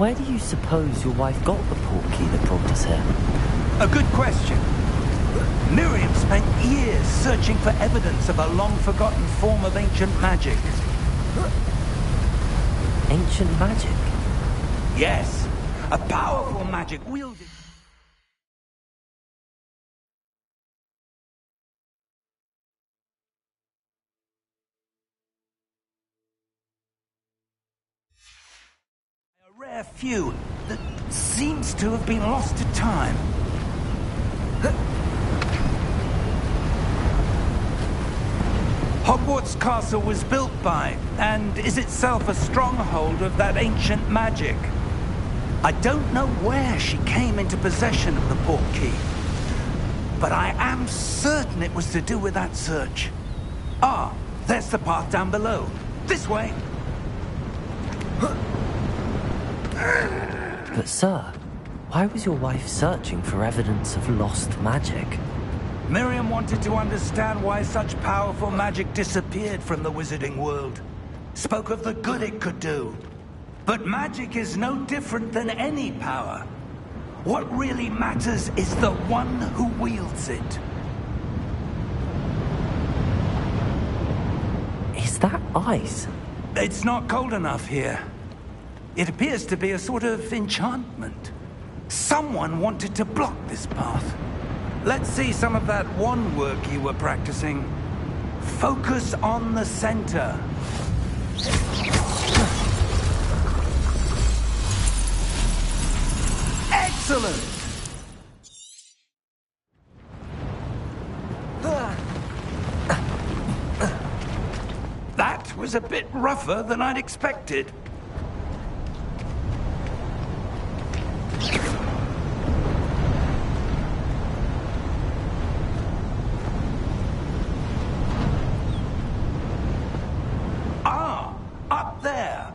Where do you suppose your wife got the portkey that brought us here? A good question. Miriam spent years searching for evidence of a long-forgotten form of ancient magic. Ancient magic? Yes, a powerful magic wielded... a rare few that seems to have been lost to time. Hogwarts Castle was built by, and is itself a stronghold of that ancient magic. I don't know where she came into possession of the portkey, but I am certain it was to do with that search. Ah, there's the path down below. This way. But sir, why was your wife searching for evidence of lost magic? Miriam wanted to understand why such powerful magic disappeared from the wizarding world. Spoke of the good it could do. But magic is no different than any power. What really matters is the one who wields it. Is that ice? It's not cold enough here. It appears to be a sort of enchantment. Someone wanted to block this path. Let's see some of that wand work you were practicing. Focus on the center. Excellent! That was a bit rougher than I'd expected. Up there!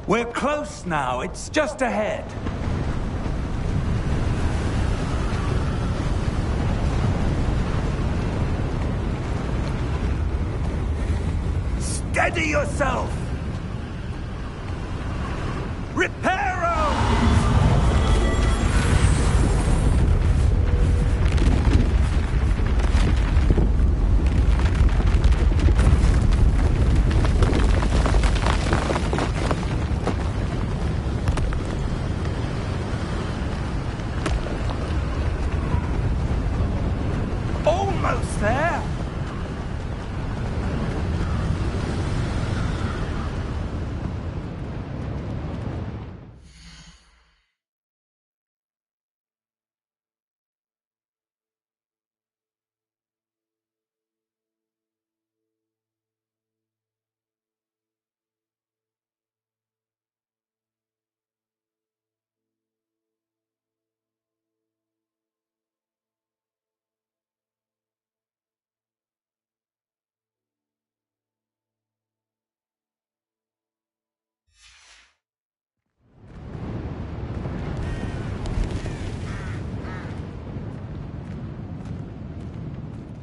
We're close now. It's just ahead. Steady yourself! Reparo! Almost there!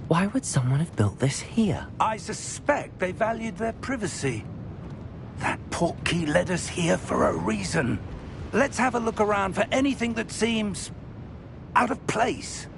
Why would someone have built this here? I suspect they valued their privacy. That portkey led us here for a reason. Let's have a look around for anything that seems out of place.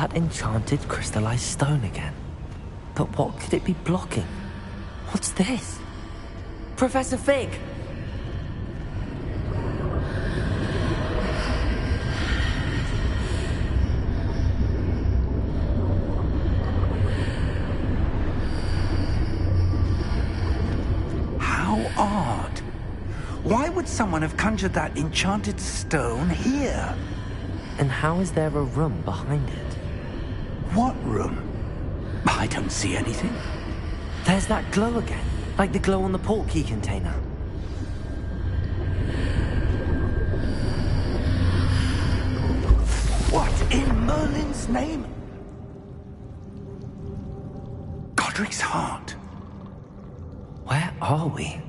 that enchanted crystallized stone again. But what could it be blocking? What's this? Professor Fig! How odd. Why would someone have conjured that enchanted stone here? And how is there a room behind it? What room? I don't see anything. There's that glow again, like the glow on the portkey container. What in Merlin's name? Godric's heart. Where are we?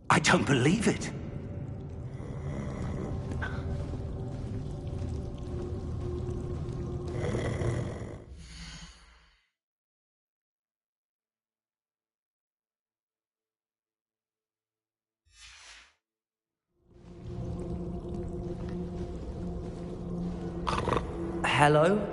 I don't believe it. Hello?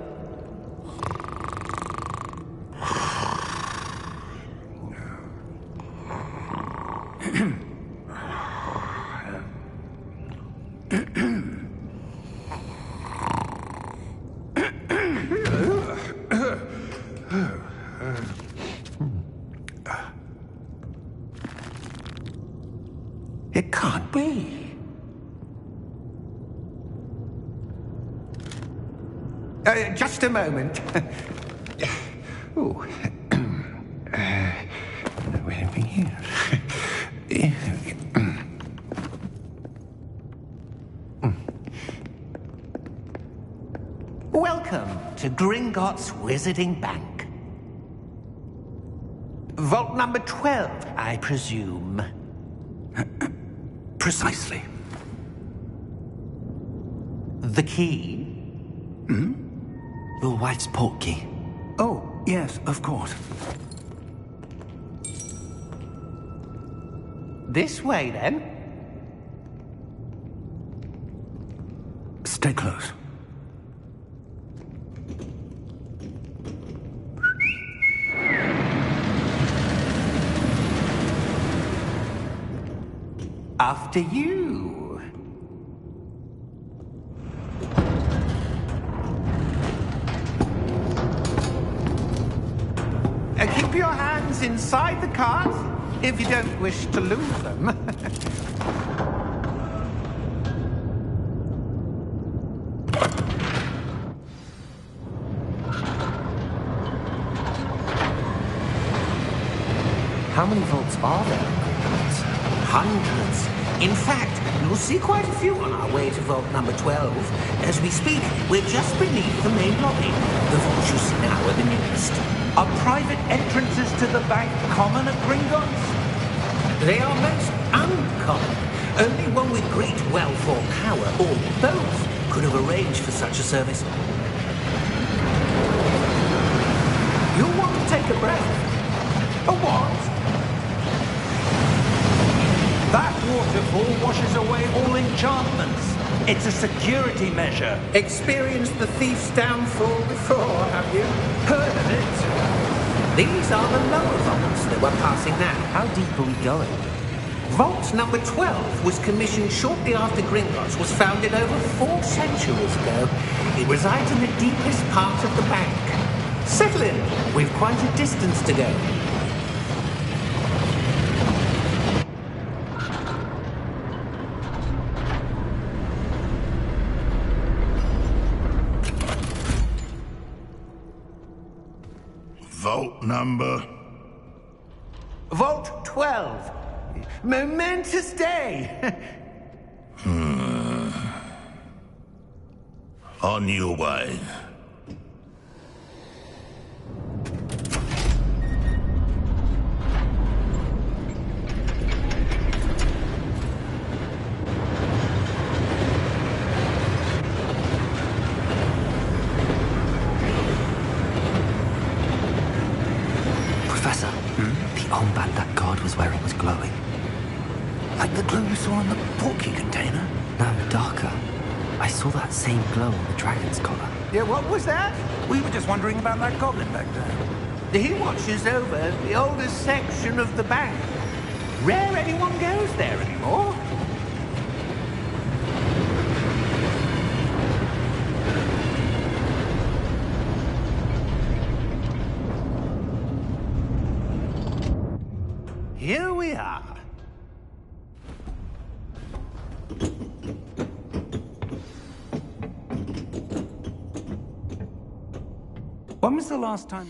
It can't be. Just a moment. Oh. Where are we here? Welcome to Gringotts Wizarding Bank. Vault number 12, I presume. Precisely. The key? Hmm? Your wife's portkey. Oh, yes, of course. This way, then. Stay close. After you. Keep your hands inside the cart if you don't wish to lose them. How many vaults are there in Hogwarts? Hundreds. In fact, you'll see quite a few on our way to vault number 12. As we speak, we're just beneath the main lobby. The vaults you see now are the nearest. Are private entrances to the bank common at Gringotts? They are most uncommon. Only one with great wealth or power, or both, could have arranged for such a service. You'll want to take a breath. A what? That waterfall washes away all enchantments. It's a security measure. Experienced the thief's downfall before, have you? Heard of it? These are the lower vaults that we're passing now. How deep are we going? Vault number 12 was commissioned shortly after Gringotts was founded over 4 centuries ago. It resides in the deepest part of the bank. Settle in. We've quite a distance to go. Vault number? Vault 12. Momentous day. On your way. Professor, the armband that guard was wearing was glowing. Like the glow you saw in the portkey container? No, darker. I saw that same glow on the dragon's collar. Yeah, what was that? We were just wondering about that goblin back there. He watches over the oldest section of the bank. Rare anyone goes there anymore. Here we are. When was the last time...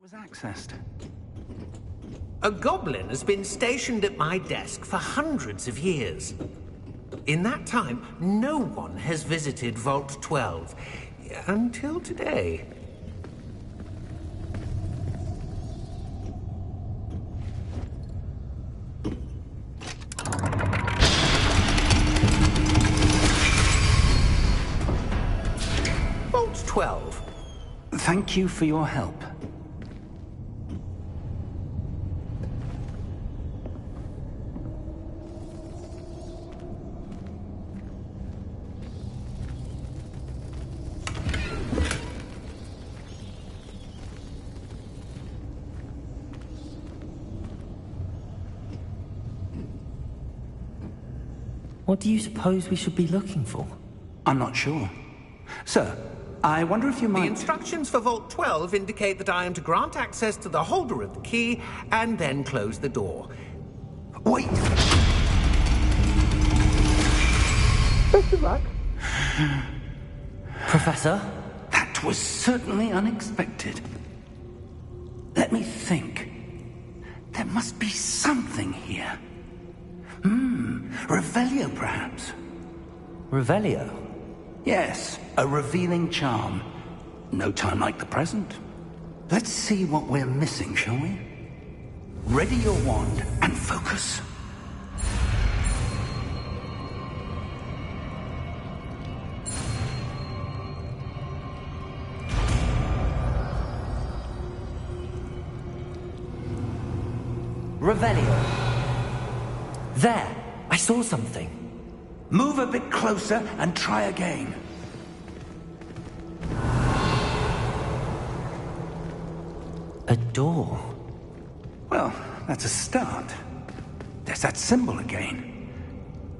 Was accessed. A goblin has been stationed at my desk for hundreds of years. In that time, no one has visited Vault 12. Until today. Vault 12. Thank you for your help. What do you suppose we should be looking for? I'm not sure. Sir, I wonder if you The might... instructions for Vault 12 indicate that I am to grant access to the holder of the key and then close the door. Wait! Best of luck. Professor? That was certainly unexpected. Let me think. There must be something here. Revelio, perhaps. Revelio? Yes, a revealing charm. No time like the present. Let's see what we're missing, shall we? Ready your wand and focus. Revelio. There! I saw something. Move a bit closer and try again. A door. Well, that's a start. There's that symbol again.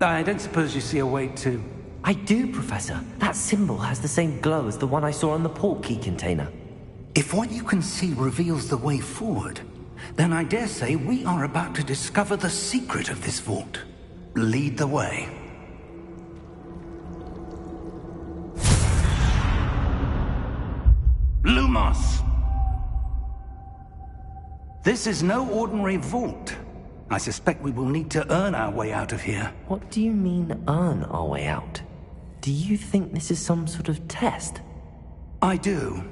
I don't suppose you see a way to... I do, Professor. That symbol has the same glow as the one I saw on the portkey container. If what you can see reveals the way forward, then I dare say we are about to discover the secret of this vault. Lead the way. Lumos! This is no ordinary vault. I suspect we will need to earn our way out of here. What do you mean, earn our way out? Do you think this is some sort of test? I do.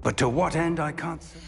But to what end, I can't say.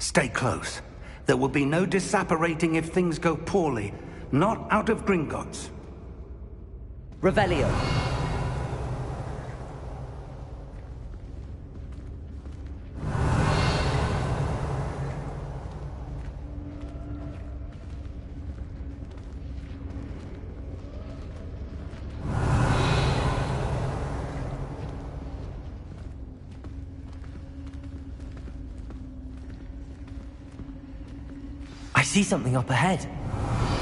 Stay close. There will be no disapparating if things go poorly. Not out of Gringotts. Revelio. I see something up ahead.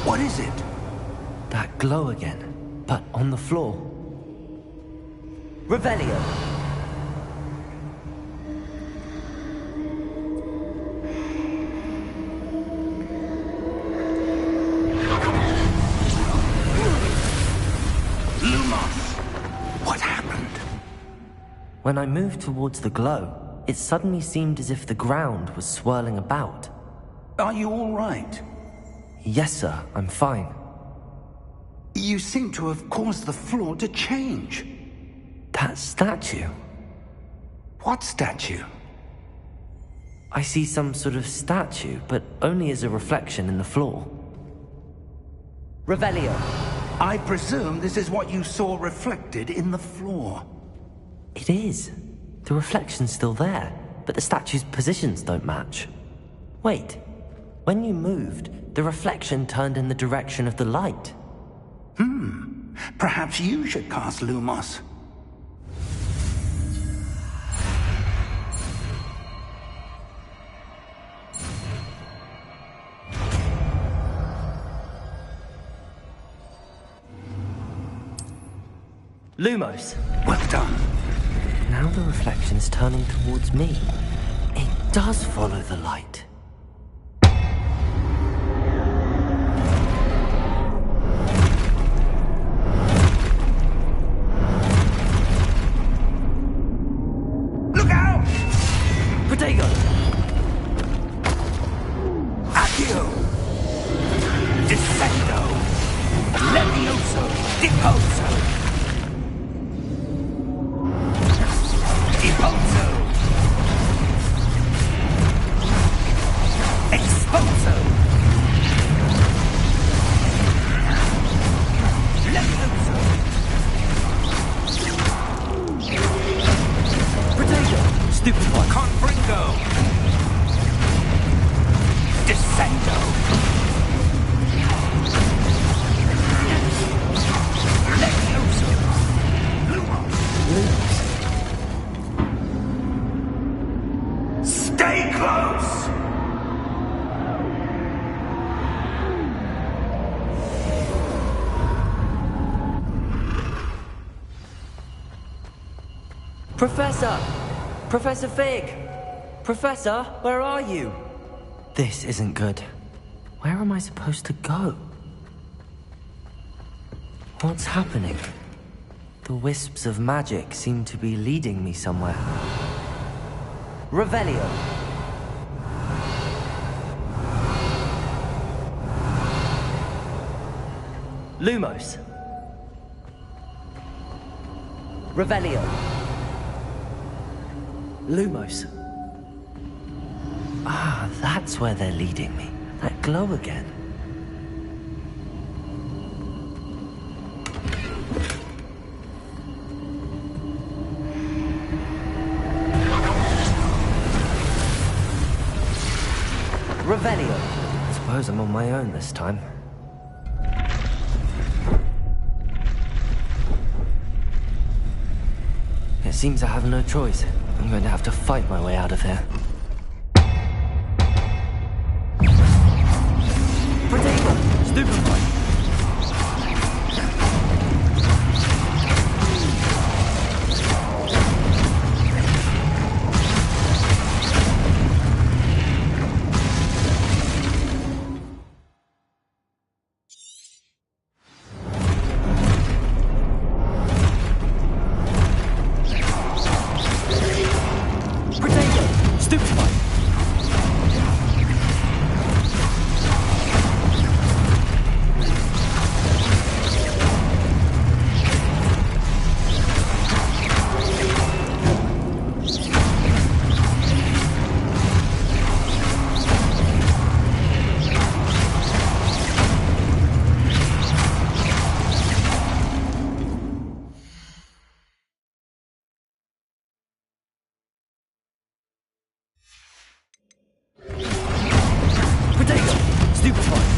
What is it? That glow again, but on the floor. Revelio. Lumos! What happened? When I moved towards the glow, it suddenly seemed as if the ground was swirling about. Are you all right? Yes, sir, I'm fine. You seem to have caused the floor to change. That statue? What statue? I see some sort of statue, but only as a reflection in the floor. Revelio. I presume this is what you saw reflected in the floor. It is. The reflection's still there, but the statue's positions don't match. Wait. When you moved, the reflection turned in the direction of the light. Perhaps you should cast Lumos. Lumos. Well done. Now the reflection is turning towards me. It does follow the light. Look out! Protego! Accio! Descendo! Levioso! Deposo! Deposo! Exposo! Levioso! Protego! Stupefy! Confringo! Descendo! Levioso! Lumos! Stay close! Professor! Professor Fig! Professor, where are you? This isn't good. Where am I supposed to go? What's happening? The wisps of magic seem to be leading me somewhere. Revelio. Lumos. Revelio. Lumos. Ah, that's where they're leading me. That glow again. Revelio. I suppose I'm on my own this time. It seems I have no choice. I'm going to have to fight my way out of here. Protego! Stupefy! Stupefy! Super Fight.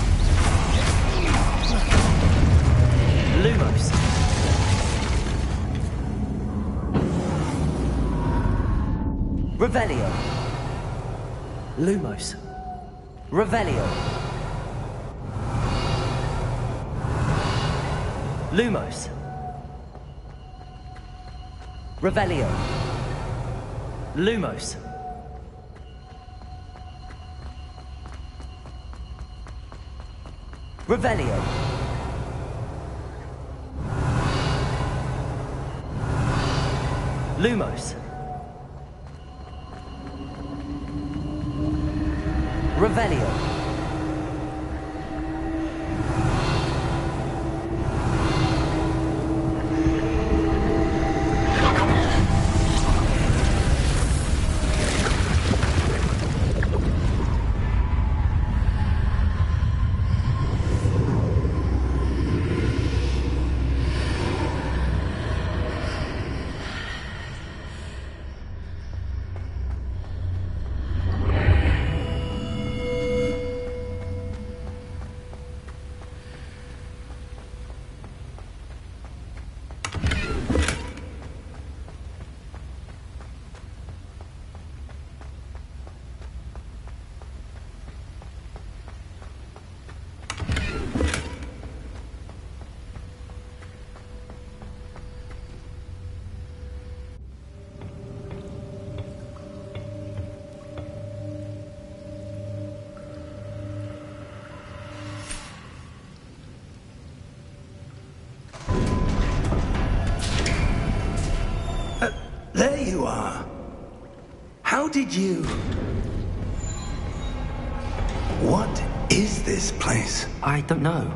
Lumos. Revelio. Lumos. Revelio. Lumos. Revelio. Lumos. Revelio. Lumos. Revelio. There you are. How did you... What is this place? I don't know.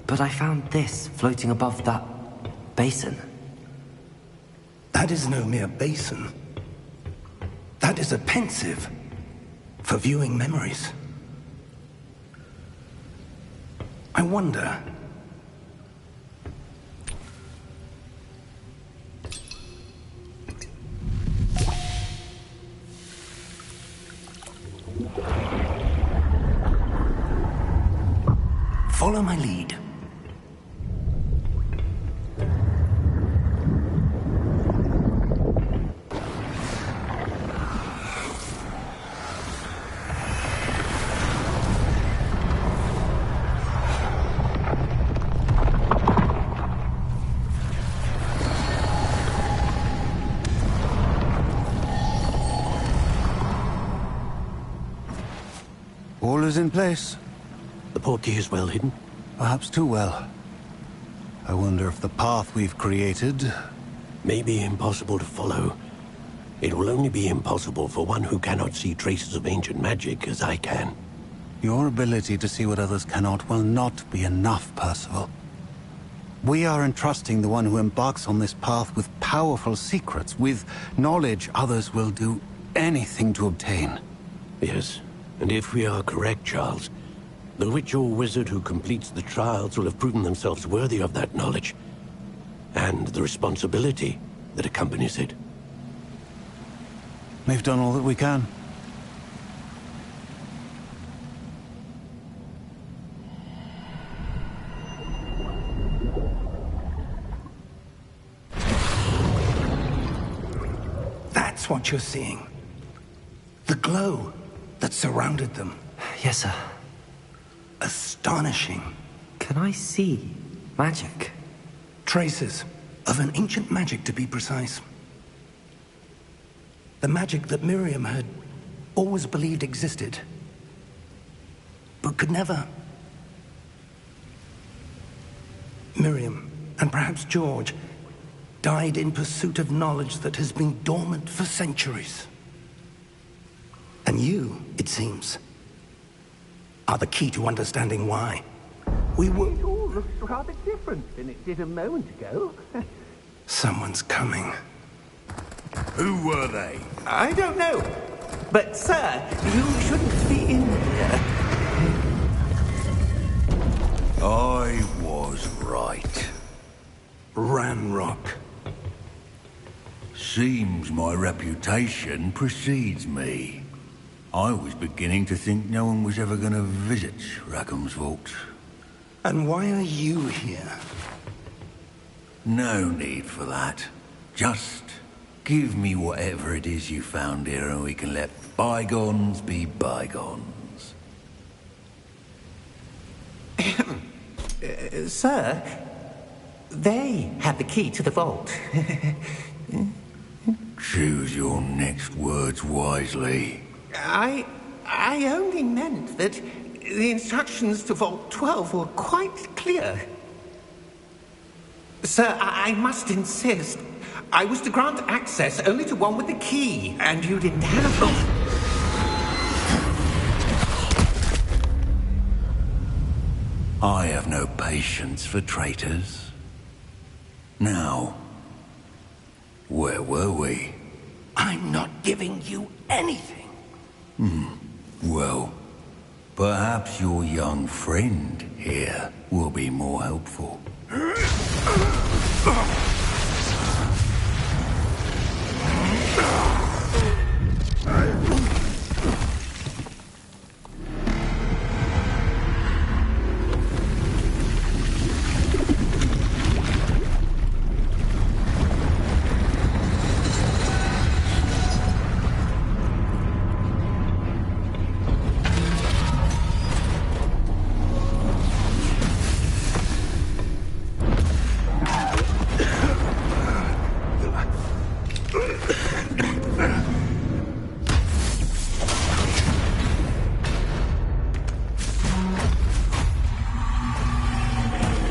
But I found this floating above that basin. That is no mere basin. That is a pensive for viewing memories. I wonder... Follow my lead. All is in place. The portkey is well hidden? Perhaps too well. I wonder if the path we've created... May be impossible to follow. It will only be impossible for one who cannot see traces of ancient magic as I can. Your ability to see what others cannot will not be enough, Percival. We are entrusting the one who embarks on this path with powerful secrets, with knowledge others will do anything to obtain. Yes, and if we are correct, Charles, the witch or wizard who completes the trials will have proven themselves worthy of that knowledge, and the responsibility that accompanies it. We've done all that we can. That's what you're seeing. The glow that surrounded them. Yes, sir. Astonishing. Can I see magic? Traces of an ancient magic, to be precise. The magic that Miriam had always believed existed, but could never. Miriam, and perhaps George, died in pursuit of knowledge that has been dormant for centuries. And you, it seems, are the key to understanding why. We were... It all looks rather different than it did a moment ago. Someone's coming. Who were they? I don't know. But, sir, you shouldn't be in here. I was right. Ranrock. Seems my reputation precedes me. I was beginning to think no one was ever going to visit Rackham's vault. And why are you here? No need for that. Just give me whatever it is you found here and we can let bygones be bygones. Sir, they had the key to the vault. Choose your next words wisely. I only meant that the instructions to Vault 12 were quite clear. Sir, I must insist. I was to grant access only to one with the key, and you didn't have it. I have no patience for traitors. Now, where were we? I'm not giving you anything. Well, perhaps your young friend here will be more helpful.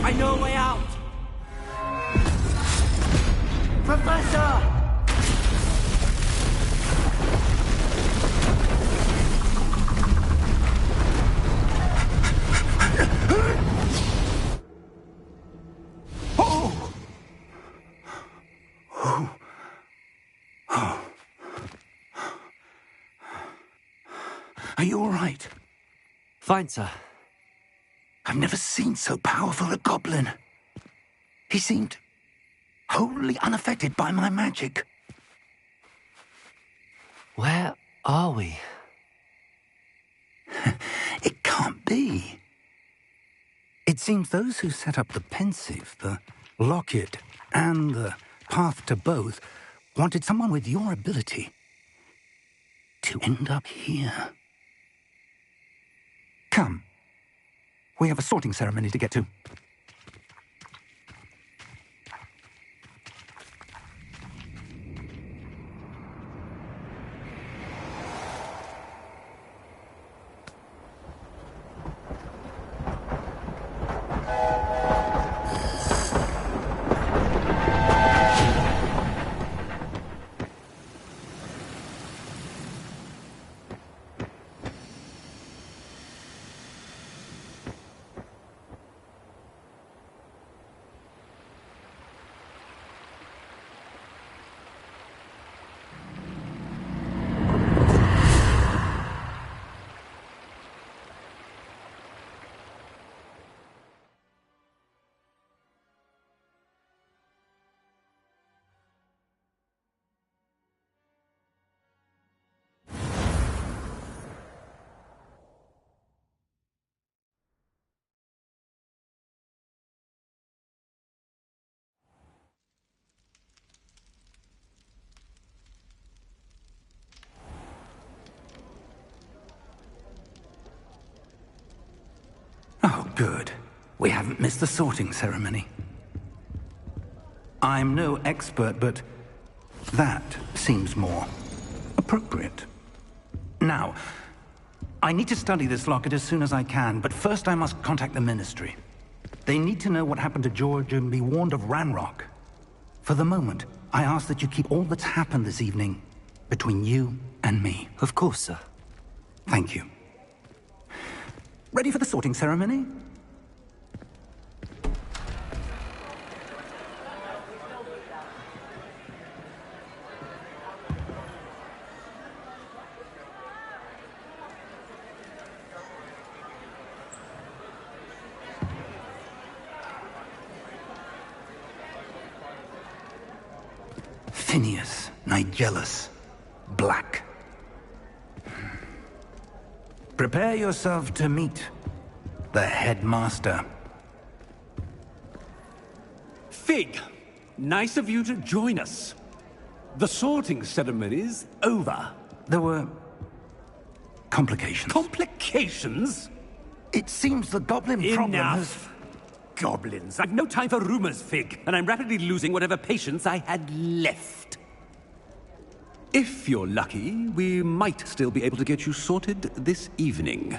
I know a way out! Professor! Are you all right? Fine, sir. I've never seen so powerful a goblin. He seemed wholly unaffected by my magic. Where are we? It can't be. It seems those who set up the pensive, the locket, and the path to both wanted someone with your ability to end up here. Come. We have a sorting ceremony to get to. Oh, good. We haven't missed the sorting ceremony. I'm no expert, but that seems more appropriate. Now, I need to study this locket as soon as I can, but first I must contact the Ministry. They need to know what happened to George and be warned of Ranrock. For the moment, I ask that you keep all that's happened this evening between you and me. Of course, sir. Thank you. Ready for the sorting ceremony? Phineas, Nigellus, Black. Prepare yourself to meet the headmaster. Fig, nice of you to join us. The sorting ceremony's over. There were complications. Complications? It seems the goblin problem has... Enough! Goblins. I've no time for rumors, Fig, and I'm rapidly losing whatever patience I had left. If you're lucky, we might still be able to get you sorted this evening.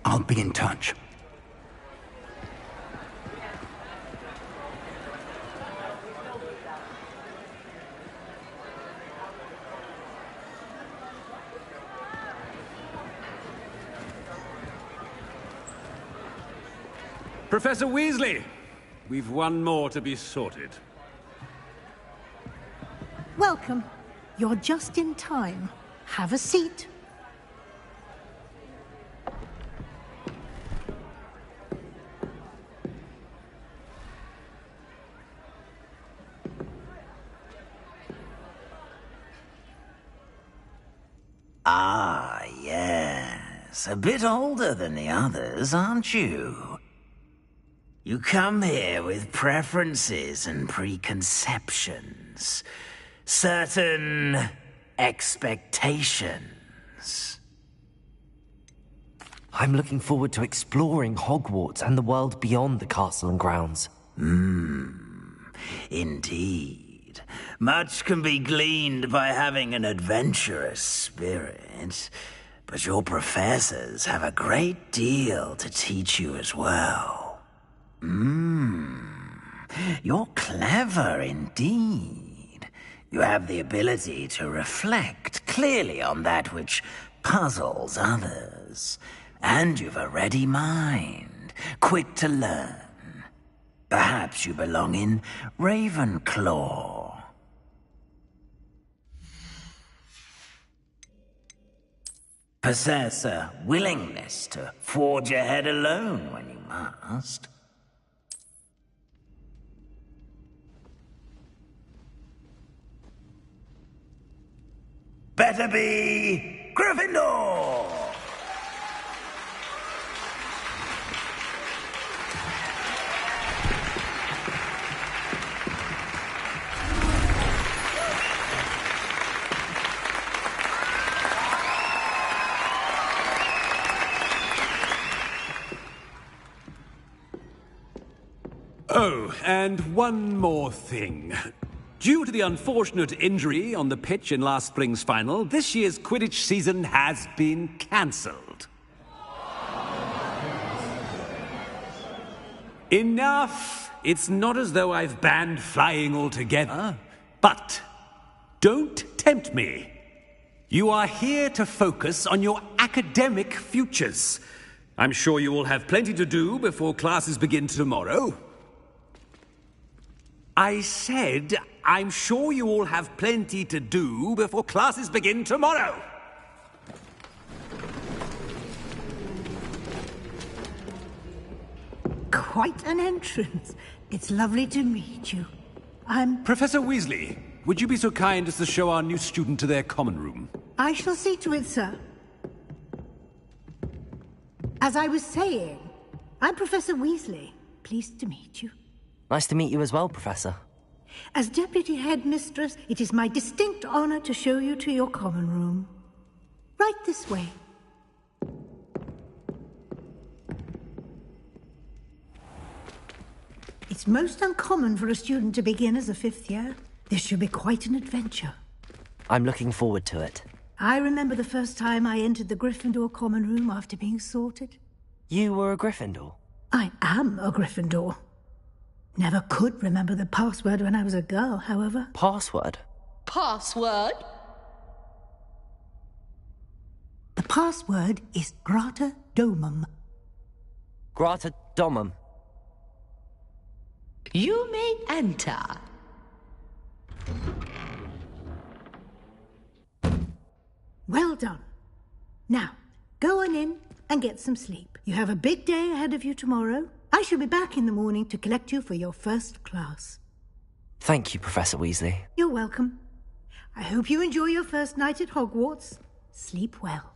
I'll be in touch. Professor Weasley, we've one more to be sorted. Welcome. You're just in time. Have a seat. Ah, yes. A bit older than the others, aren't you? You come here with preferences and preconceptions. Certain expectations. I'm looking forward to exploring Hogwarts and the world beyond the castle and grounds. Indeed. Much can be gleaned by having an adventurous spirit, but your professors have a great deal to teach you as well. You're clever indeed. You have the ability to reflect clearly on that which puzzles others. And you've a ready mind, quick to learn. Perhaps you belong in Ravenclaw. Possess a willingness to forge ahead alone when you must. Better be Gryffindor! Oh, and one more thing. Due to the unfortunate injury on the pitch in last spring's final, this year's Quidditch season has been cancelled. Enough! It's not as though I've banned flying altogether. But don't tempt me. You are here to focus on your academic futures. I'm sure you will have plenty to do before classes begin tomorrow. I said, I'm sure you all have plenty to do before classes begin tomorrow. Quite an entrance. It's lovely to meet you. I'm... Professor Weasley, would you be so kind as to show our new student to their common room? I shall see to it, sir. As I was saying, I'm Professor Weasley. Pleased to meet you. Nice to meet you as well, Professor. As Deputy Headmistress, it is my distinct honor to show you to your common room. Right this way. It's most uncommon for a student to begin as a fifth year. This should be quite an adventure. I'm looking forward to it. I remember the first time I entered the Gryffindor common room after being sorted. You were a Gryffindor? I am a Gryffindor. Never could remember the password when I was a girl, however. Password? Password? The password is Grata Domum. Grata Domum. You may enter. Well done. Now, go on in and get some sleep. You have a big day ahead of you tomorrow. I shall be back in the morning to collect you for your first class. Thank you, Professor Weasley. You're welcome. I hope you enjoy your first night at Hogwarts. Sleep well.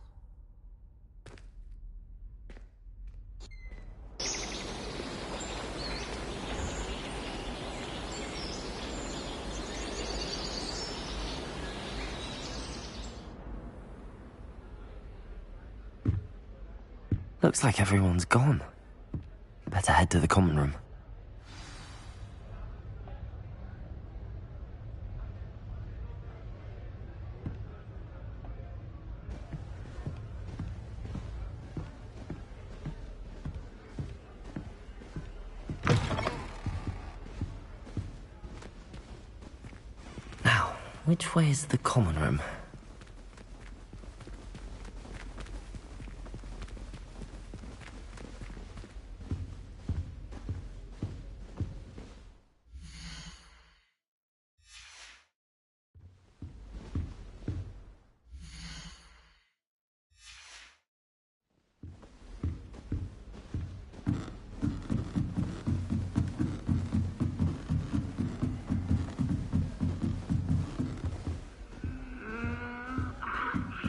Looks like everyone's gone. Better head to the common room. Now, which way is the common room?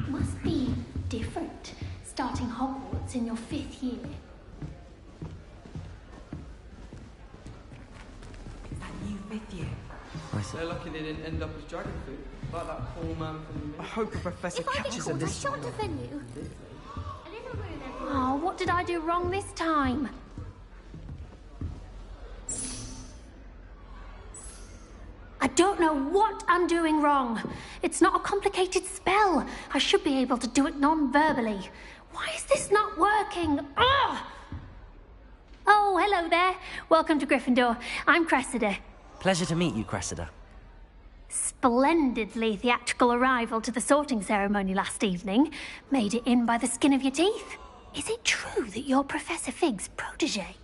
Must be different, starting Hogwarts in your 5th year. It's that new 5th year. They're lucky they didn't end up as dragon food, like that poor man from the... I hope the professor catches them this time. Oh, what did I do wrong this time? I don't know what I'm doing wrong. It's not a complicated spell. I should be able to do it non-verbally. Why is this not working? Ugh! Oh, hello there. Welcome to Gryffindor. I'm Cressida. Pleasure to meet you, Cressida. Splendidly theatrical arrival to the sorting ceremony last evening. Made it in by the skin of your teeth. Is it true that you're Professor Fig's protege?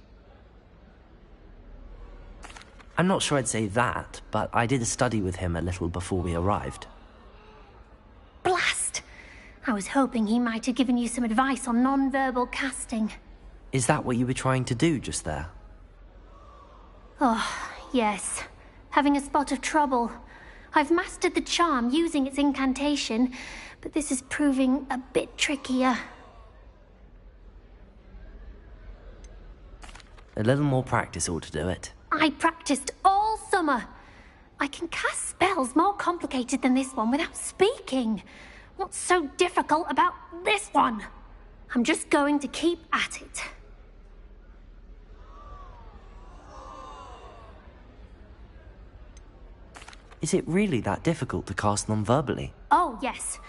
I'm not sure I'd say that, but I did a study with him a little before we arrived. Blast! I was hoping he might have given you some advice on non-verbal casting. Is that what you were trying to do just there? Oh, yes. Having a spot of trouble. I've mastered the charm using its incantation, but this is proving a bit trickier. A little more practice ought to do it. I practiced all summer. I can cast spells more complicated than this one without speaking. What's so difficult about this one? I'm just going to keep at it. Is it really that difficult to cast non-verbally? Oh, yes.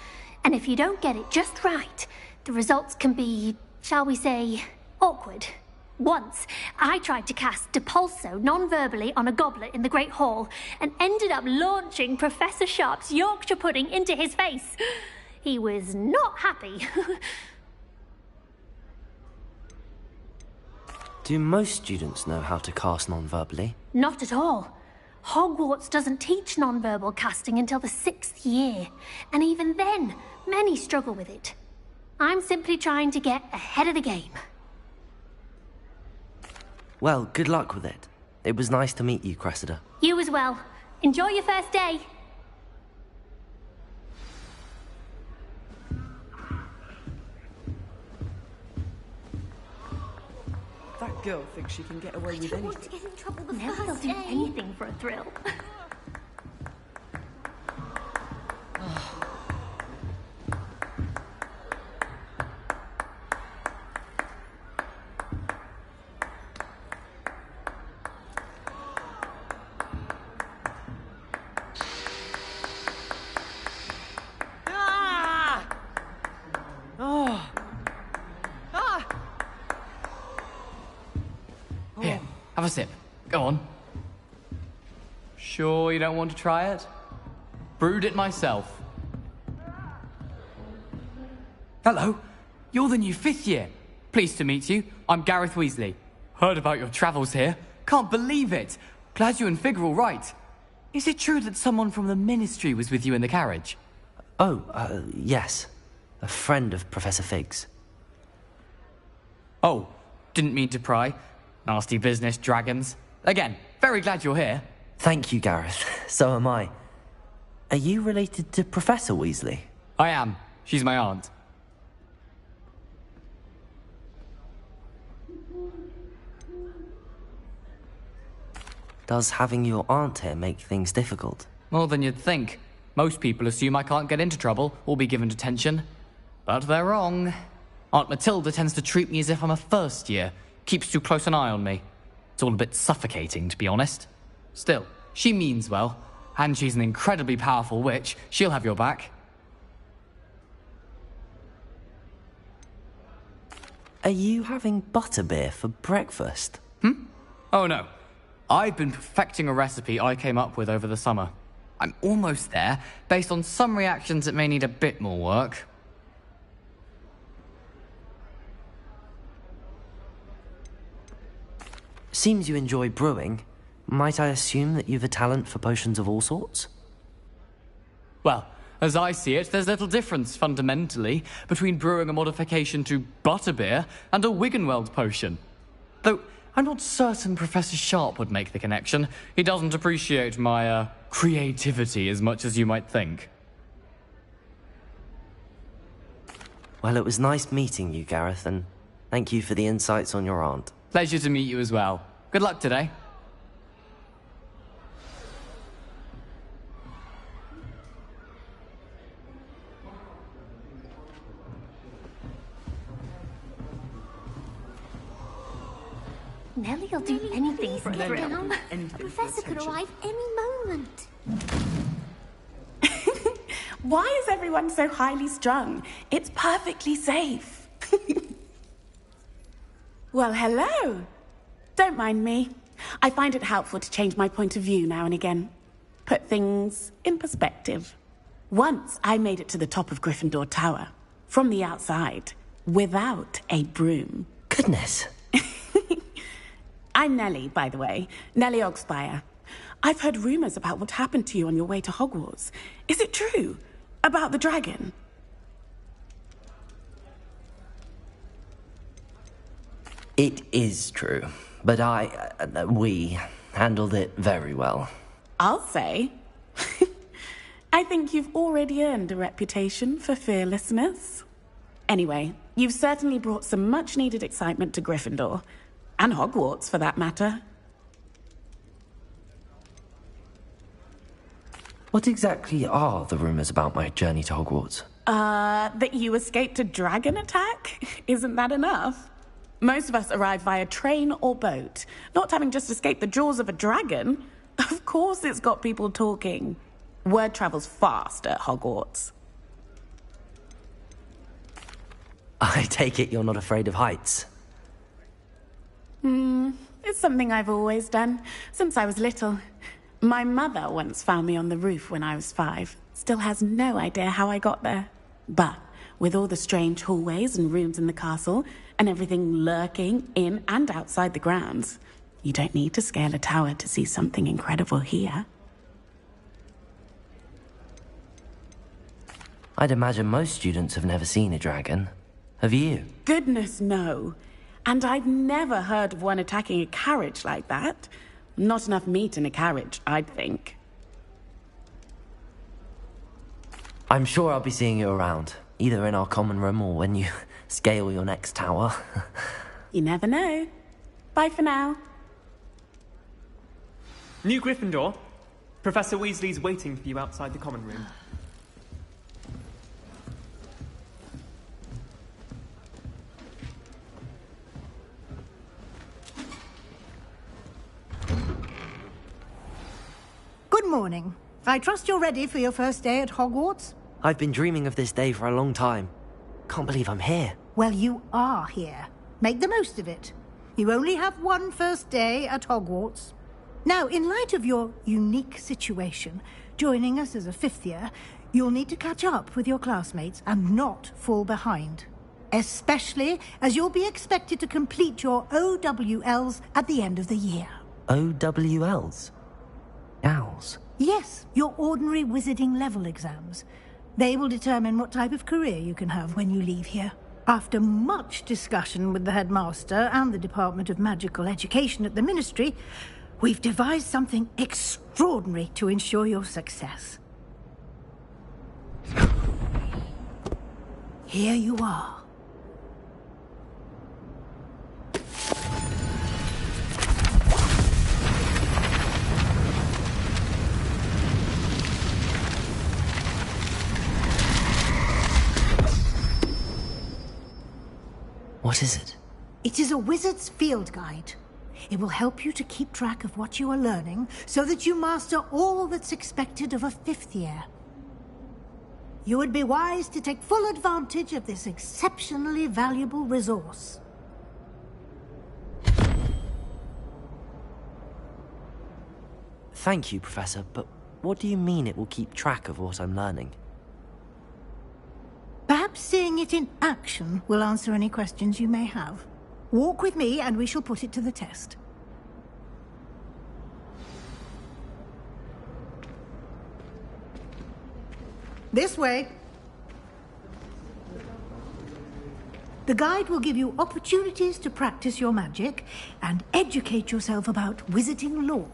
And if you don't get it just right, the results can be, shall we say, awkward. Once, I tried to cast Depulso non-verbally on a goblet in the Great Hall and ended up launching Professor Sharp's Yorkshire pudding into his face. He was not happy. Do most students know how to cast non-verbally? Not at all. Hogwarts doesn't teach non-verbal casting until the 6th year, and even then, many struggle with it. I'm simply trying to get ahead of the game. Well, good luck with it. It was nice to meet you, Cressida. You as well. Enjoy your first day. That girl thinks she can get away with anything. I don't want to get in trouble the Never first day. Anything for a thrill. Have a sip. Go on. Sure you don't want to try it? Brewed it myself. Hello. You're the new 5th year. Pleased to meet you. I'm Gareth Weasley. Heard about your travels here. Can't believe it. Glad you and Fig are all right. Is it true that someone from the Ministry was with you in the carriage? Oh, yes. A friend of Professor Fig's. Oh, didn't mean to pry. Nasty business, dragons. Again, very glad you're here. Thank you, Gareth. So am I. Are you related to Professor Weasley? I am. She's my aunt. Does having your aunt here make things difficult? More than you'd think. Most people assume I can't get into trouble or be given detention. But they're wrong. Aunt Matilda tends to treat me as if I'm a first year. Keeps too close an eye on me. It's all a bit suffocating, to be honest. Still, she means well. And she's an incredibly powerful witch. She'll have your back. Are you having butterbeer for breakfast? Oh no. I've been perfecting a recipe I came up with over the summer. I'm almost there, based on some reactions that may need a bit more work. Seems you enjoy brewing. Might I assume that you've a talent for potions of all sorts? Well, as I see it, there's little difference, fundamentally, between brewing a modification to butterbeer and a Wiggenweld potion. Though, I'm not certain Professor Sharp would make the connection. He doesn't appreciate my, creativity as much as you might think. Well, it was nice meeting you, Gareth, and thank you for the insights on your aunt. Pleasure to meet you as well. Good luck today. Nelly'll do anything to get down. The Professor could arrive any moment. Why is everyone so highly strung? It's perfectly safe. Well, hello. Don't mind me. I find it helpful to change my point of view now and again. Put things in perspective. Once I made it to the top of Gryffindor Tower, from the outside, without a broom. Goodness. I'm Nellie, by the way. Nellie Ogspire. I've heard rumors about what happened to you on your way to Hogwarts. Is it true? About the dragon? It is true, but we handled it very well. I'll say. I think you've already earned a reputation for fearlessness. Anyway, you've certainly brought some much-needed excitement to Gryffindor. And Hogwarts, for that matter. What exactly are the rumors about my journey to Hogwarts? That you escaped a dragon attack? Isn't that enough? Most of us arrive via train or boat, not having just escaped the jaws of a dragon. Of course it's got people talking. Word travels fast at Hogwarts. I take it you're not afraid of heights? It's something I've always done, since I was little. My mother once found me on the roof when I was 5. Still has no idea how I got there. But with all the strange hallways and rooms in the castle, and everything lurking in and outside the grounds, you don't need to scale a tower to see something incredible here. I'd imagine most students have never seen a dragon. Have you? Goodness, no. And I've never heard of one attacking a carriage like that. Not enough meat in a carriage, I'd think. I'm sure I'll be seeing you around, either in our common room or when you scale your next tower. You never know. Bye for now. New Gryffindor. Professor Weasley's waiting for you outside the common room. Good morning. I trust you're ready for your first day at Hogwarts? I've been dreaming of this day for a long time. Can't believe I'm here. Well, you are here. Make the most of it. You only have one first day at Hogwarts. Now, in light of your unique situation, joining us as a 5th year, you'll need to catch up with your classmates and not fall behind. Especially as you'll be expected to complete your OWLs at the end of the year. OWLs? Owls? Yes, your ordinary wizarding level exams. They will determine what type of career you can have when you leave here. After much discussion with the headmaster and the Department of Magical Education at the Ministry, we've devised something extraordinary to ensure your success. Here you are. What is it? It is a wizard's field guide. It will help you to keep track of what you are learning so that you master all that's expected of a 5th year. You would be wise to take full advantage of this exceptionally valuable resource. Thank you, Professor, but what do you mean it will keep track of what I'm learning? Perhaps seeing it in action will answer any questions you may have. Walk with me and we shall put it to the test. This way. The guide will give you opportunities to practice your magic and educate yourself about wizarding lore.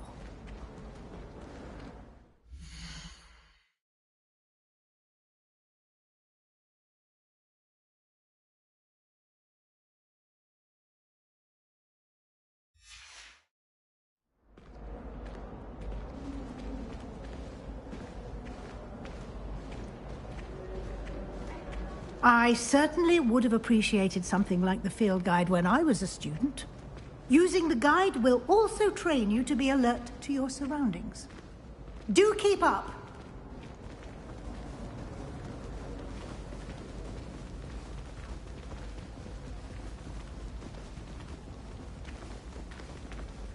I certainly would have appreciated something like the field guide when I was a student. Using the guide will also train you to be alert to your surroundings. Do keep up!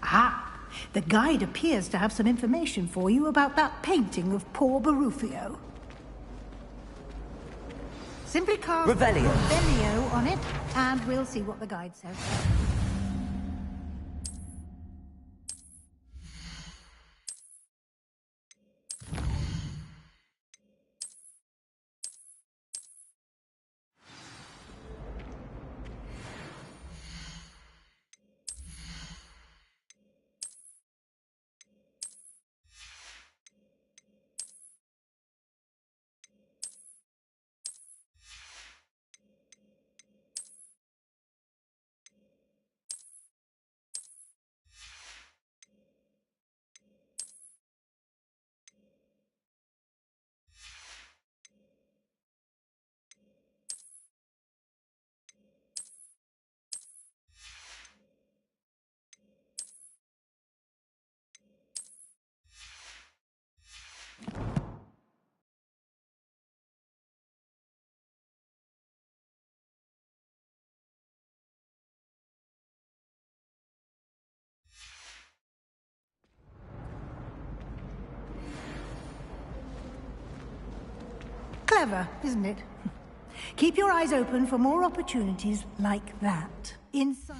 Ah, the guide appears to have some information for you about that painting of poor Barufio. Simply cast Revelio. Revelio on it, and we'll see what the guide says. Clever, isn't it? Keep your eyes open for more opportunities like that. Inside.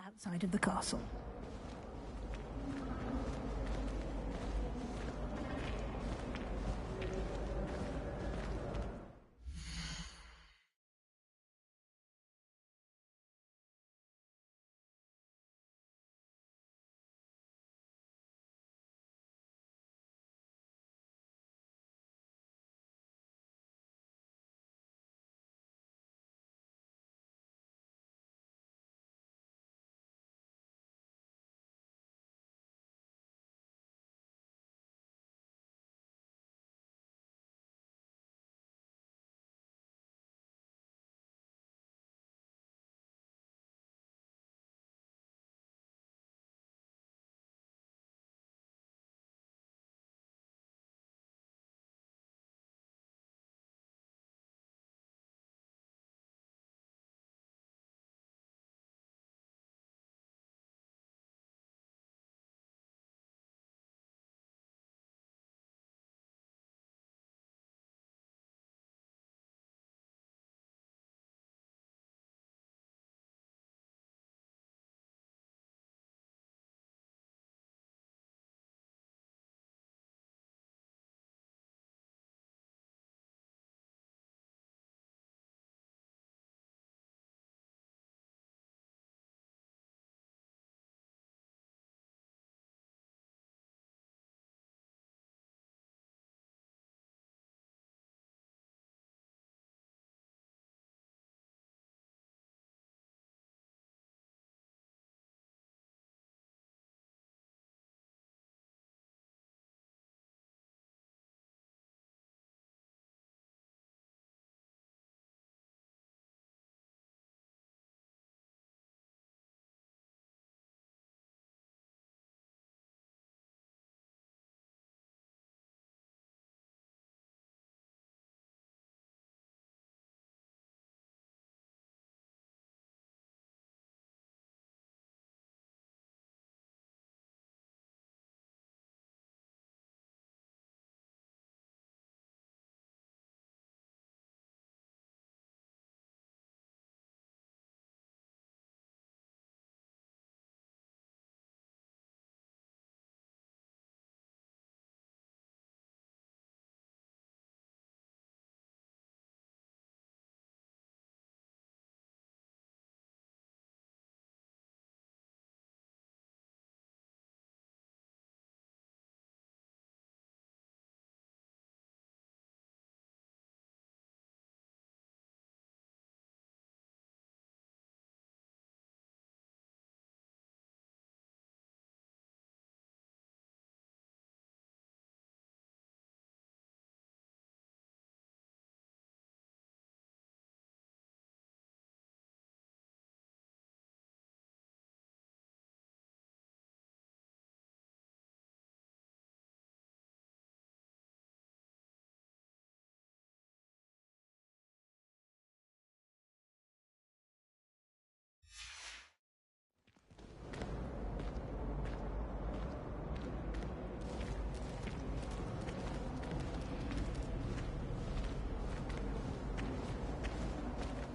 outside of the castle.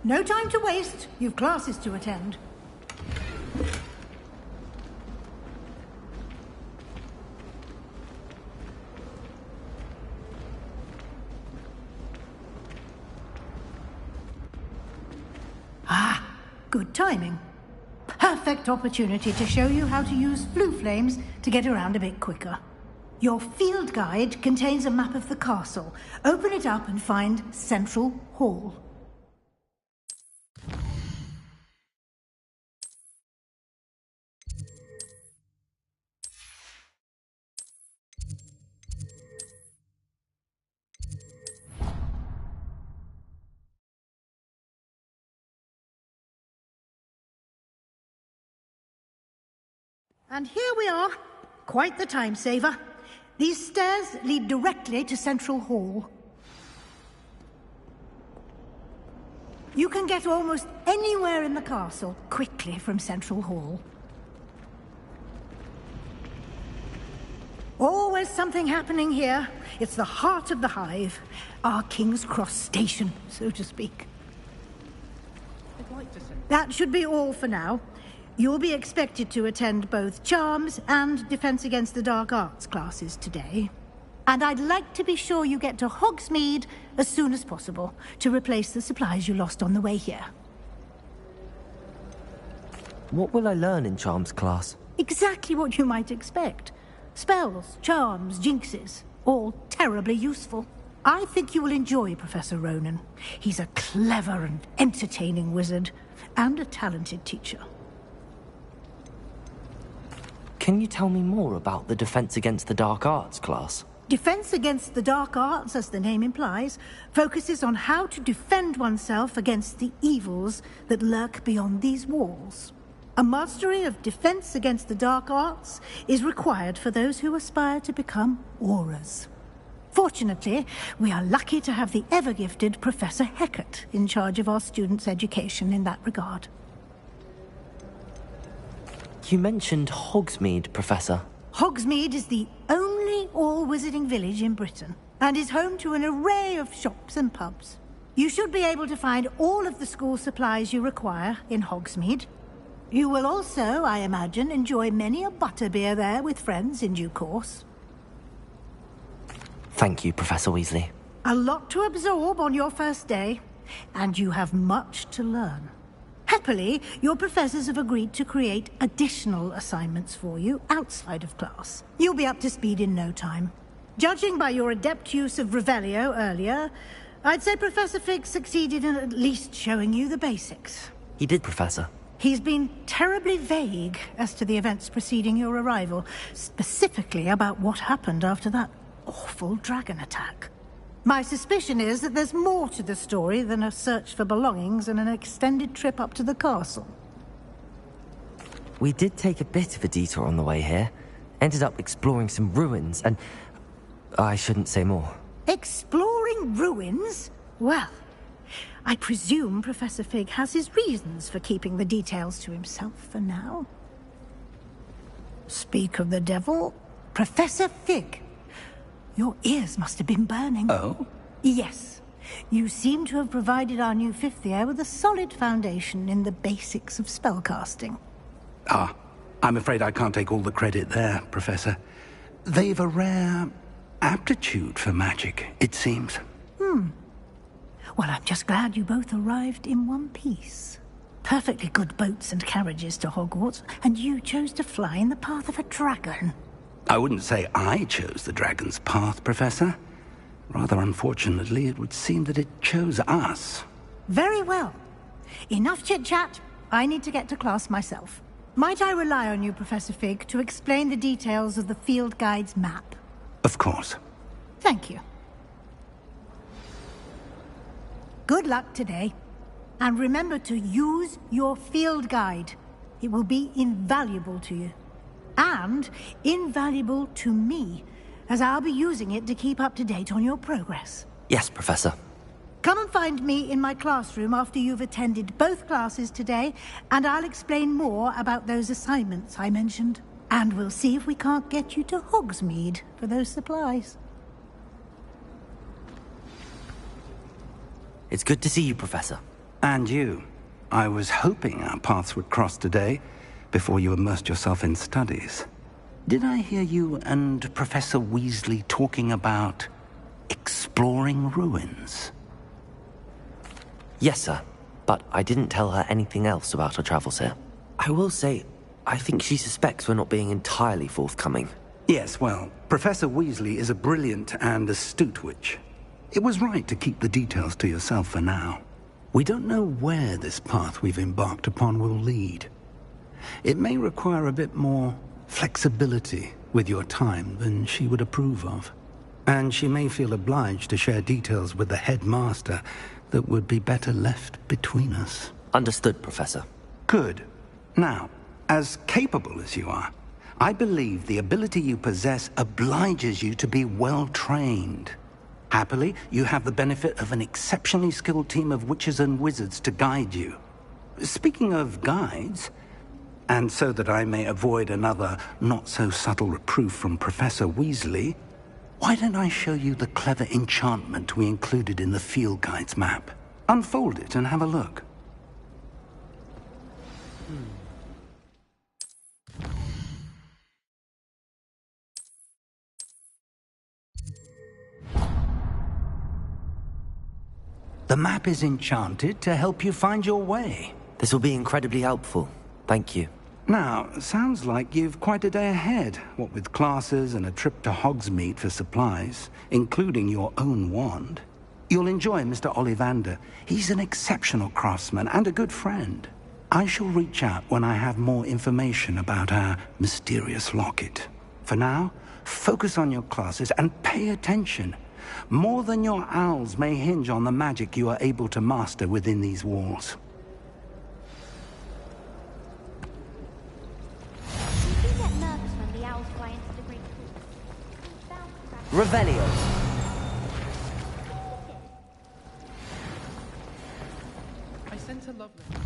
No time to waste. You've classes to attend. Ah, good timing. Perfect opportunity to show you how to use flue flames to get around a bit quicker. Your field guide contains a map of the castle. Open it up and find Central Hall. And here we are. Quite the time saver. These stairs lead directly to Central Hall. You can get almost anywhere in the castle quickly from Central Hall. Always something happening here. It's the heart of the hive. Our King's Cross station, so to speak. I'd like to say. That should be all for now. You'll be expected to attend both Charms and Defense Against the Dark Arts classes today. And I'd like to be sure you get to Hogsmeade as soon as possible to replace the supplies you lost on the way here. What will I learn in Charms class? Exactly what you might expect. Spells, charms, jinxes, all terribly useful. I think you will enjoy Professor Ronan. He's a clever and entertaining wizard, and a talented teacher. Can you tell me more about the Defense Against the Dark Arts class? Defense Against the Dark Arts, as the name implies, focuses on how to defend oneself against the evils that lurk beyond these walls. A mastery of Defense Against the Dark Arts is required for those who aspire to become Auras. Fortunately, we are lucky to have the ever-gifted Professor Hecat in charge of our students' education in that regard. You mentioned Hogsmeade, Professor. Hogsmeade is the only all-wizarding village in Britain, and is home to an array of shops and pubs. You should be able to find all of the school supplies you require in Hogsmeade. You will also, I imagine, enjoy many a butterbeer there with friends in due course. Thank you, Professor Weasley. A lot to absorb on your first day, and you have much to learn. Happily, your professors have agreed to create additional assignments for you outside of class. You'll be up to speed in no time. Judging by your adept use of Revelio earlier, I'd say Professor Fig succeeded in at least showing you the basics. He did, Professor. He's been terribly vague as to the events preceding your arrival, specifically about what happened after that awful dragon attack. My suspicion is that there's more to the story than a search for belongings and an extended trip up to the castle. We did take a bit of a detour on the way here. Ended up exploring some ruins, and I shouldn't say more. Exploring ruins? Well, I presume Professor Fig has his reasons for keeping the details to himself for now. Speak of the devil, Professor Fig. Your ears must have been burning. Oh? Yes. You seem to have provided our new fifth year with a solid foundation in the basics of spellcasting. Ah, I'm afraid I can't take all the credit there, Professor. They've a rare aptitude for magic, it seems. Well, I'm just glad you both arrived in one piece. Perfectly good boats and carriages to Hogwarts, and you chose to fly in the path of a dragon. I wouldn't say I chose the dragon's path, Professor. Rather unfortunately, it would seem that it chose us. Very well. Enough chit-chat. I need to get to class myself. Might I rely on you, Professor Fig, to explain the details of the field guide's map? Of course. Thank you. Good luck today. And remember to use your field guide. It will be invaluable to you. And invaluable to me, as I'll be using it to keep up to date on your progress. Yes, Professor. Come and find me in my classroom after you've attended both classes today, and I'll explain more about those assignments I mentioned. And we'll see if we can't get you to Hogsmeade for those supplies. It's good to see you, Professor. And you. I was hoping our paths would cross today, before you immersed yourself in studies. Did I hear you and Professor Weasley talking about exploring ruins? Yes, sir. But I didn't tell her anything else about our travels here. I will say, I think she suspects we're not being entirely forthcoming. Yes, well, Professor Weasley is a brilliant and astute witch. It was right to keep the details to yourself for now. We don't know where this path we've embarked upon will lead. It may require a bit more flexibility with your time than she would approve of. And she may feel obliged to share details with the headmaster that would be better left between us. Understood, Professor. Good. Now, as capable as you are, I believe the ability you possess obliges you to be well trained. Happily, you have the benefit of an exceptionally skilled team of witches and wizards to guide you. Speaking of guides, and so that I may avoid another not-so-subtle reproof from Professor Weasley, why don't I show you the clever enchantment we included in the field guide's map? Unfold it and have a look. The map is enchanted to help you find your way. This will be incredibly helpful. Thank you. Now, sounds like you've quite a day ahead, what with classes and a trip to Hogsmeade for supplies, including your own wand. You'll enjoy Mr. Ollivander. He's an exceptional craftsman and a good friend. I shall reach out when I have more information about our mysterious locket. For now, focus on your classes and pay attention. More than your owls may hinge on the magic you are able to master within these walls. Revelio. I sent a love letter.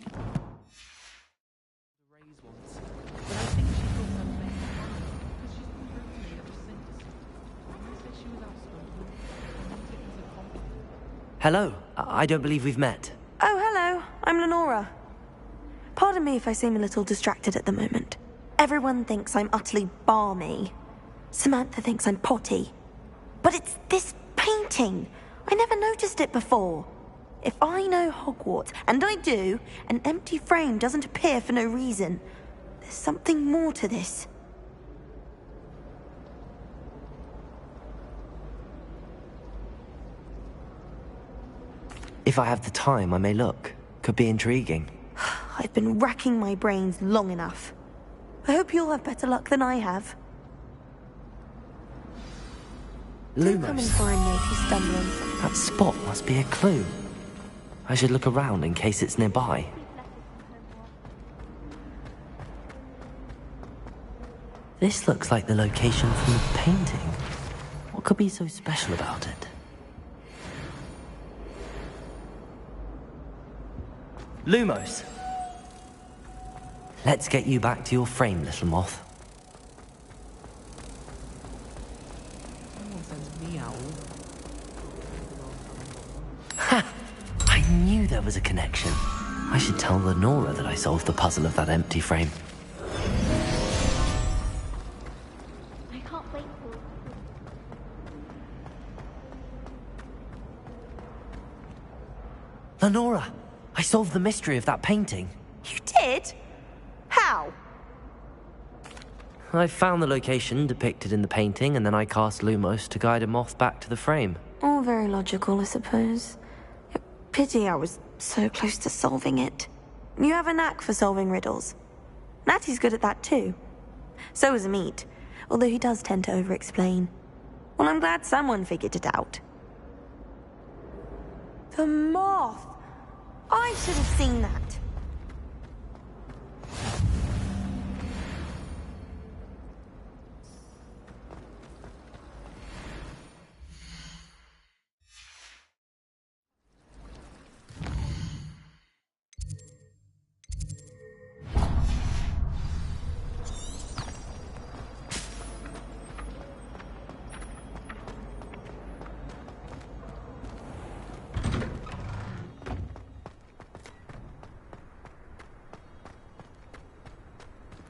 The raise once, but I think she thought I was making fun because she's been rude to me ever since. I said she was outspoken, and meant it as a compliment. Hello. I don't believe we've met. Oh, hello. I'm Lenora. Pardon me if I seem a little distracted at the moment. Everyone thinks I'm utterly balmy. Samantha thinks I'm potty. But it's this painting. I never noticed it before. If I know Hogwarts, and I do, an empty frame doesn't appear for no reason. There's something more to this. If I have the time, I may look. Could be intriguing. I've been racking my brains long enough. I hope you'll have better luck than I have. Do come and find me if you stumble on something. That spot must be a clue. I should look around in case it's nearby. This looks like the location from the painting. What could be so special about it? Lumos! Let's get you back to your frame, little moth. Someone sends me owl. Ha! I knew there was a connection. I should tell Lenora that I solved the puzzle of that empty frame. I can't wait for it. Lenora! I solved the mystery of that painting. You did? How? I found the location depicted in the painting, and then I cast Lumos to guide a moth back to the frame. All very logical, I suppose. Pity I was so close to solving it. You have a knack for solving riddles. Natty's good at that too. So is Amit, although he does tend to over-explain. Well, I'm glad someone figured it out. The moth! I should have seen that.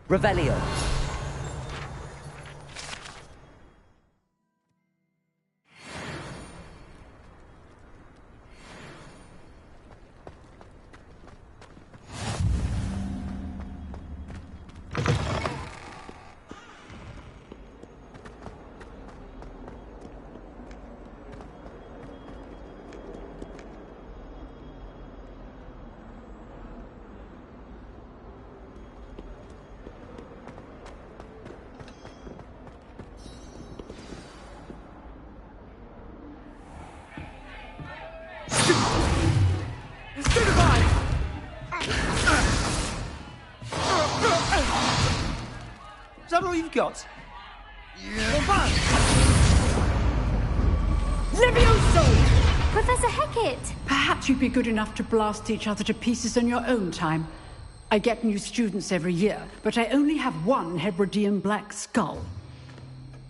Revelio. Is that all you've got? Levioso! Professor Hecat! Perhaps you'd be good enough to blast each other to pieces on your own time. I get new students every year, but I only have one Hebridean black skull.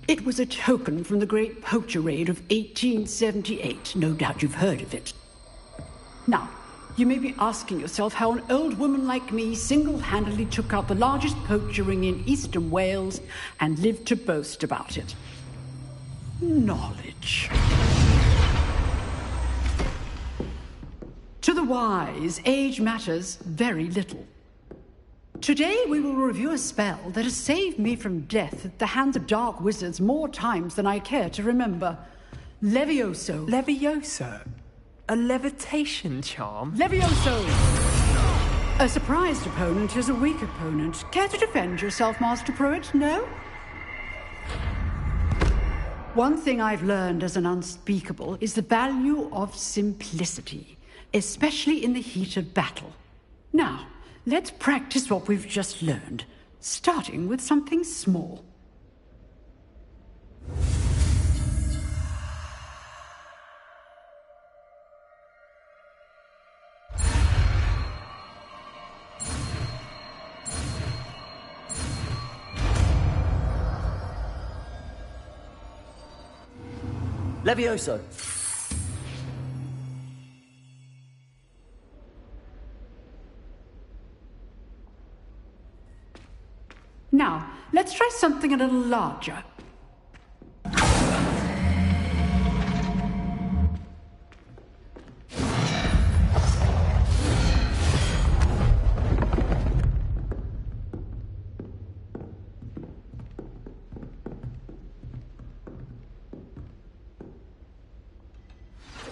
It was a token from the Great Poacher Raid of 1878. No doubt you've heard of it. Now, you may be asking yourself how an old woman like me single-handedly took out the largest poacher ring in eastern Wales and lived to boast about it. Knowledge. wise, age matters very little. Today we will review a spell that has saved me from death at the hands of dark wizards more times than I care to remember. Levioso. Levioso? A levitation charm? Levioso! A surprised opponent is a weak opponent. Care to defend yourself, Master Pruitt? No? One thing I've learned as an unspeakable is the value of simplicity, especially in the heat of battle. Now, let's practice what we've just learned, starting with something small. Levioso. Now, let's try something a little larger.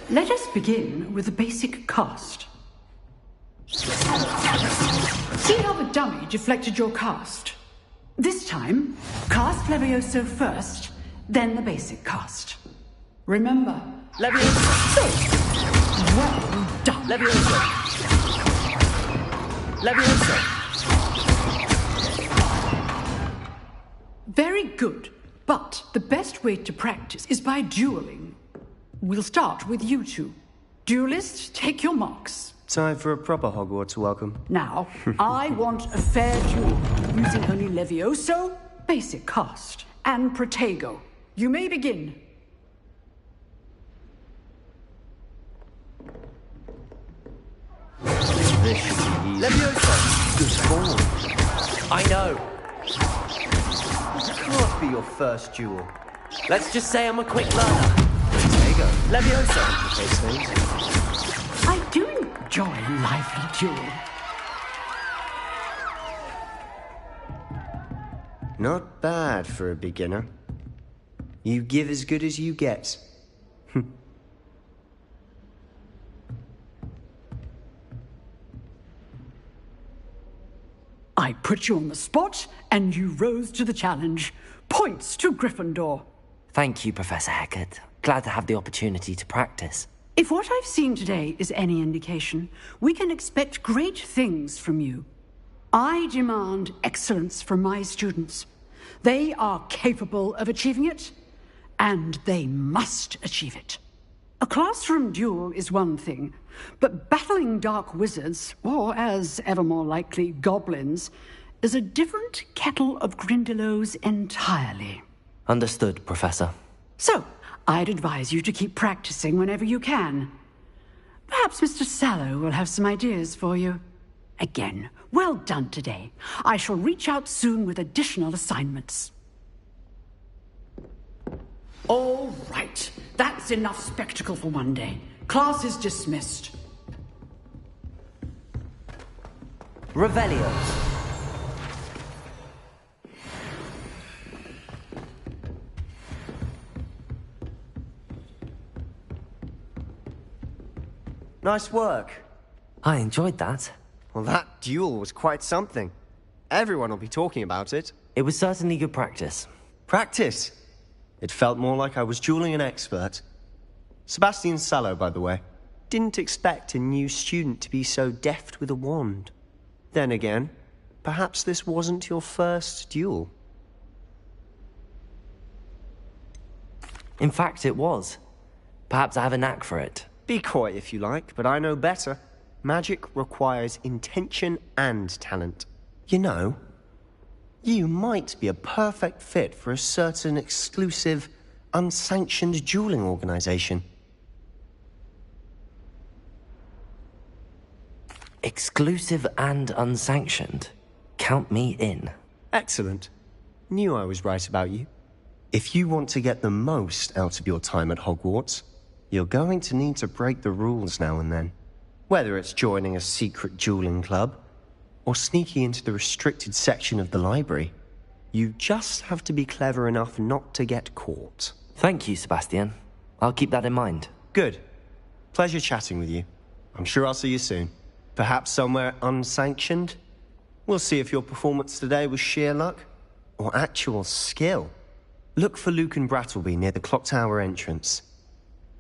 Let us begin with the basic cast. See how the dummy deflected your cast? This time, cast Levioso first, then the basic cast. Remember, Levioso! Well done. Levioso! Levioso! Very good, but the best way to practice is by dueling. We'll start with you two. Duelists, take your marks. Time for a proper Hogwarts welcome. Now, I want a fair duel, using only Levioso, basic cast, and Protego. You may begin. This should be easy. Levioso! Good form. I know. This can't be your first duel. Let's just say I'm a quick learner. Protego. Levioso! Complicates things. I do enjoy a lively duel. Not bad for a beginner. You give as good as you get. I put you on the spot, and you rose to the challenge. Points to Gryffindor. Thank you, Professor Hecat. Glad to have the opportunity to practice. If what I've seen today is any indication, we can expect great things from you. I demand excellence from my students. They are capable of achieving it, and they must achieve it. A classroom duel is one thing, but battling dark wizards, or as ever more likely, goblins, is a different kettle of Grindylows entirely. Understood, Professor. So, I'd advise you to keep practicing whenever you can. Perhaps Mr. Sallow will have some ideas for you. Again, well done today. I shall reach out soon with additional assignments. All right. That's enough spectacle for one day. Class is dismissed. Revelio. Nice work. I enjoyed that. Well, that duel was quite something. Everyone will be talking about it. It was certainly good practice. Practice? It felt more like I was dueling an expert. Sebastian Sallow, by the way. Didn't expect a new student to be so deft with a wand. Then again, perhaps this wasn't your first duel. In fact, it was. Perhaps I have a knack for it. Be coy if you like, but I know better. Magic requires intention and talent. You know, you might be a perfect fit for a certain exclusive, unsanctioned dueling organization. Exclusive and unsanctioned. Count me in. Excellent. Knew I was right about you. If you want to get the most out of your time at Hogwarts, you're going to need to break the rules now and then. Whether it's joining a secret dueling club or sneaking into the restricted section of the library, you just have to be clever enough not to get caught. Thank you, Sebastian. I'll keep that in mind. Good. Pleasure chatting with you. I'm sure I'll see you soon. Perhaps somewhere unsanctioned? We'll see if your performance today was sheer luck or actual skill. Look for Luke and Brattleby near the clock tower entrance.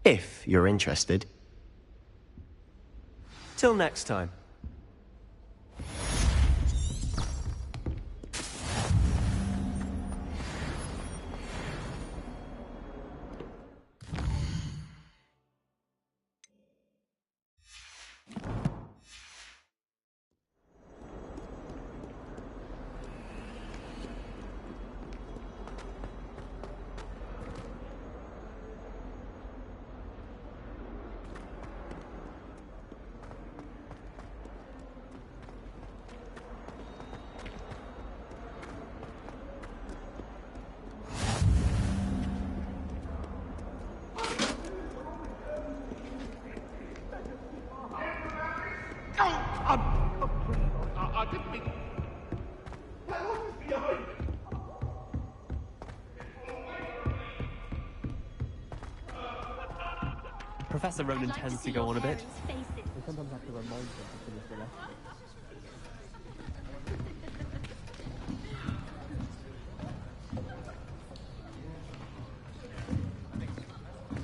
If you're interested. Till next time. I didn't mean... What is behind it? Professor Ronan tends to go on a bit. I sometimes have to remind him to finish the lesson.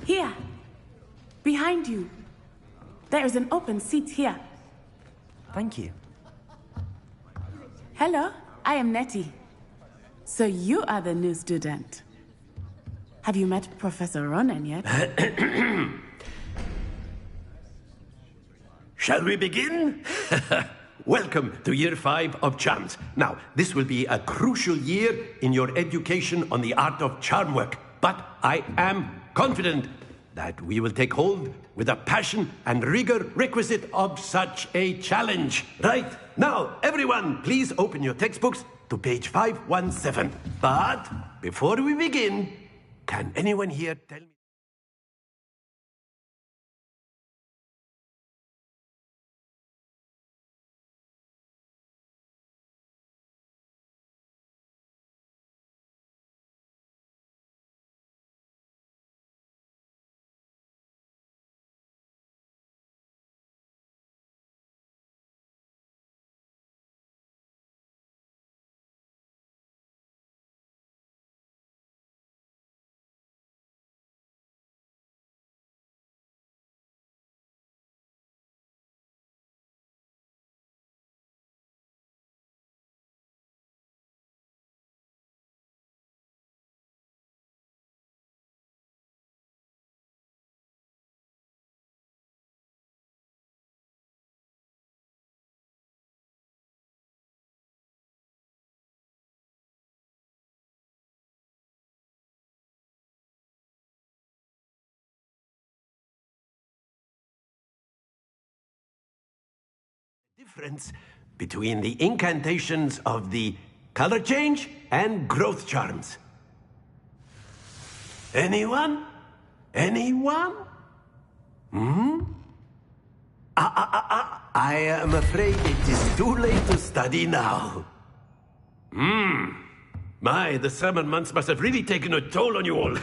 Here. Behind you. There is an open seat here. Thank you. Hello, I am Nettie. So you are the new student. Have you met Professor Ronan yet? Shall we begin? Welcome to Year 5 of Charms. Now, this will be a crucial year in your education on the art of charm work. But I am confident that we will take hold with the passion and rigor requisite of such a challenge. Right, now, everyone, please open your textbooks to page 517. But before we begin, can anyone here tell me? Difference between the incantations of the color change and growth charms. Anyone? Anyone? I am afraid it is too late to study now. My, the summer months must have really taken a toll on you all.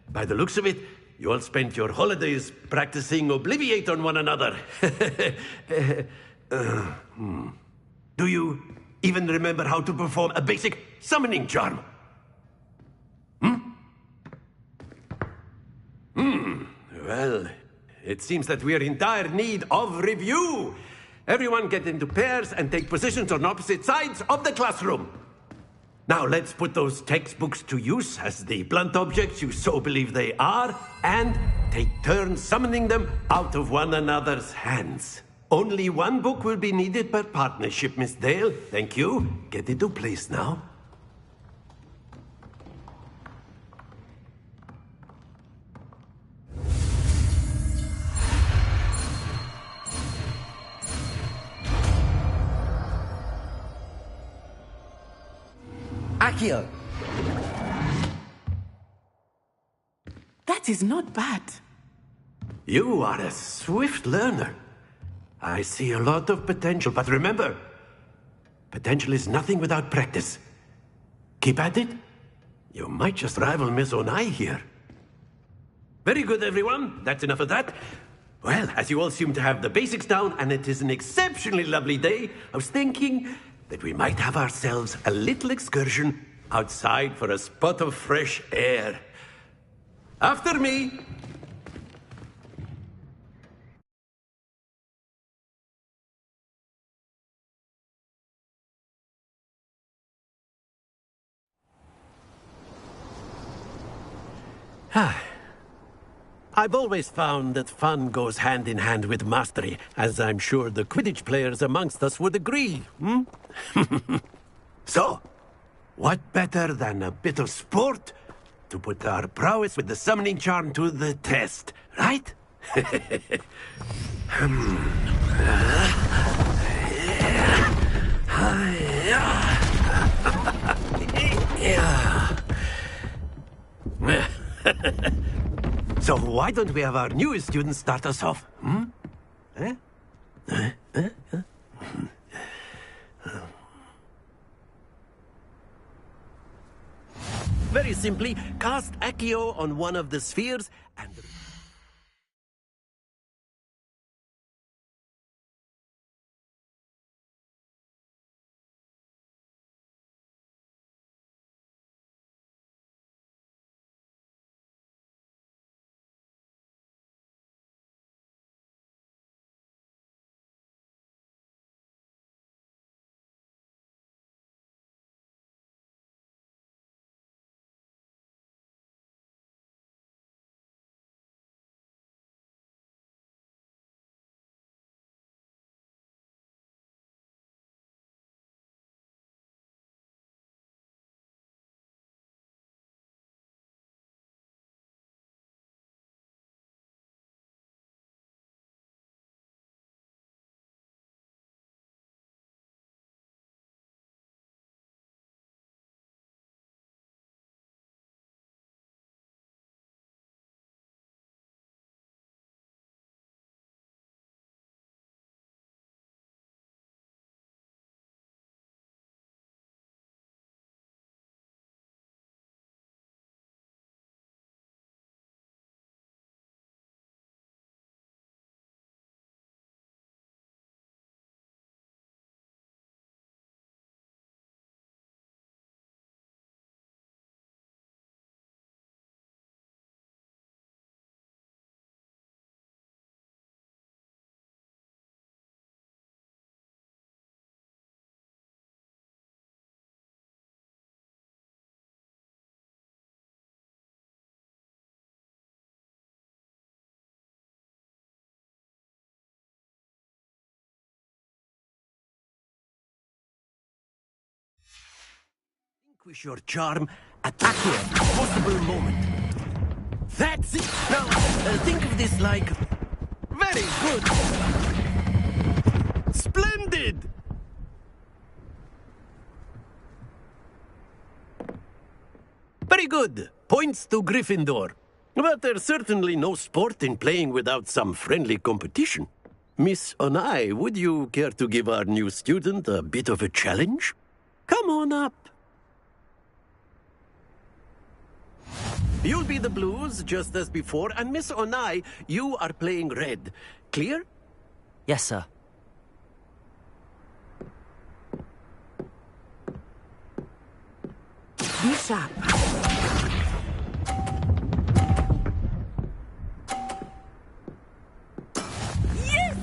By the looks of it, you all spent your holidays practicing Obliviate on one another. Do you even remember how to perform a basic summoning charm? Well, it seems that we are in dire need of review. Everyone get into pairs and take positions on opposite sides of the classroom. Now let's put those textbooks to use as the blunt objects you so believe they are, and take turns summoning them out of one another's hands. Only one book will be needed per partnership, Miss Dale. Thank you. Get into place now. Accio! That is not bad. You are a swift learner. I see a lot of potential, but remember, potential is nothing without practice. Keep at it. You might just rival Miss Onai here. Very good, everyone. That's enough of that. Well, as you all seem to have the basics down, and it is an exceptionally lovely day, I was thinking that we might have ourselves a little excursion outside for a spot of fresh air. After me. I've always found that fun goes hand in hand with mastery, as I'm sure the Quidditch players amongst us would agree, So, what better than a bit of sport to put our prowess with the summoning charm to the test, right? So why don't we have our newest student start us off? Very simply, cast Accio on one of the spheres and... Relinquish your charm at a possible moment. That's it! Now, think of this like... Very good! Splendid! Very good. Points to Gryffindor. But there's certainly no sport in playing without some friendly competition. Miss Onai, would you care to give our new student a bit of a challenge? Come on up. You'll be the blues, just as before, and Miss Onai, you are playing red. Clear? Yes, sir. Be sharp. Yes!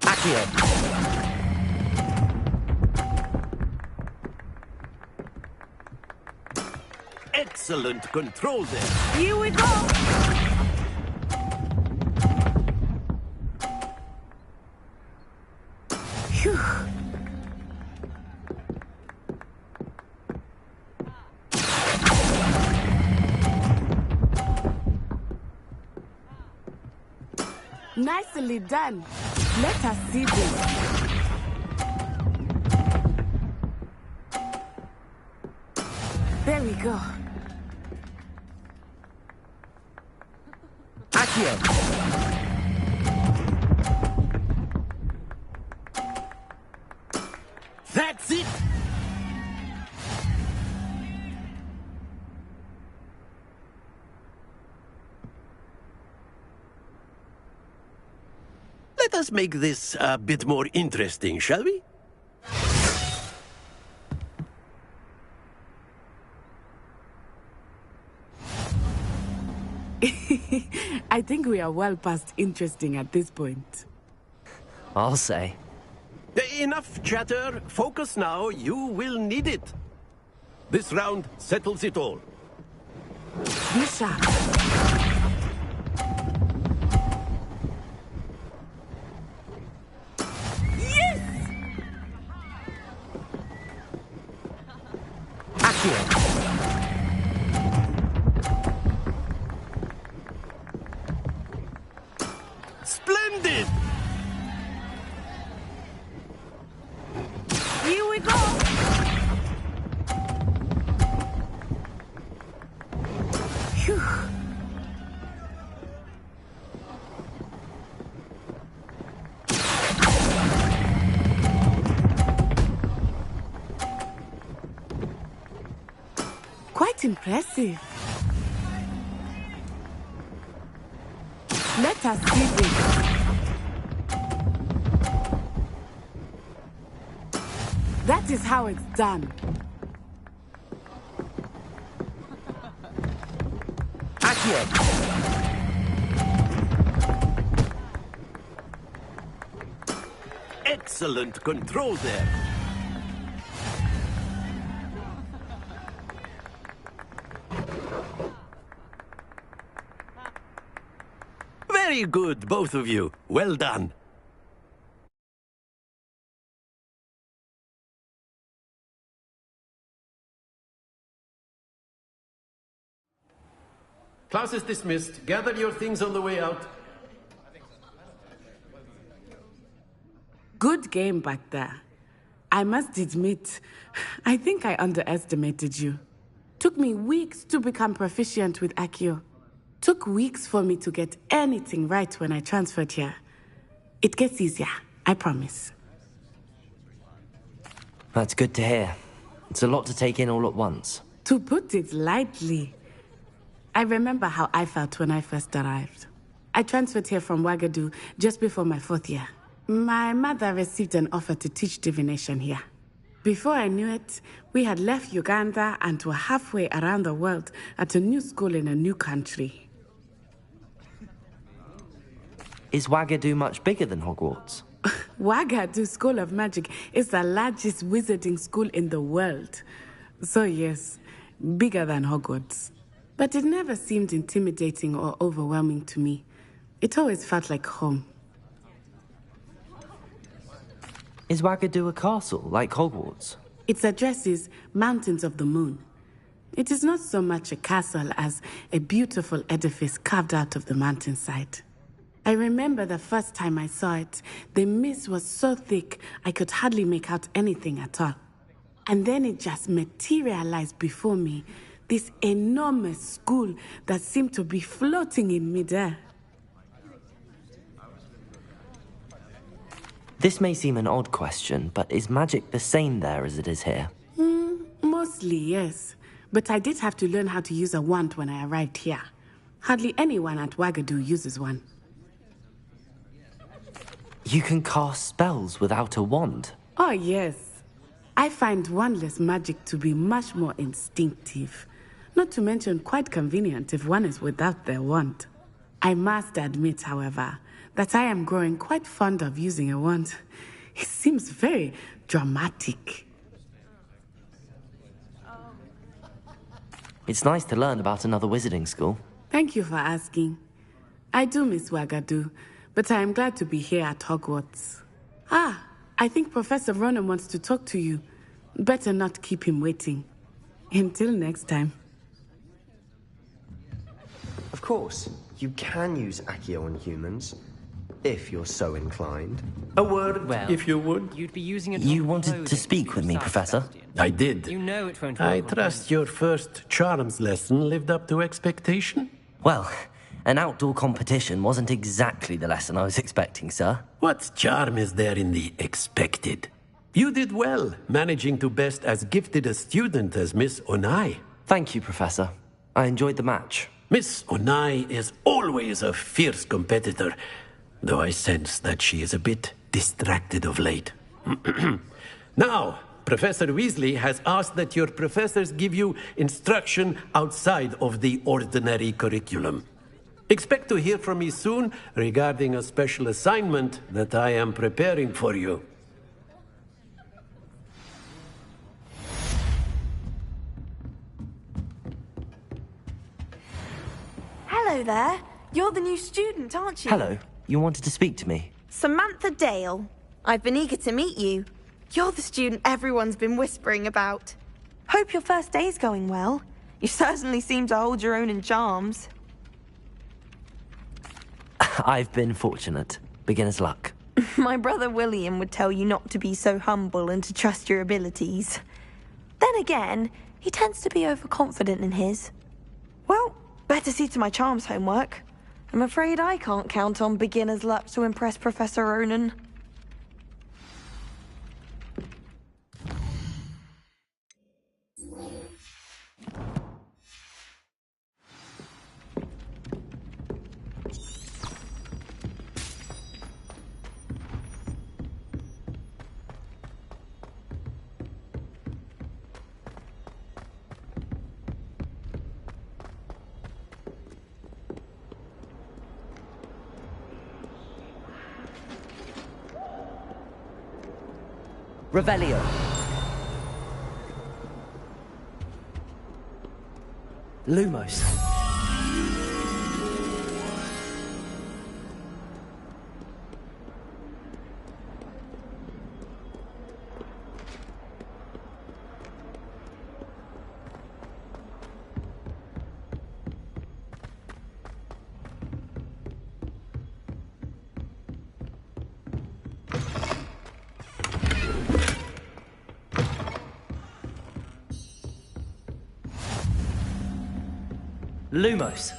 Accio. Excellent control there. Here we go! Phew. Nicely done. Let us see this. There we go. Accio. That's it! Let us make this a bit more interesting, shall we? I think we are well past interesting at this point. I'll say. Enough chatter. Focus now. You will need it. This round settles it all. Be sharp. Yes! Splendid! Here we go! Phew. Quite impressive. Let us see this. That is how it's done. Excellent control there. Very good, both of you. Well done. Class is dismissed. Gather your things on the way out. Good game back there. I must admit, I think I underestimated you. Took me weeks to become proficient with Accio. Took weeks for me to get anything right when I transferred here. It gets easier, I promise. That's good to hear. It's a lot to take in all at once. To put it lightly, I remember how I felt when I first arrived. I transferred here from Ouagadougou just before my 4th year. My mother received an offer to teach divination here. Before I knew it, we had left Uganda and were halfway around the world at a new school in a new country. Is Ouagadougou much bigger than Hogwarts? Ouagadougou School of Magic is the largest wizarding school in the world. So yes, bigger than Hogwarts. But it never seemed intimidating or overwhelming to me. It always felt like home. Is Ouagadougou a castle, like Hogwarts? Its address is Mountains of the Moon. It is not so much a castle as a beautiful edifice carved out of the mountainside. I remember the first time I saw it, the mist was so thick I could hardly make out anything at all. And then it just materialized before me, this enormous school that seemed to be floating in midair. This may seem an odd question, but is magic the same there as it is here? Mostly, yes. But I did have to learn how to use a wand when I arrived here. Hardly anyone at Ouagadougou uses one. You can cast spells without a wand? Oh, yes. I find wandless magic to be much more instinctive. Not to mention quite convenient if one is without their wand. I must admit, however, that I am growing quite fond of using a wand. It seems very dramatic. It's nice to learn about another wizarding school. Thank you for asking. I do miss Ouagadougou, but I am glad to be here at Hogwarts. I think Professor Ronan wants to talk to you. Better not keep him waiting. Until next time. Of course, you can use Accio on humans, if you're so inclined. A word, if you would. You'd be using it. You wanted to speak with me, Professor? I did. You know it won't I work on trust your first charms lesson lived up to expectation? Well, An outdoor competition wasn't exactly the lesson I was expecting, sir. What charm is there in the expected? You did well, managing to best as gifted a student as Miss Onai. Thank you, Professor. I enjoyed the match. Miss Onai is always a fierce competitor, though I sense that she is a bit distracted of late. Now, Professor Weasley has asked that your professors give you instruction outside of the ordinary curriculum. Expect to hear from me soon regarding a special assignment that I am preparing for you. Hello there. You're the new student, aren't you? Hello. You wanted to speak to me? Samantha Dale. I've been eager to meet you. You're the student everyone's been whispering about. Hope your first day's going well. You certainly seem to hold your own in charms. I've been fortunate. Beginner's luck. My brother William would tell you not to be so humble and to trust your abilities. Then again, he tends to be overconfident in his. Well, better see to my charms homework. I'm afraid I can't count on beginner's luck to impress Professor Ronan. Revelio. Lumos. Lumos.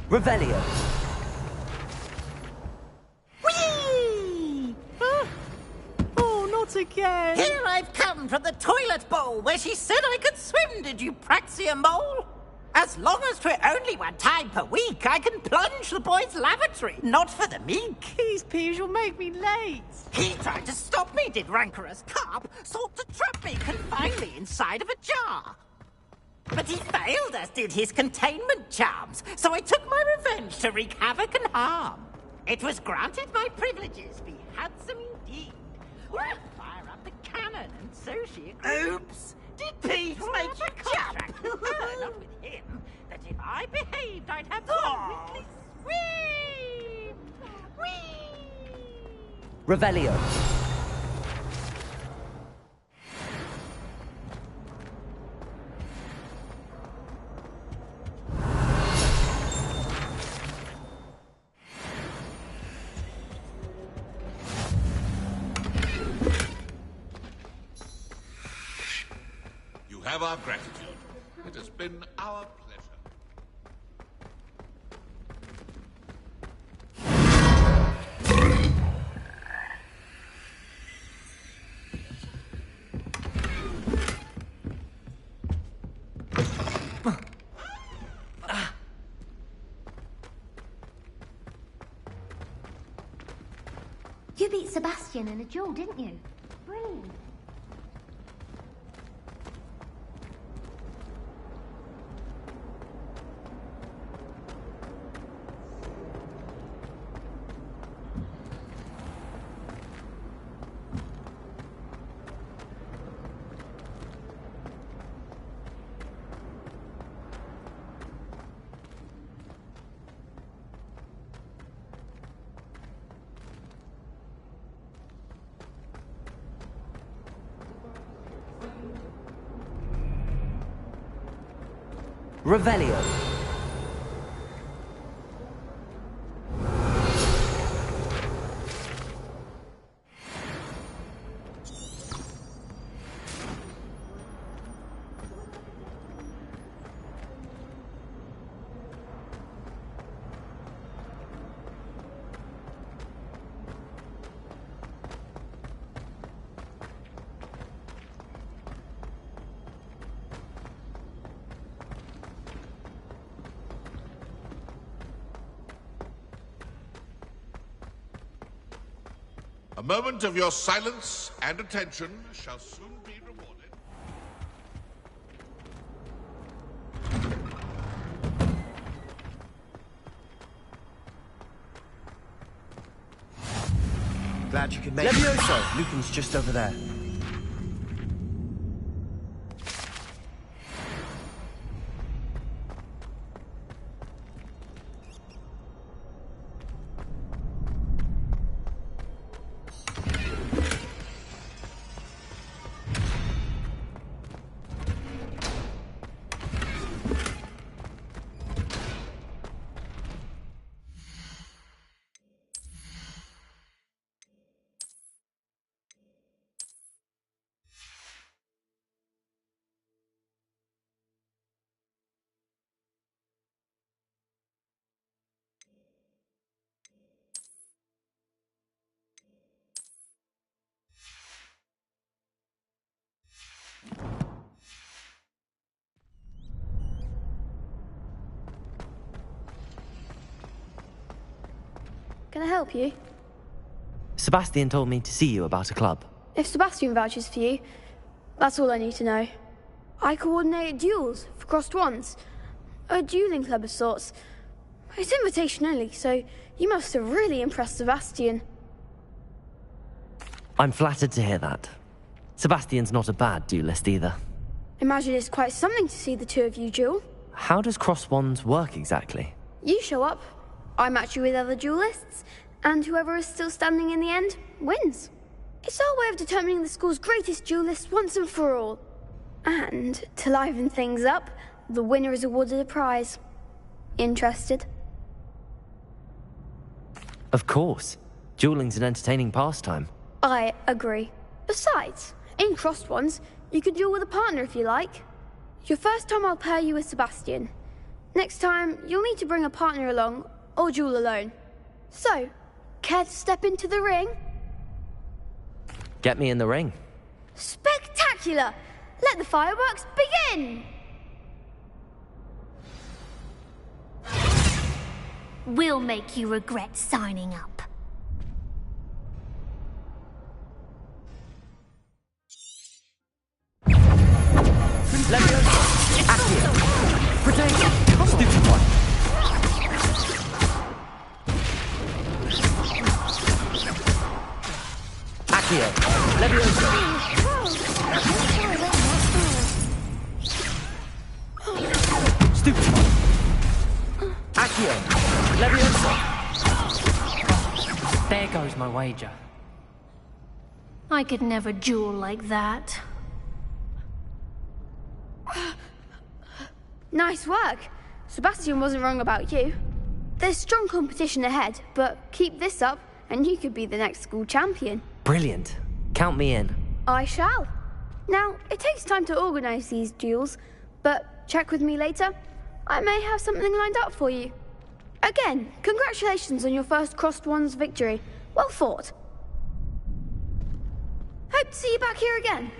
Revelio. Whee! Oh, not again! Here I've come from the toilet bowl where she said I could swim, did you praxia mole? As long as 'twere only one time per week, I can plunge the boys' lavatory, not for the meek. These peas will make me late. He tried to stop me, did rancorous carp, sought to trap me, confine me inside of a jar. But he failed, as did his containment charms, so I took my revenge to wreak havoc and harm. It was granted my privileges be handsome indeed. Well, fire up the cannon, and so she agreed. Oops! Did Peeves make you contract with her, not with him, that if I behaved, I'd have one weekly sweep? Whee! Revelio. Have our gratitude. It has been our pleasure. You beat Sebastian in a duel, didn't you? Brilliant. Revelio. A moment of your silence and attention shall soon be rewarded. Glad you could make it. Levioso! Lucan's just over there. Can I help you? Sebastian told me to see you about a club. If Sebastian vouches for you, that's all I need to know. I coordinate duels for crossed wands. A dueling club of sorts. It's invitation only, so you must have really impressed Sebastian. I'm flattered to hear that. Sebastian's not a bad duelist either. Imagine it's quite something to see the two of you duel. How does cross wands work exactly? You show up, I match you with other duelists, and whoever is still standing in the end wins. It's our way of determining the school's greatest duelist once and for all. And to liven things up, the winner is awarded a prize. Interested? Of course. Dueling's an entertaining pastime. I agree. Besides, in crossed ones, you can duel with a partner if you like. Your first time I'll pair you with Sebastian. Next time, you'll need to bring a partner along, or duel alone. So, care to step into the ring? Get me in the ring. Spectacular! Let the fireworks begin! We'll make you regret signing up. Levioso! Accio! Protect! Stupid one! Accio! Levioso! Stupid one! Accio! Levioso! There goes my wager. I could never duel like that. Nice work. Sebastian wasn't wrong about you. There's strong competition ahead, but keep this up and you could be the next school champion. Brilliant. Count me in. I shall. Now, it takes time to organise these duels, but check with me later. I may have something lined up for you. Again, congratulations on your first crossed wands victory. Well fought. Hope to see you back here again.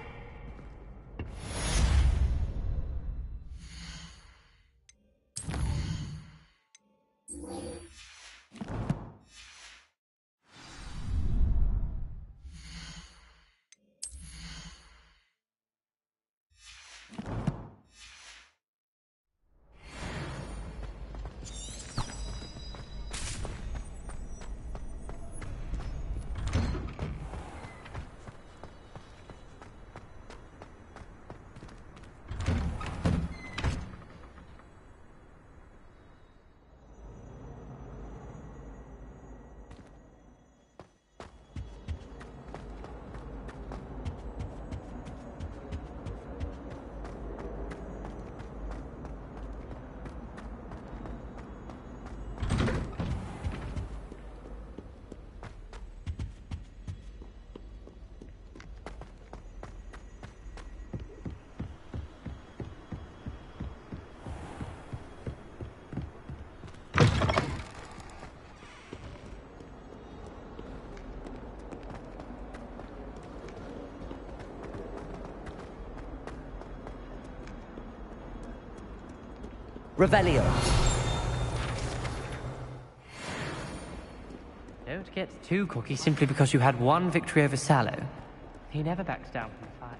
Revelio. Don't get too cocky simply because you had one victory over Sallow. He never backs down from the fight.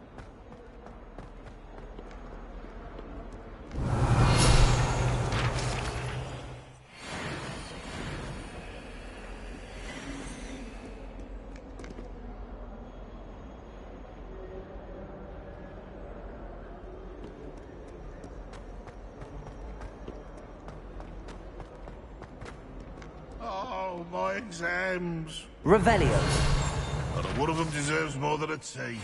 Oh, my exams. Revelio. Not one of them deserves more than a tea.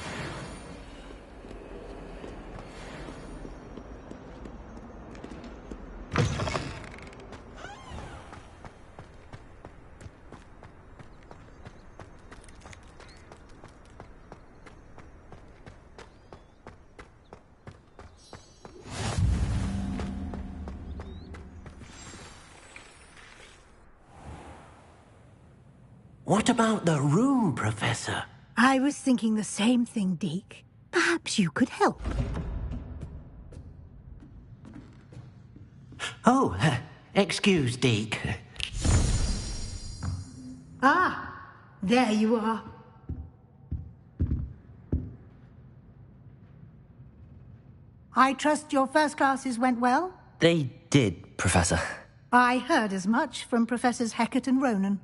What about the room, Professor? I was thinking the same thing, Deke. Perhaps you could help. Oh, excuse, Deke. Ah, there you are. I trust your first classes went well? They did, Professor. I heard as much from Professors Hecat and Ronan.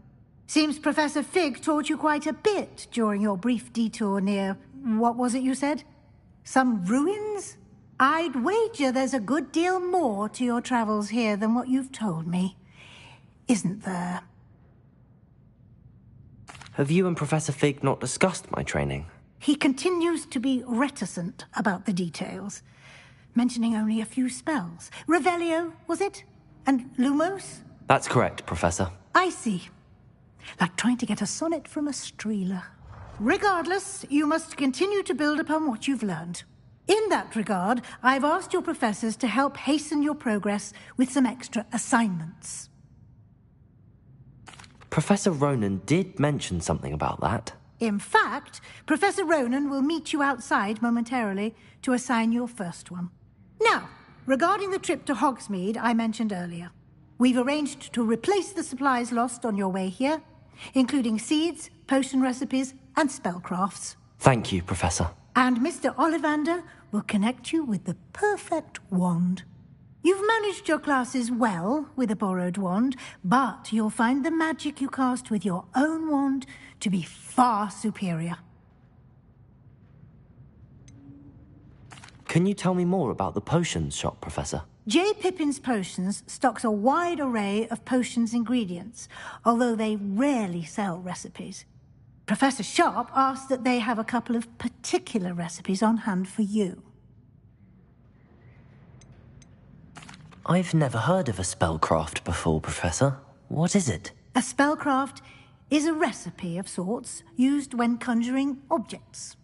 Seems Professor Fig taught you quite a bit during your brief detour near... what was it you said? Some ruins? I'd wager there's a good deal more to your travels here than what you've told me. Isn't there? Have you and Professor Fig not discussed my training? He continues to be reticent about the details, mentioning only a few spells. Revelio, was it? And Lumos? That's correct, Professor. I see. Like trying to get a sonnet from a streeler. Regardless, you must continue to build upon what you've learned. In that regard, I've asked your professors to help hasten your progress with some extra assignments. Professor Ronan did mention something about that. In fact, Professor Ronan will meet you outside momentarily to assign your first one. Now, regarding the trip to Hogsmeade I mentioned earlier, we've arranged to replace the supplies lost on your way here, including seeds, potion recipes, and spellcrafts. Thank you, Professor. And Mr. Ollivander will connect you with the perfect wand. You've managed your classes well with a borrowed wand, but you'll find the magic you cast with your own wand to be far superior. Can you tell me more about the potions shop, Professor? J. Pippin's Potions stocks a wide array of potions ingredients, although they rarely sell recipes. Professor Sharp asked that they have a couple of particular recipes on hand for you. I've never heard of a spellcraft before, Professor. What is it? A spellcraft is a recipe of sorts used when conjuring objects.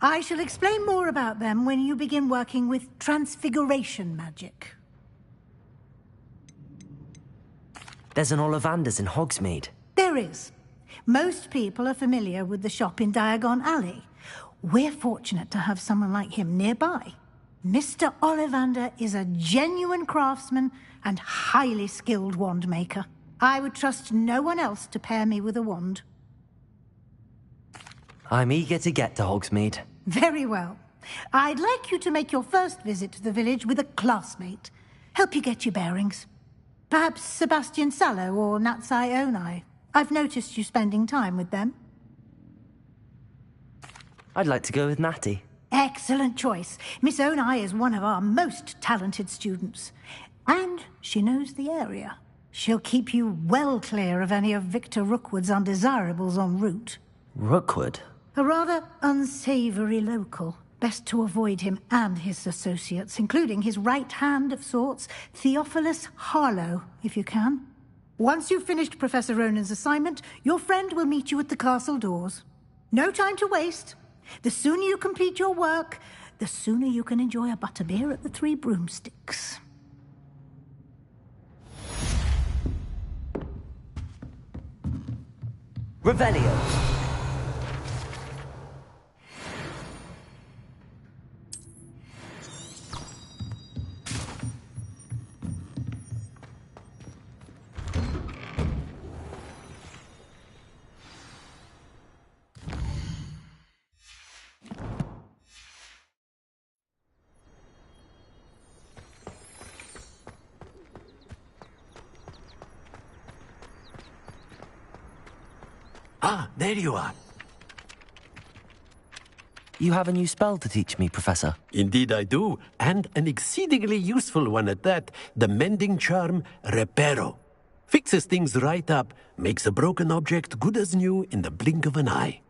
I shall explain more about them when you begin working with transfiguration magic. There's an Ollivander's in Hogsmeade. There is. Most people are familiar with the shop in Diagon Alley. We're fortunate to have someone like him nearby. Mr. Ollivander is a genuine craftsman and highly skilled wand maker. I would trust no one else to pair me with a wand. I'm eager to get to Hogsmeade. Very well. I'd like you to make your first visit to the village with a classmate. Help you get your bearings. Perhaps Sebastian Sallow or Natsai Onai. I've noticed you spending time with them. I'd like to go with Natty. Excellent choice. Miss Onai is one of our most talented students. And she knows the area. She'll keep you well clear of any of Victor Rookwood's undesirables en route. Rookwood? A rather unsavoury local. Best to avoid him and his associates, including his right hand of sorts, Theophilus Harlow, if you can. Once you've finished Professor Ronan's assignment, your friend will meet you at the castle doors. No time to waste. The sooner you complete your work, the sooner you can enjoy a butterbeer at the Three Broomsticks. Revelio. Ah, there you are. You have a new spell to teach me, Professor. Indeed I do, and an exceedingly useful one at that. The mending charm, Reparo. Fixes things right up, makes a broken object good as new in the blink of an eye.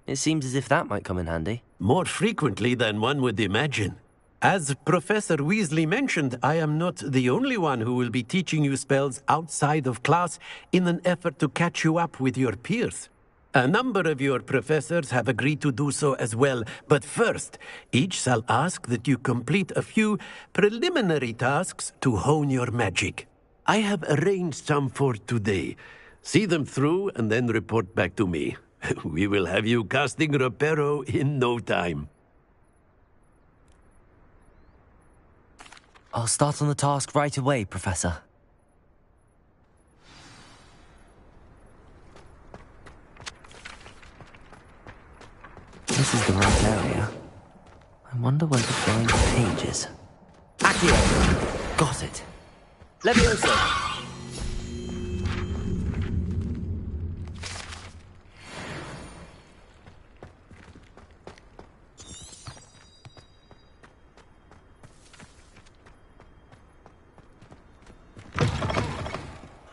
It seems as if that might come in handy. More frequently than one would imagine. As Professor Weasley mentioned, I am not the only one who will be teaching you spells outside of class in an effort to catch you up with your peers. A number of your professors have agreed to do so as well, but first, each shall ask that you complete a few preliminary tasks to hone your magic. I have arranged some for today. See them through and then report back to me. We will have you casting Reparo in no time. I'll start on the task right away, Professor. This is the right area. I wonder where the blind page is. Accio! Got it. Levioso!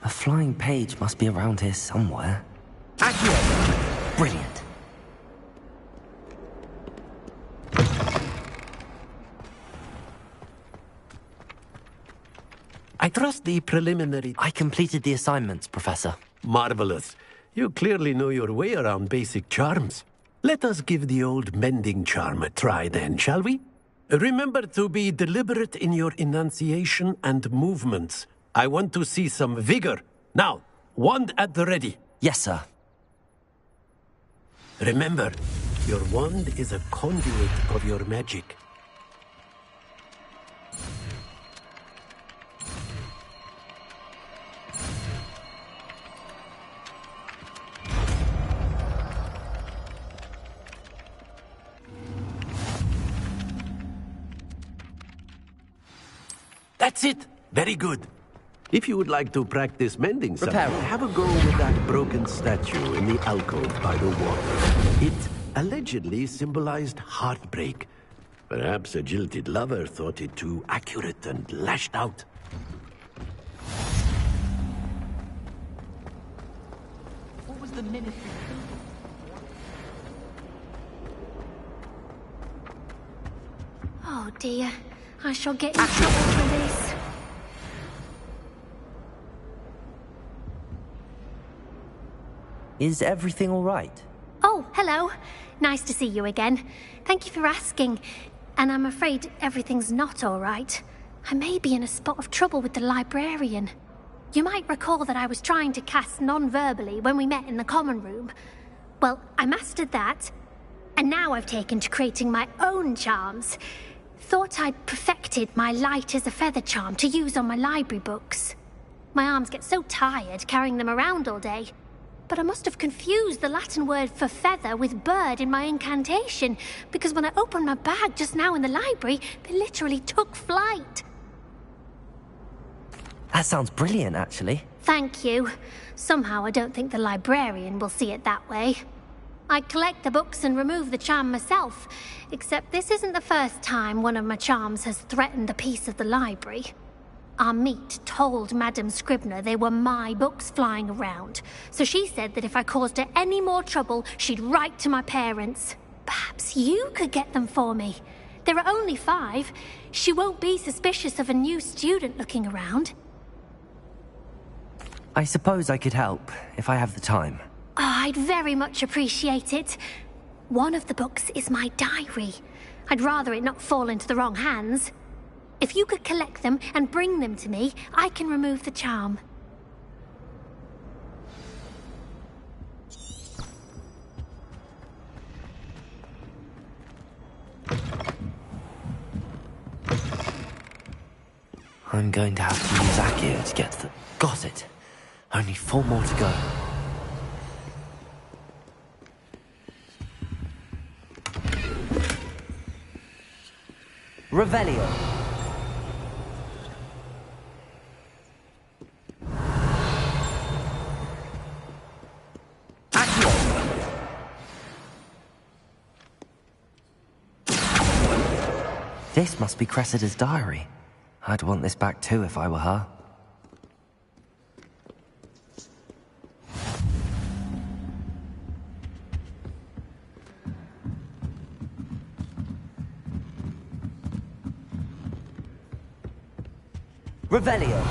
A flying page must be around here somewhere. Accio! Brilliant. I trust the preliminary... I completed the assignments, Professor. Marvelous. You clearly know your way around basic charms. Let us give the old mending charm a try then, shall we? Remember to be deliberate in your enunciation and movements. I want to see some vigor. Now, wand at the ready. Yes, sir. Remember, your wand is a conduit of your magic. That's it. Very good. If you would like to practice mending something, have a go with that broken statue in the alcove by the water. It allegedly symbolized heartbreak. Perhaps a jilted lover thought it too accurate and lashed out. What was the ministry thinking? Oh dear, I shall get in trouble for this. Is everything all right? Oh, hello. Nice to see you again. Thank you for asking. And I'm afraid everything's not all right. I may be in a spot of trouble with the librarian. You might recall that I was trying to cast non-verbally when we met in the common room. Well, I mastered that, and now I've taken to creating my own charms. Thought I'd perfected my light as a feather charm to use on my library books. My arms get so tired carrying them around all day. But I must have confused the Latin word for feather with bird in my incantation, because when I opened my bag just now in the library, they literally took flight. That sounds brilliant, actually. Thank you. Somehow I don't think the librarian will see it that way. I collect the books and remove the charm myself, except this isn't the first time one of my charms has threatened the peace of the library. Our meet told Madame Scribner they were my books flying around, so she said that if I caused her any more trouble, she'd write to my parents. Perhaps you could get them for me. There are only 5. She won't be suspicious of a new student looking around. I suppose I could help, if I have the time. Oh, I'd very much appreciate it. One of the books is my diary. I'd rather it not fall into the wrong hands. If you could collect them and bring them to me, I can remove the charm. I'm going to have to use Accio to get to the... Got it. Only 4 more to go. Revelio. Accio. This must be Cressida's diary. I'd want this back too if I were her. Revelio.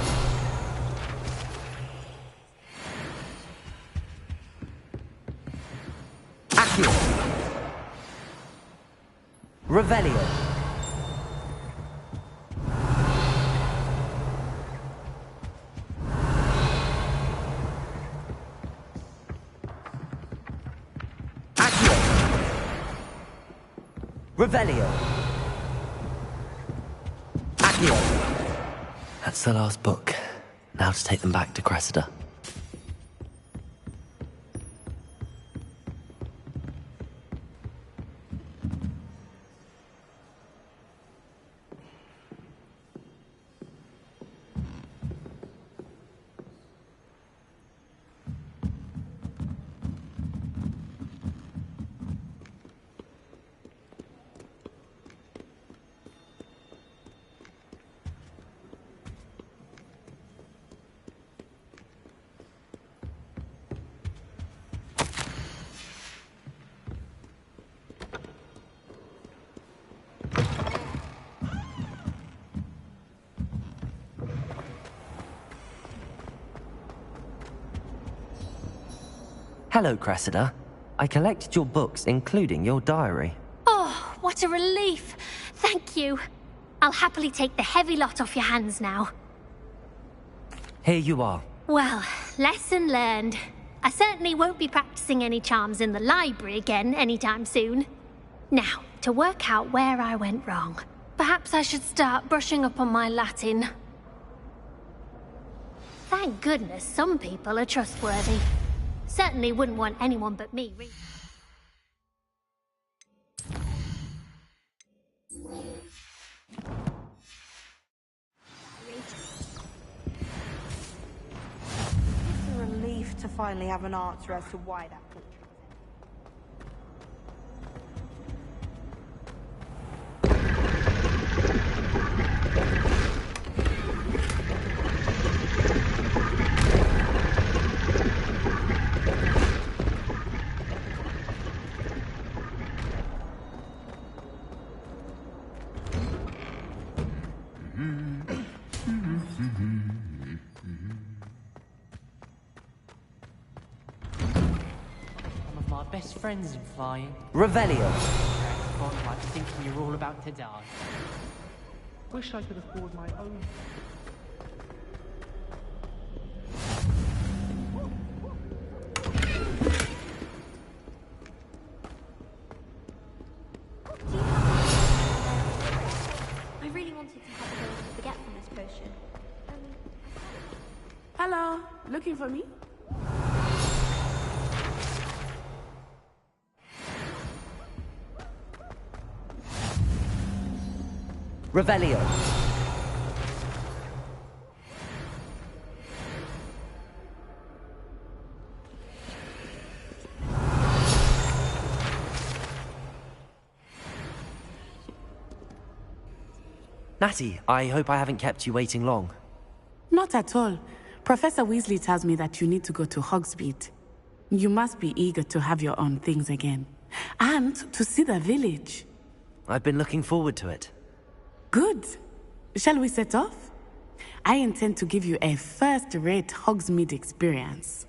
Accio. Revelio. Accio. Revelio. Accio. That's the last book. Now to take them back to Cressida. Hello, Cressida. I collected your books, including your diary. Oh, what a relief. Thank you. I'll happily take the heavy lot off your hands now. Here you are. Well, lesson learned. I certainly won't be practicing any charms in the library again anytime soon. Now, to work out where I went wrong. Perhaps I should start brushing up on my Latin. Thank goodness some people are trustworthy. Certainly wouldn't want anyone but me reading. It's a relief to finally have an answer as to why that portrait Best friends in flying. Revelio. Fond like thinking you're all about to die. Wish I could afford my own. I really wanted to have a go with the forgetfulness potion. Hello, looking for me? Revelio. Natty, I hope I haven't kept you waiting long. Not at all. Professor Weasley tells me that you need to go to Hogsmeade. You must be eager to have your own things again. And to see the village. I've been looking forward to it. Good. Shall we set off? I intend to give you a first-rate Hogsmeade experience.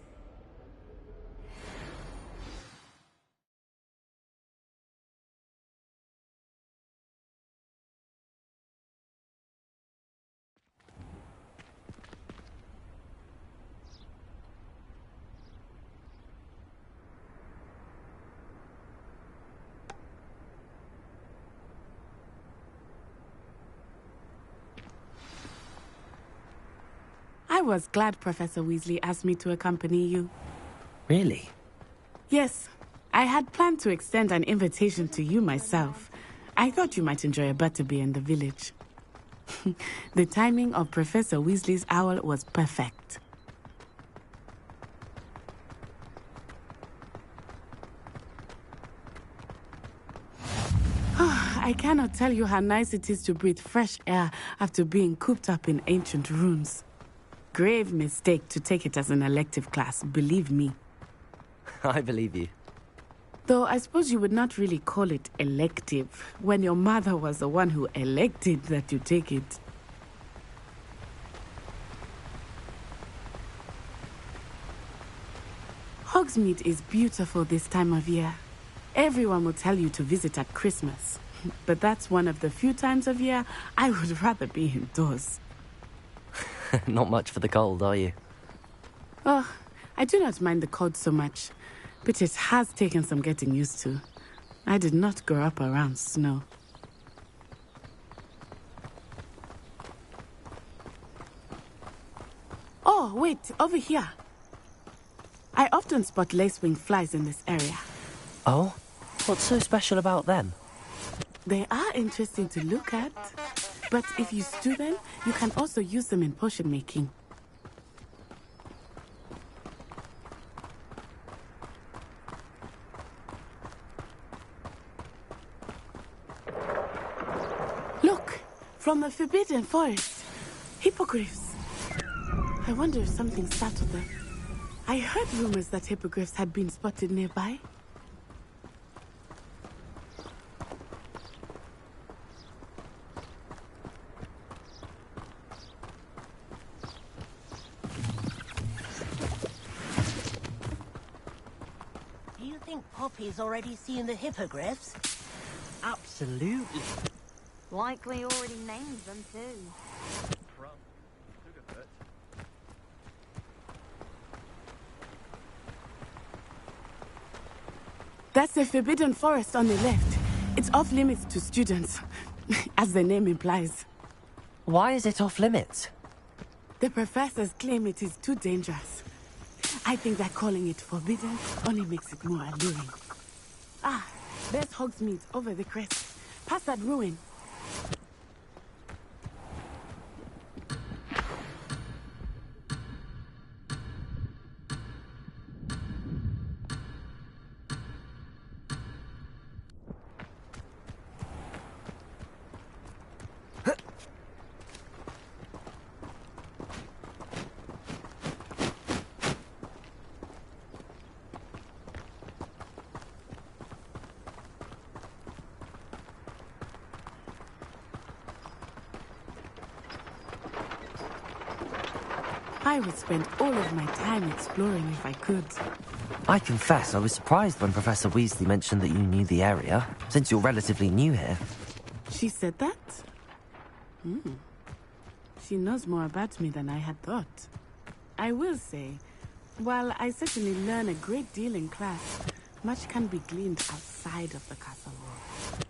I was glad Professor Weasley asked me to accompany you. Really? Yes. I had planned to extend an invitation to you myself. I thought you might enjoy a butterbeer in the village. The timing of Professor Weasley's owl was perfect. I cannot tell you how nice it is to breathe fresh air after being cooped up in ancient ruins. Grave mistake to take it as an elective class, believe me. I believe you. Though I suppose you would not really call it elective when your mother was the one who elected that you take it. Hogsmeade is beautiful this time of year. Everyone will tell you to visit at Christmas. But that's one of the few times of year I would rather be indoors. Not much for the cold, are you? Oh, I do not mind the cold so much, but it has taken some getting used to. I did not grow up around snow. Oh, wait, over here. I often spot lacewing flies in this area. Oh? What's so special about them? They are interesting to look at, but if you stew them, you can also use them in potion making. Look, from the Forbidden Forest, hippogriffs. I wonder if something startled them. I heard rumors that hippogriffs had been spotted nearby. Do you think Poppy's already seen the hippogriffs? Absolutely. Likely already named them too. That's the Forbidden Forest on the left. It's off limits to students, as the name implies. Why is it off limits? The professors claim it is too dangerous. I think that calling it forbidden only makes it more alluring. Ah, there's Hogsmeade over the crest. Past that ruin. I would spend all of my time exploring if I could. I confess I was surprised when Professor Weasley mentioned that you knew the area, since you're relatively new here. She said that? She knows more about me than I had thought. I will say, while I certainly learn a great deal in class, much can be gleaned outside of the castle walls.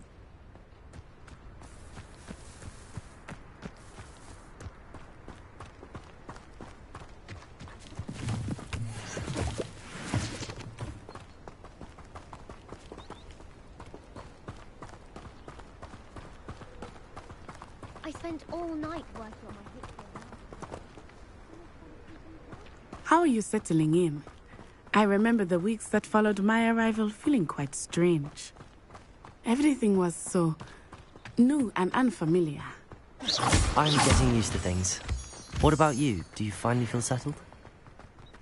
I spent all night working on my history. How are you settling in? I remember the weeks that followed my arrival feeling quite strange. Everything was so new and unfamiliar. I'm getting used to things. What about you? Do you finally feel settled?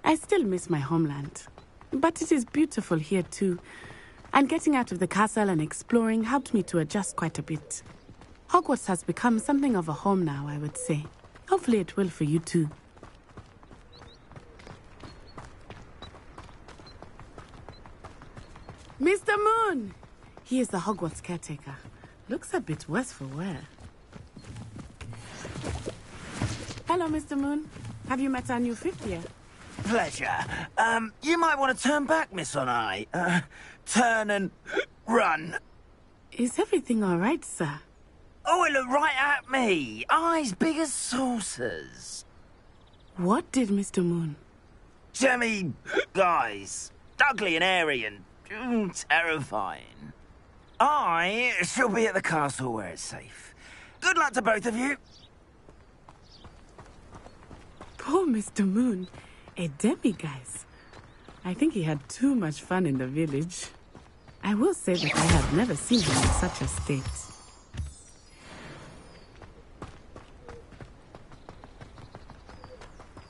I still miss my homeland, but it is beautiful here too. And getting out of the castle and exploring helped me to adjust quite a bit. Hogwarts has become something of a home now, I would say. Hopefully it will for you too. Mr. Moon! He is the Hogwarts caretaker. Looks a bit worse for wear. Hello, Mr. Moon. Have you met our new fifth year? Pleasure. You might want to turn back, Miss Onai. Turn and run. Is everything all right, sir? Oh, it looked right at me. Eyes big as saucers. What did Mr. Moon? Jemmy guys. Ugly and airy and terrifying. I shall be at the castle where it's safe. Good luck to both of you. Poor Mr. Moon. A demiguise. I think he had too much fun in the village. I will say that I have never seen him in such a state.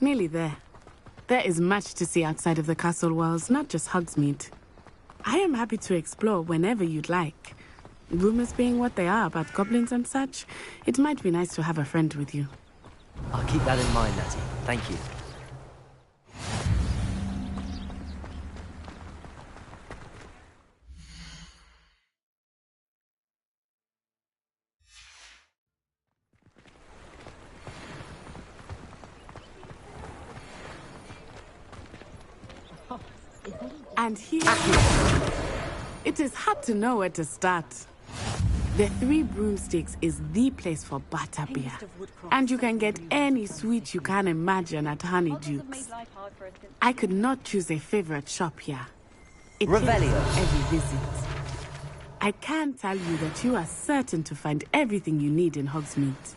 Nearly there. There is much to see outside of the castle walls, not just Hogsmeade. I am happy to explore whenever you'd like. Rumors being what they are about goblins and such, it might be nice to have a friend with you. I'll keep that in mind, Natty. Thank you. And here... It is hard to know where to start. The Three Broomsticks is the place for butterbeer. And you can get any sweet you can imagine at Honeydukes. I could not choose a favorite shop here. It Revelio. Every visit. I can tell you that you are certain to find everything you need in Hogsmeade.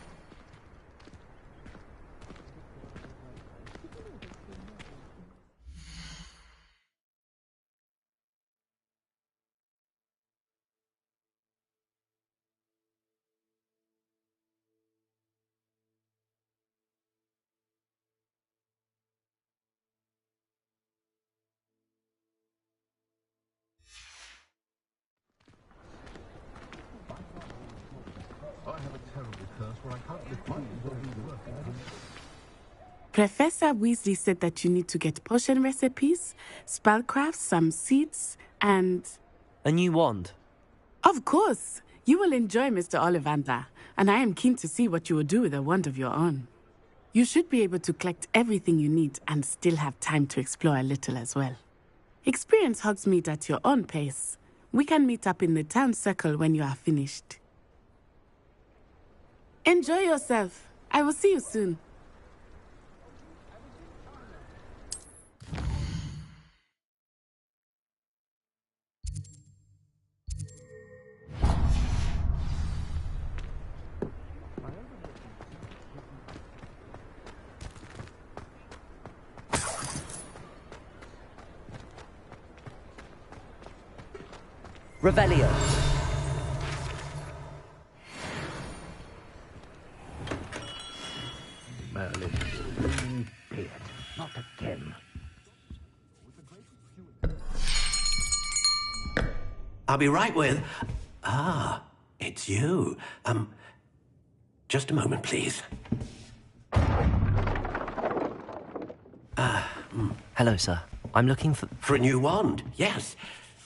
Professor Weasley said that you need to get potion recipes, spellcrafts, some seeds, and... A new wand? Of course! You will enjoy Mr. Ollivander, and I am keen to see what you will do with a wand of your own. You should be able to collect everything you need and still have time to explore a little as well. Experience Hogsmeade at your own pace. We can meet up in the town circle when you are finished. Enjoy yourself. I will see you soon. Revelio. Merlin, dear, not again. I'll be right with... Ah, it's you. Just a moment, please. Hello, sir. I'm looking for... For a new wand, yes.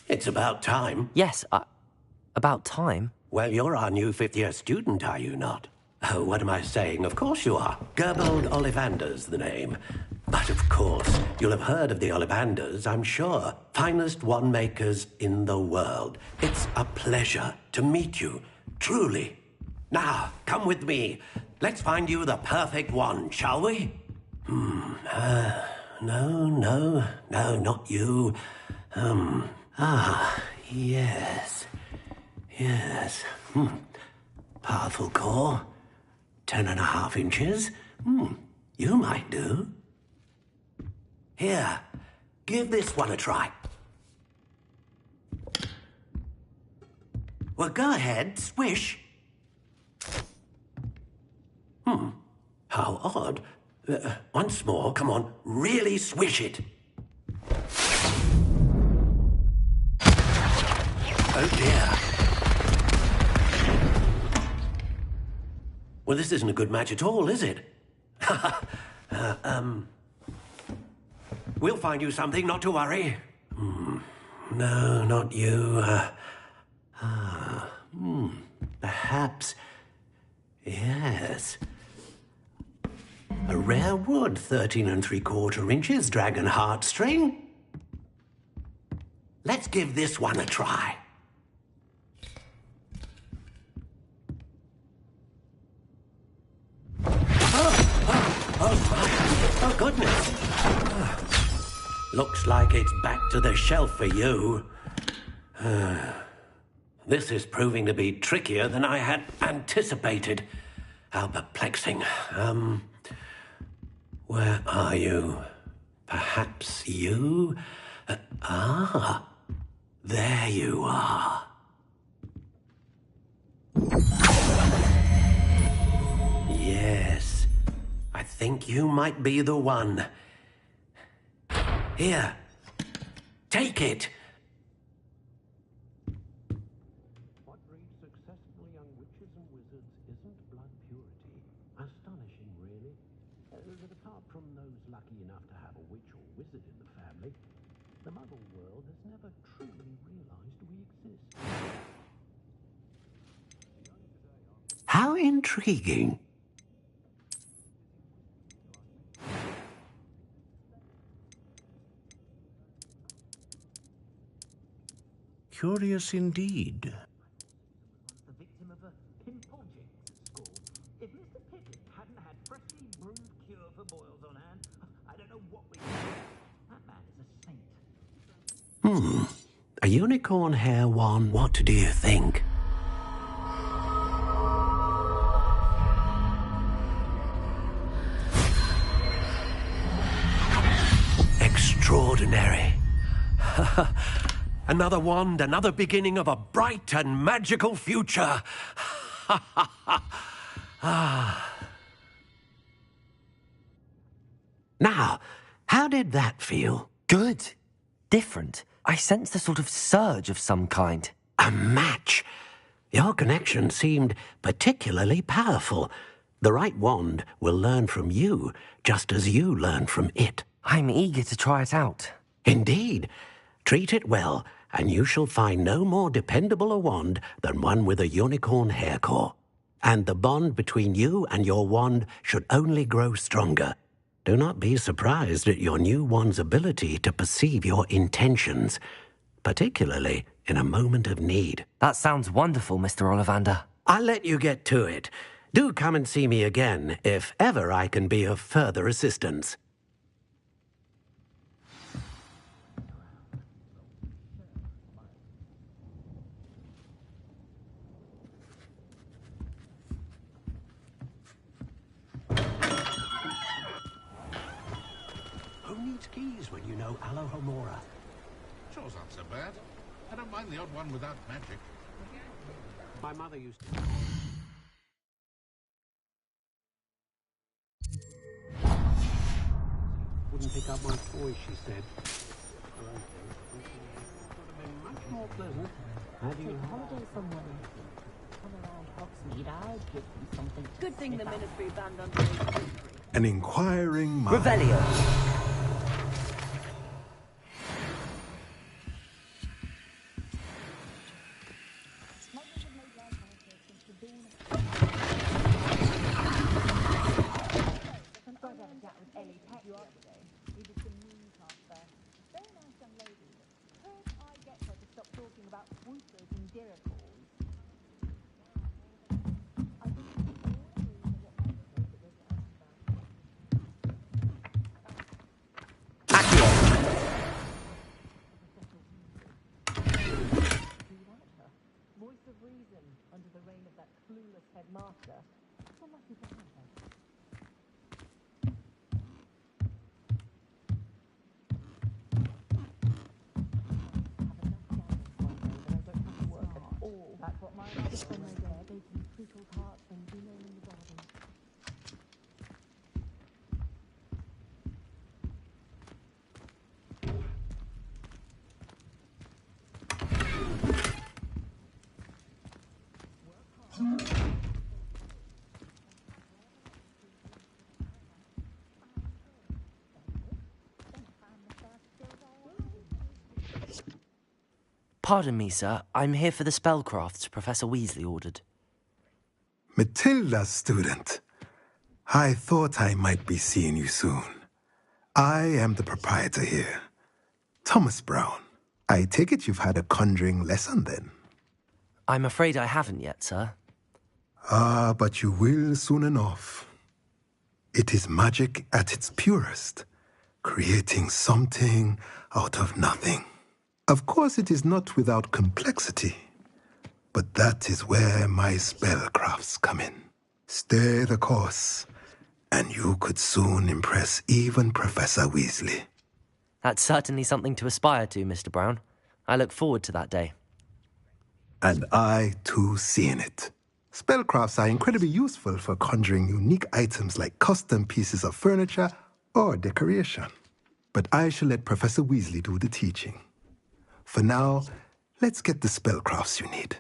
It's about time. Yes, about time? Well, you're our new fifth-year student, are you not? Oh, what am I saying? Of course you are. Gerbold Ollivander's the name. But of course, you'll have heard of the Ollivanders, I'm sure. Finest wand makers in the world. It's a pleasure to meet you, truly. Now, come with me. Let's find you the perfect wand, shall we? No, not you. Yes. Powerful core. 10.5 inches. You might do. Here, give this one a try. Well, go ahead, swish. How odd. Once more, come on, really swish it. Oh dear. Well, this isn't a good match at all, is it? We'll find you something, not to worry. No, not you. Perhaps... Yes. A rare wood, 13 3/4 inches, dragon heartstring. Let's give this one a try. Oh, goodness. Looks like it's back to the shelf for you. This is proving to be trickier than I had anticipated. How perplexing. Where are you? Perhaps you? There you are. Yes. I think you might be the one. Here. Take it. What breeds successful young witches and wizards isn't blood purity. Astonishing, really. That apart from those lucky enough to have a witch or wizard in the family, the Muggle world has never truly realized we exist. How intriguing. Curious indeed. The victim of a pimple jinx at school. If Mr. Pippin hadn't had freshly brewed cure for boils on hand, I don't know what we'd do. That man is a saint. A unicorn hair wand, what do you think? Extraordinary. Another wand, another beginning of a bright and magical future. Now, how did that feel? Good. Different. I sensed a sort of surge of some kind. A match. Your connection seemed particularly powerful. The right wand will learn from you, just as you learn from it. I'm eager to try it out. Indeed. Treat it well, and you shall find no more dependable a wand than one with a unicorn hair core. And the bond between you and your wand should only grow stronger. Do not be surprised at your new wand's ability to perceive your intentions, particularly in a moment of need. That sounds wonderful, Mr. Ollivander. I'll let you get to it. Do come and see me again if ever I can be of further assistance. Who needs keys when you know Alohomora? Sure's not so bad. I don't mind the odd one without magic. My mother used to... Wouldn't pick up my toys, she said. Would have been much more pleasant had you... Take holiday from Wellington. Come around Hogsmeade, I'll give you something. Good thing the Ministry banned underage. An inquiring mind. Revelio. Voice of reason under the reign of that clueless headmaster. What must be behind her? That's what my mother when they there, they can prickle hearts and do no in the garden. Pardon me, sir. I'm here for the spellcrafts Professor Weasley ordered. Matilda's student. I thought I might be seeing you soon. I am the proprietor here, Thomas Brown. I take it you've had a conjuring lesson then? I'm afraid I haven't yet, sir. Ah, but you will soon enough. It is magic at its purest, creating something out of nothing. Of course, it is not without complexity, but that is where my spellcrafts come in. Stay the course, and you could soon impress even Professor Weasley. That's certainly something to aspire to, Mr. Brown. I look forward to that day. And I, too, seeing it. Spellcrafts are incredibly useful for conjuring unique items like custom pieces of furniture or decoration. But I shall let Professor Weasley do the teaching. For now, let's get the spellcrafts you need.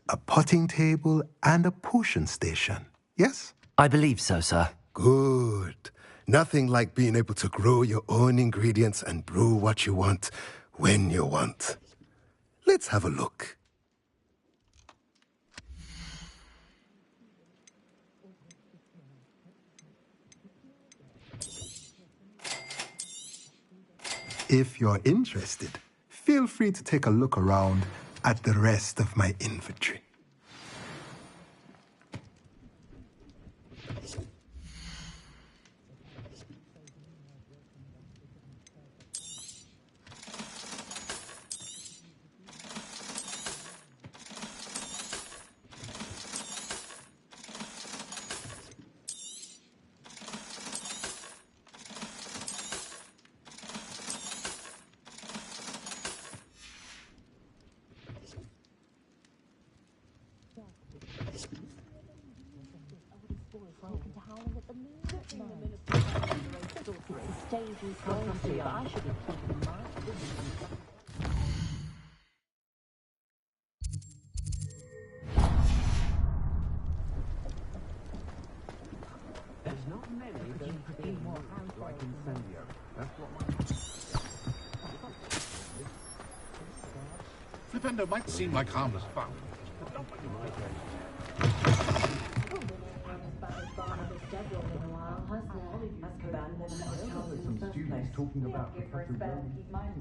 A potting table and a potion station, yes? I believe so, sir. Good. Nothing like being able to grow your own ingredients and brew what you want when you want. Let's have a look. If you're interested, feel free to take a look around at the rest of my inventory. There's not many that feel more like incendiary. That's what my... Flipendo might seem like harmless fun, but not when you might some students talking about Professor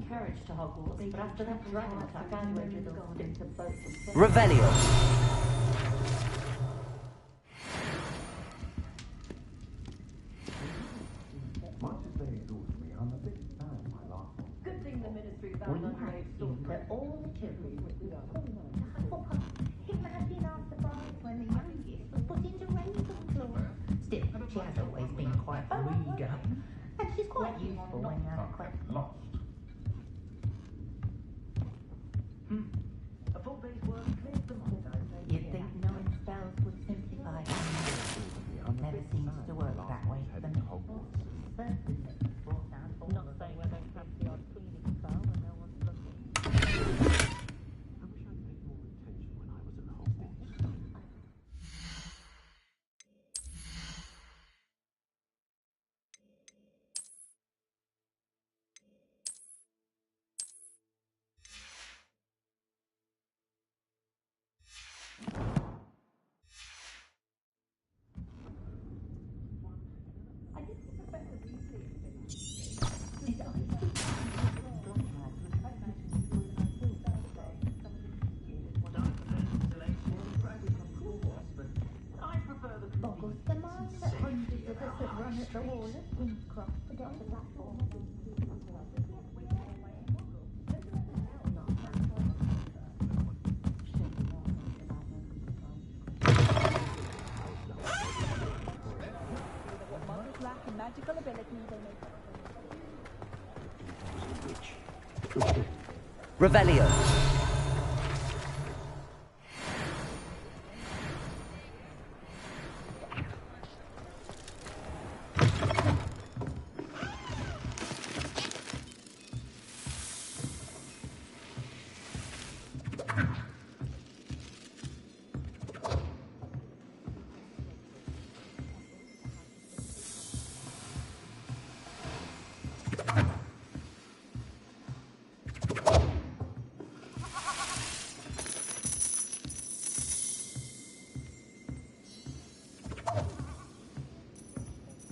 carriage to Hogwarts, but after that dragon attack, I graduated into boats. Revelio. Much as they exhaust me, I'm a bit sad of my last one. Good thing the Ministry found underage that all the children Imagine after birth when the youngest was put into Ravenclaw. Still, she has always been quite eager, and she's quite useful when quite lost. A full day's work clears the mind, I say. You'd think knowing spells would simplify things. Never seems to work that way for me. Not saying I don't have the odd cleaning spell when no one's looking. I wish I'd paid more attention when I was at Hogwarts. Boggles the mind that hundreds of us that run at the wall of Kingcroft to get to that form. Muggles lack in magical ability, Revelio.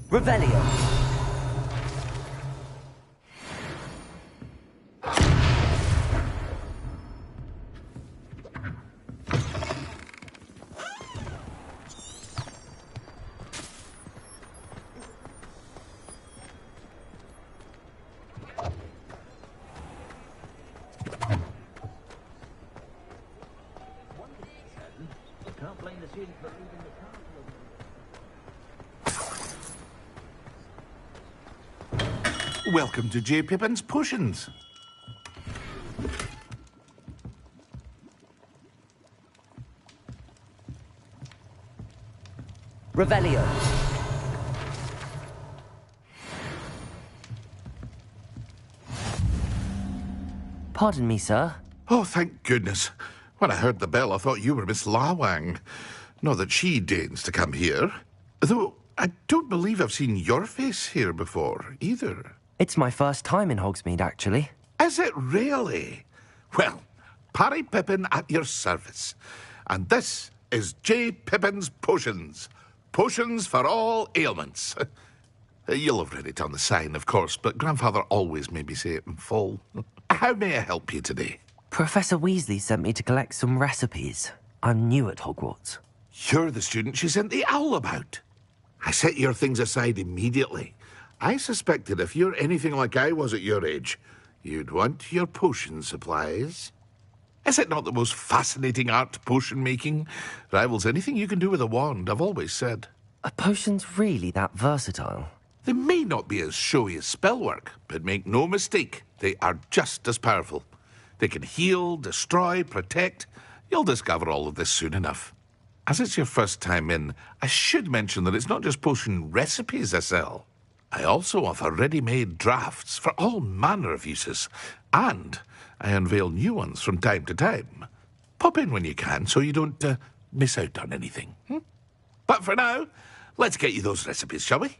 Revelio. Can't blame the students for leaving the castle. Welcome to J. Pippin's Potions. Revelio. Pardon me, sir. Oh, thank goodness. When I heard the bell, I thought you were Miss Lawang. Not that she deigns to come here. Though I don't believe I've seen your face here before, either. It's my first time in Hogsmeade, actually. Is it really? Well, Parry Pippin at your service. And this is J. Pippin's Potions. Potions for all ailments. You'll have read it on the sign, of course, but Grandfather always made me say it in full. How may I help you today? Professor Weasley sent me to collect some recipes. I'm new at Hogwarts. You're the student she sent the owl about. I set your things aside immediately. I suspected if you're anything like I was at your age, you'd want your potion supplies. Is it not the most fascinating art, potion making? Rivals anything you can do with a wand, I've always said. Are potions really that versatile? They may not be as showy as spellwork, but make no mistake, they are just as powerful. They can heal, destroy, protect. You'll discover all of this soon enough. As it's your first time in, I should mention that it's not just potion recipes I sell. I also offer ready-made drafts for all manner of uses, and I unveil new ones from time to time. Pop in when you can so you don't miss out on anything. But for now, let's get you those recipes, shall we?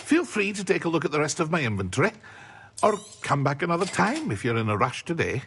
Feel free to take a look at the rest of my inventory, or come back another time if you're in a rush today.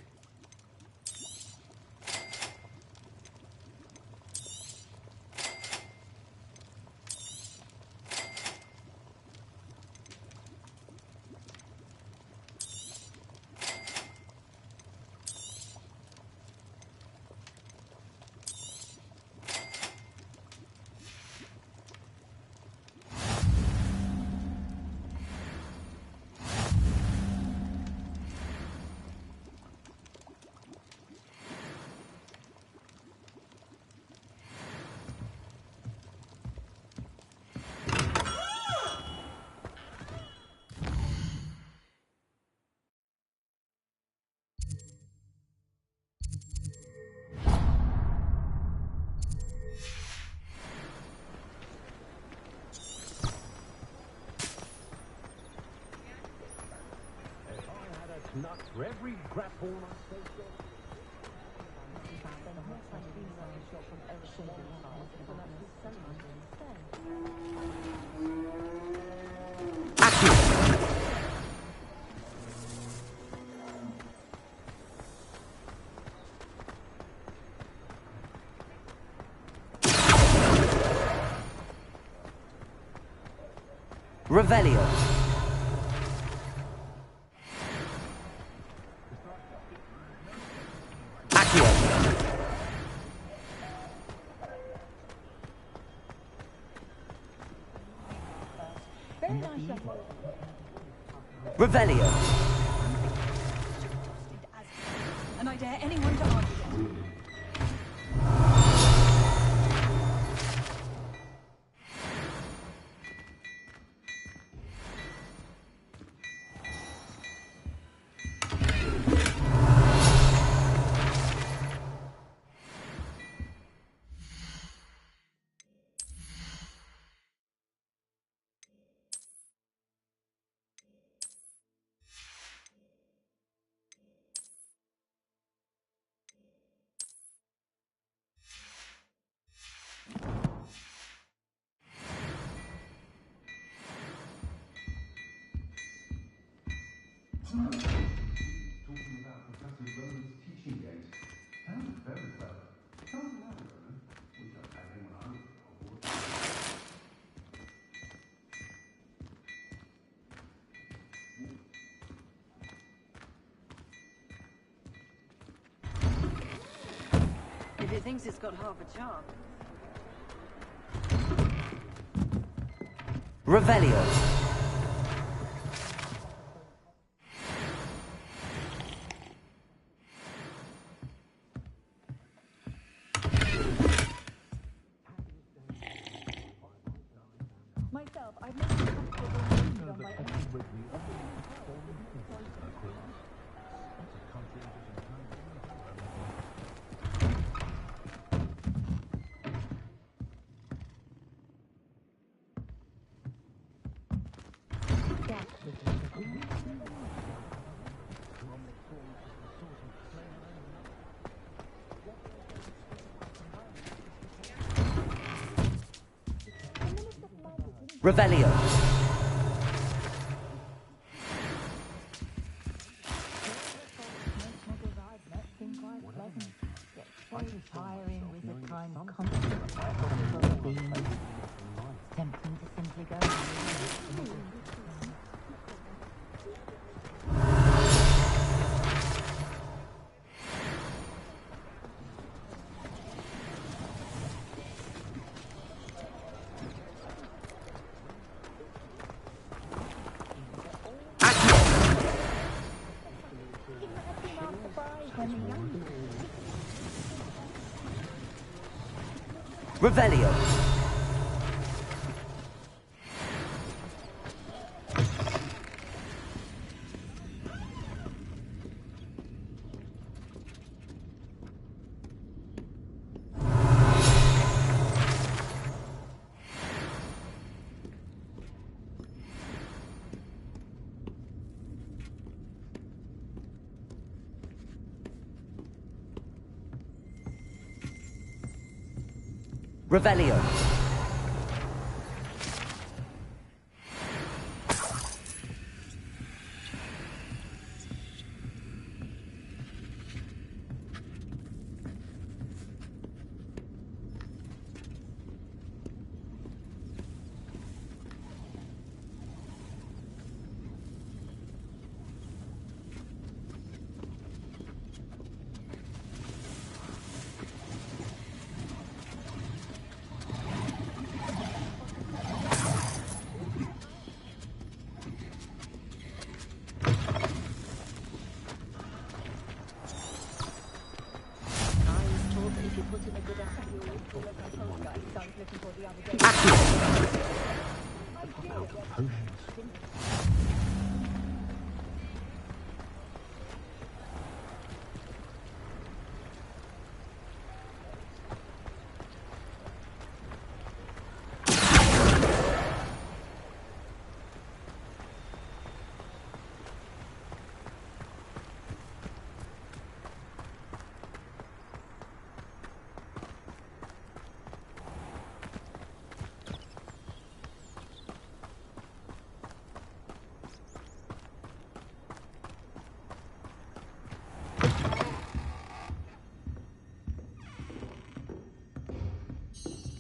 Not for every grapple I say so. Revelio. Revelio. And I dare anyone to argue it. If it thinks it's got half a chance. Revelio. Myself, Revelio. Tiring wizard time constantly. Tempting to simply go. Revelio. Revelio.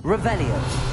Revelio.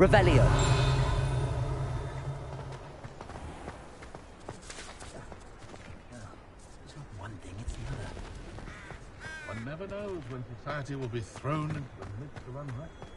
Revelio. It's not one thing, it's another. One never knows when society will be thrown into the midst of unrest.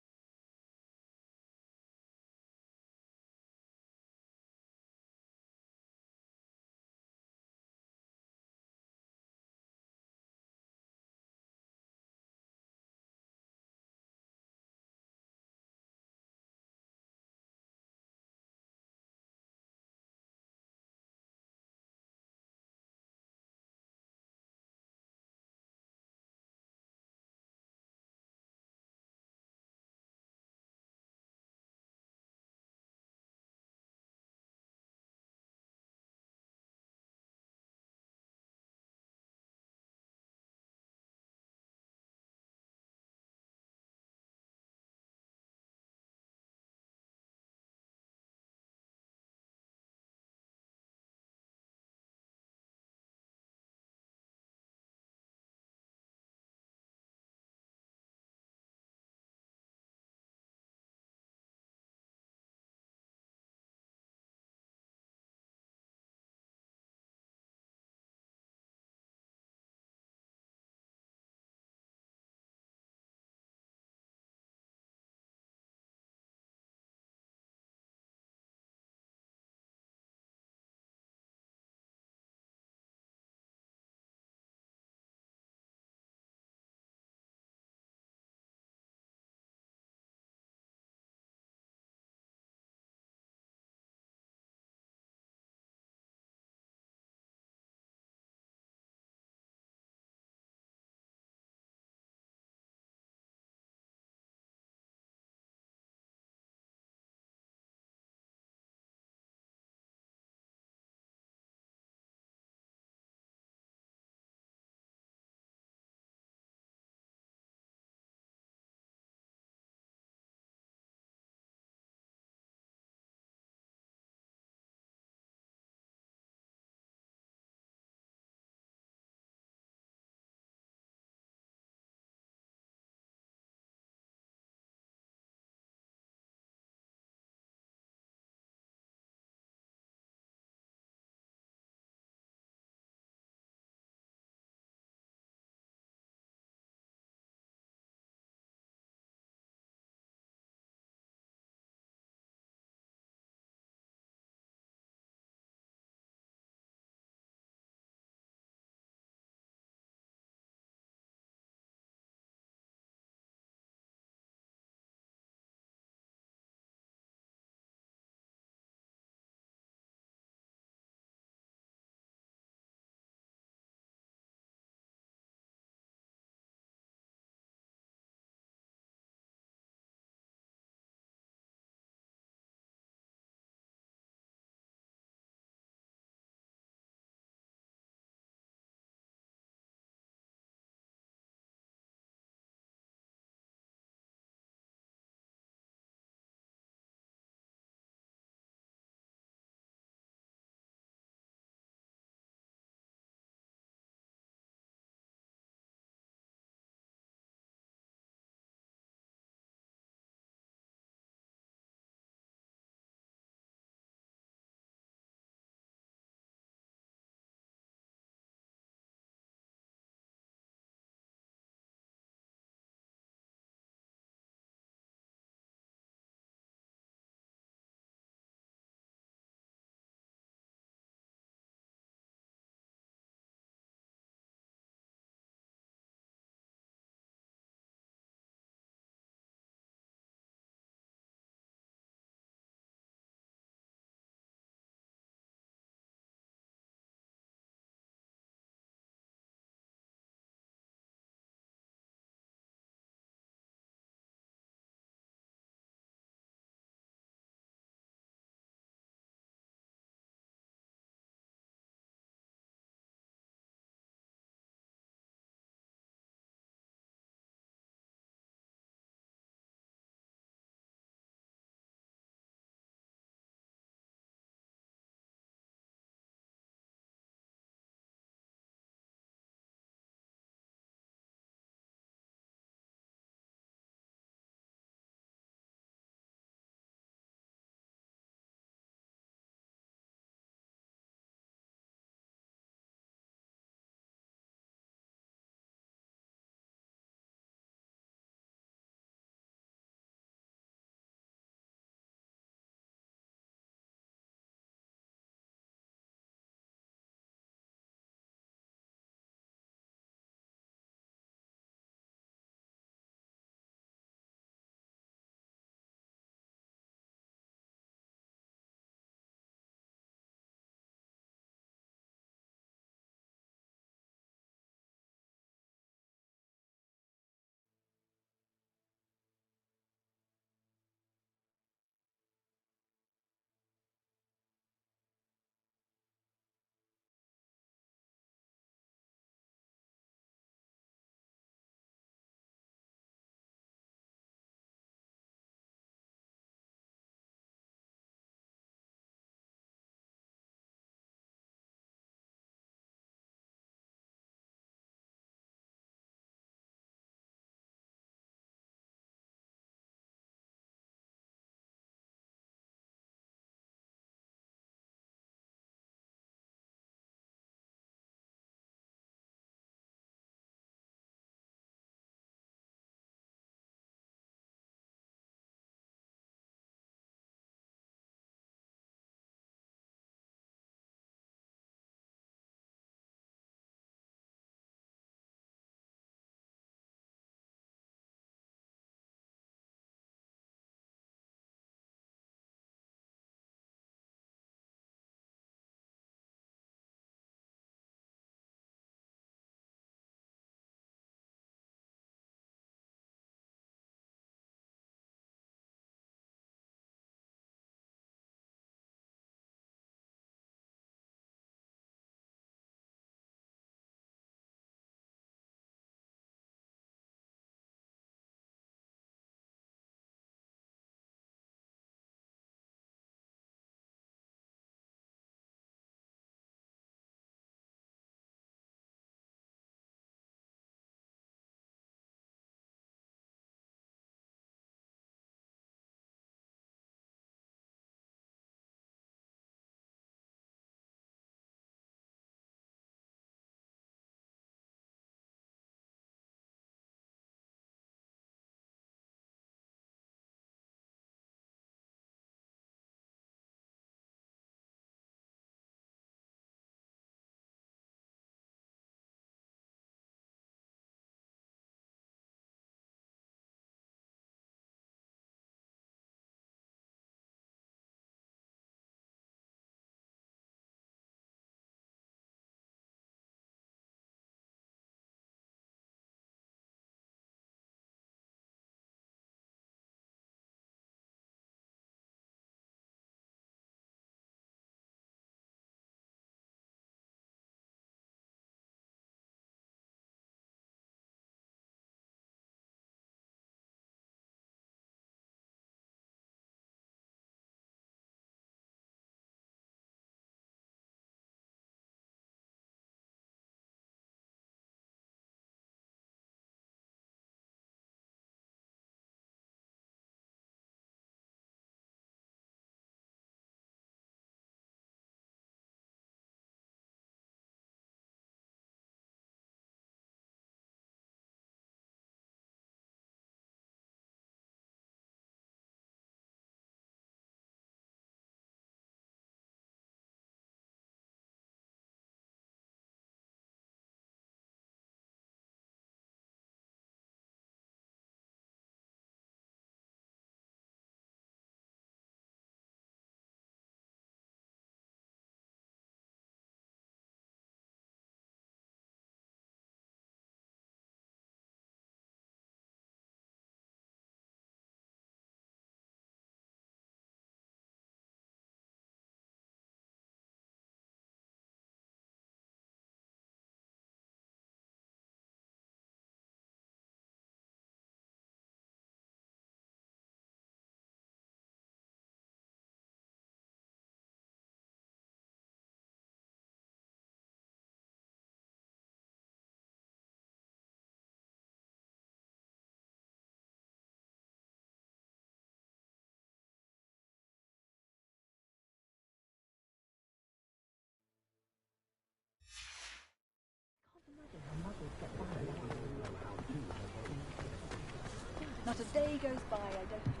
Not a day goes by I don't.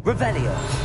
Revelio.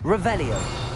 Revelio.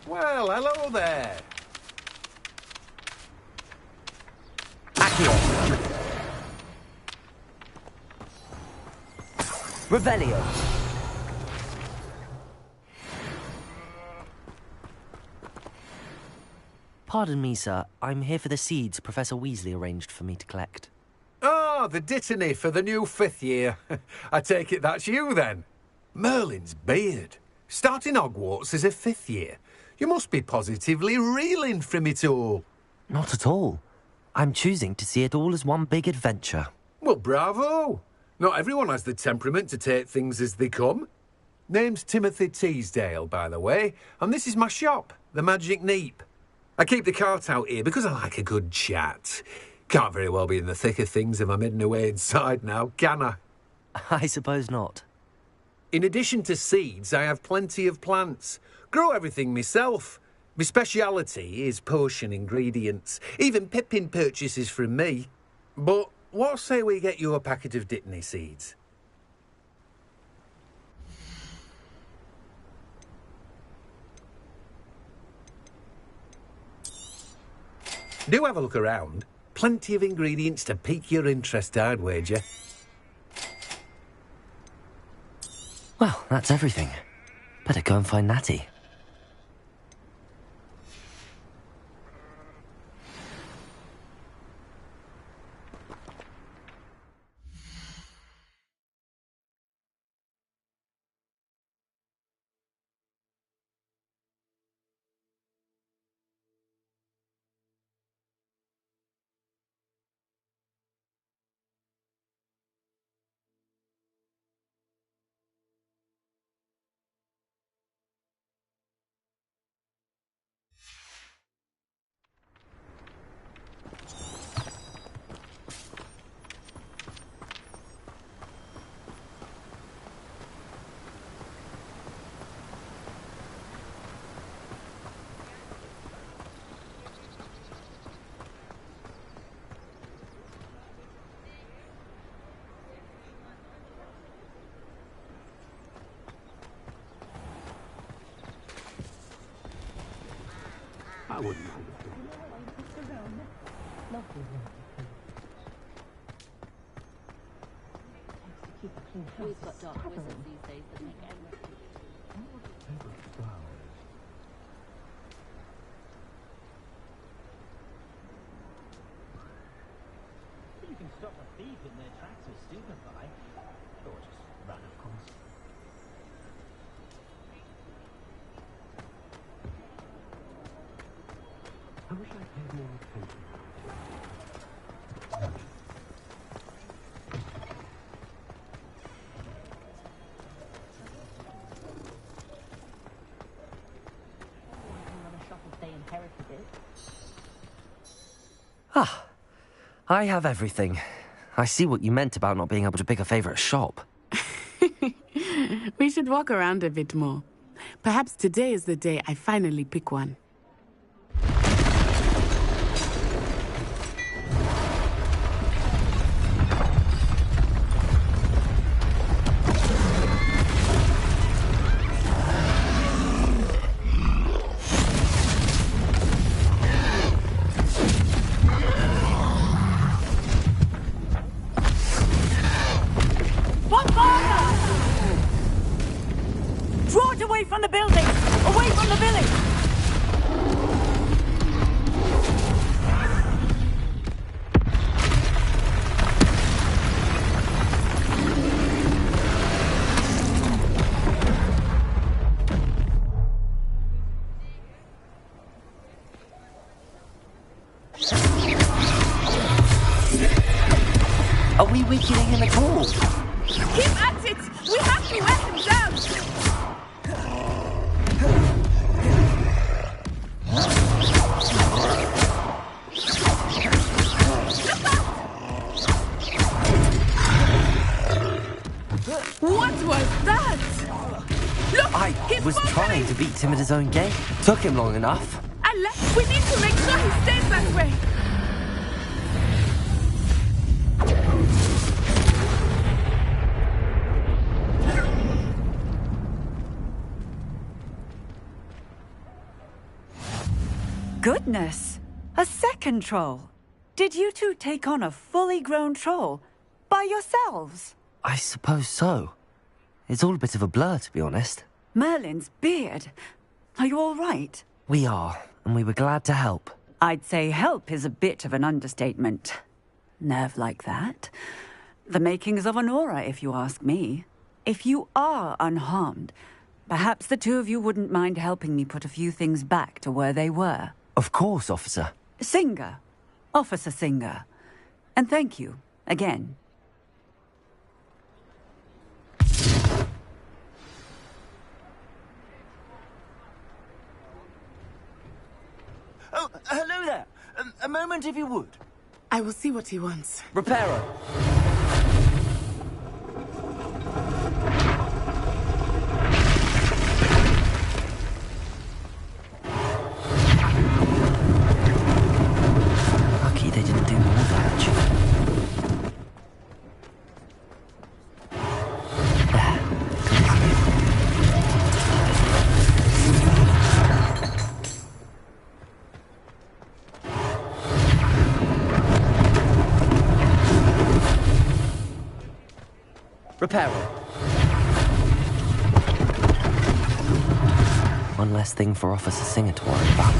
Well, hello there. Revelio. Pardon me, sir. I'm here for the seeds Professor Weasley arranged for me to collect. Ah, the dittany for the new 5th year. I take it that's you, then. Merlin's beard. Starting Hogwarts as a 5th year. You must be positively reeling from it all. Not at all. I'm choosing to see it all as one big adventure. Well, bravo. Not everyone has the temperament to take things as they come. Name's Timothy Teasdale, by the way, and this is my shop, the Magic Neep. I keep the cart out here because I like a good chat. Can't very well be in the thick of things if I'm hidden away inside now, can I? I suppose not. In addition to seeds, I have plenty of plants. Grow everything myself. My speciality is potion ingredients. Even Pippin purchases from me. But what say we get you a packet of Dittany seeds? Do have a look around. Plenty of ingredients to pique your interest, I'd wager. Well, that's everything. Better go and find Natty. I wouldn't mind. We've got dark wizards these days that make everything. You can stop a thief in their tracks or stupefy. Or just run, of course. I wish I paid more attention. Ah, I have everything. I see what you meant about not being able to pick a favourite shop. We should walk around a bit more. Perhaps today is the day I finally pick one. Draw it away from the building! Away from the village! Are we weakening him at all? Keep at it! We have to wear him down! Look was trying to beat him at his own game. Took him long enough. We need to make sure he stays that way. Goodness! A second troll. Did you two take on a fully grown troll by yourselves? I suppose so. It's all a bit of a blur, to be honest. Merlin's beard. Are you all right? We are, and we were glad to help. I'd say help is a bit of an understatement. Nerve like that. The makings of an aura, if you ask me. If you are unharmed, perhaps the two of you wouldn't mind helping me put a few things back to where they were. Of course, officer. Singer. Officer Singer. And thank you, again. Oh, hello there. A moment, if you would. I will see what he wants. Reparo. Lucky they didn't do more damage. Reparo. One less thing for Officer Singer to worry about.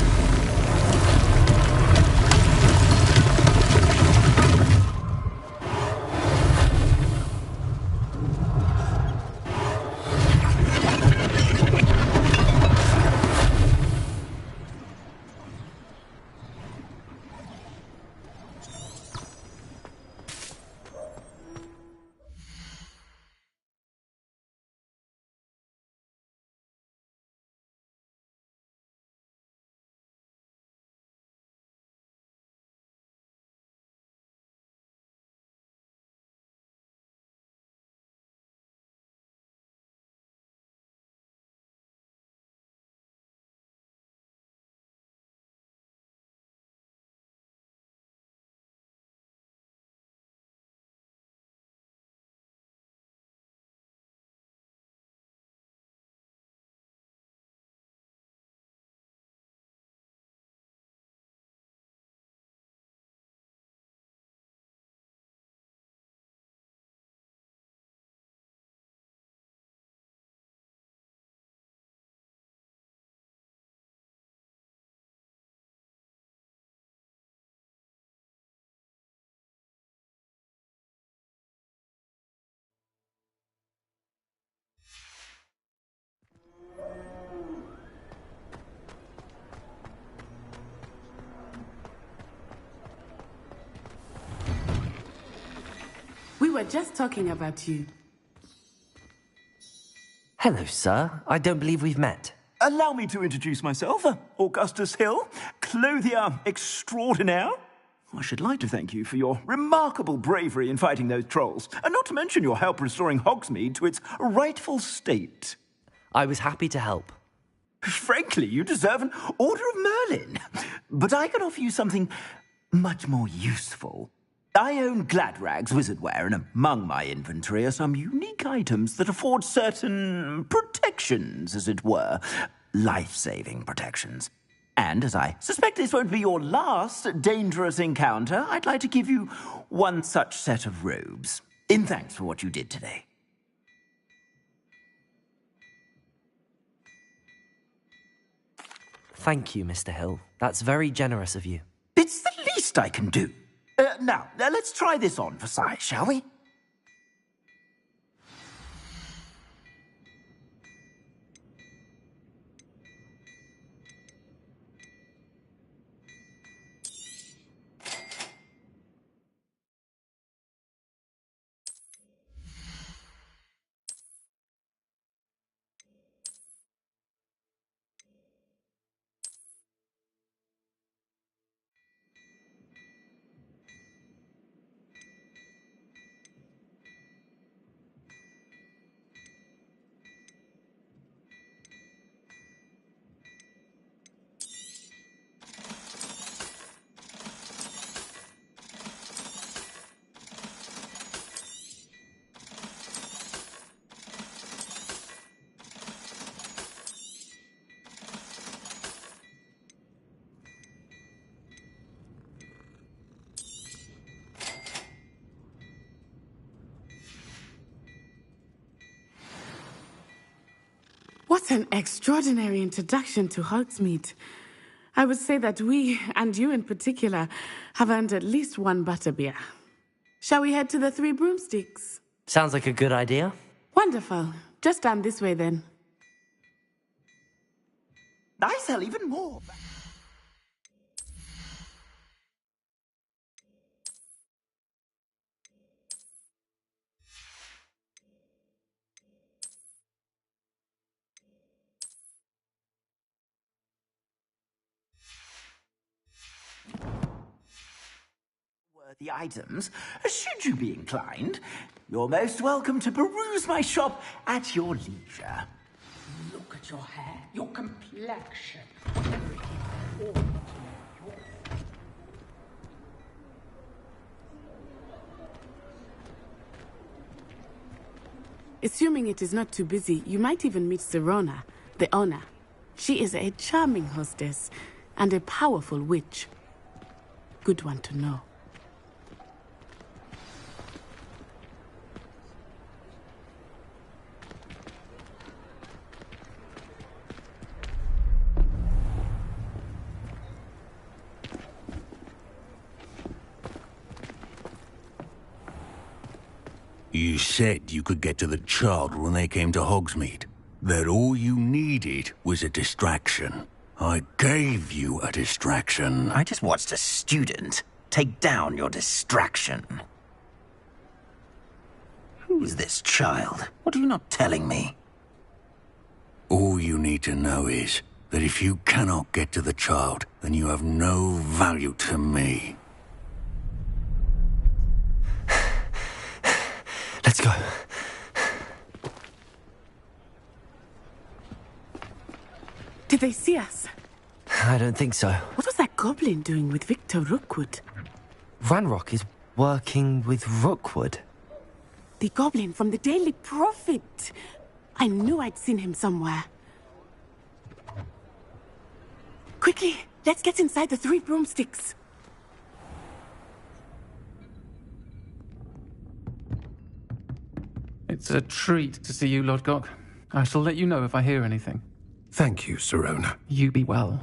We were just talking about you. Hello, sir. I don't believe we've met. Allow me to introduce myself, Augustus Hill, clothier extraordinaire. I should like to thank you for your remarkable bravery in fighting those trolls, and not to mention your help restoring Hogsmeade to its rightful state. I was happy to help. Frankly, you deserve an Order of Merlin. But I can offer you something much more useful. I own Gladrag's wizardware, and among my inventory are some unique items that afford certain protections, as it were. Life-saving protections. And as I suspect this won't be your last dangerous encounter, I'd like to give you one such set of robes, in thanks for what you did today. Thank you, Mr. Hill. That's very generous of you. It's the least I can do. Now, let's try this on for size, shall we? What an extraordinary introduction to Hogsmeade. I would say that we, and you in particular, have earned at least one butterbeer. Shall we head to the Three Broomsticks? Sounds like a good idea. Wonderful. Just down this way then. I sell even more. The items, should you be inclined, you're most welcome to peruse my shop at your leisure. Look at your hair, your complexion. Assuming it is not too busy, you might even meet Serona, the owner. She is a charming hostess and a powerful witch. Good one to know. You said you could get to the child when they came to Hogsmeade. That all you needed was a distraction. I gave you a distraction. I just watched a student take down your distraction. Who's this child? What are you not telling me? All you need to know is that if you cannot get to the child, then you have no value to me. Let's go. Did they see us? I don't think so. What was that goblin doing with Victor Rookwood? Ranrock is working with Rookwood. The goblin from the Daily Prophet. I knew I'd seen him somewhere. Quickly, let's get inside the Three Broomsticks. It's a treat to see you, Lodgok. I shall let you know if I hear anything. Thank you, Serona. You be well.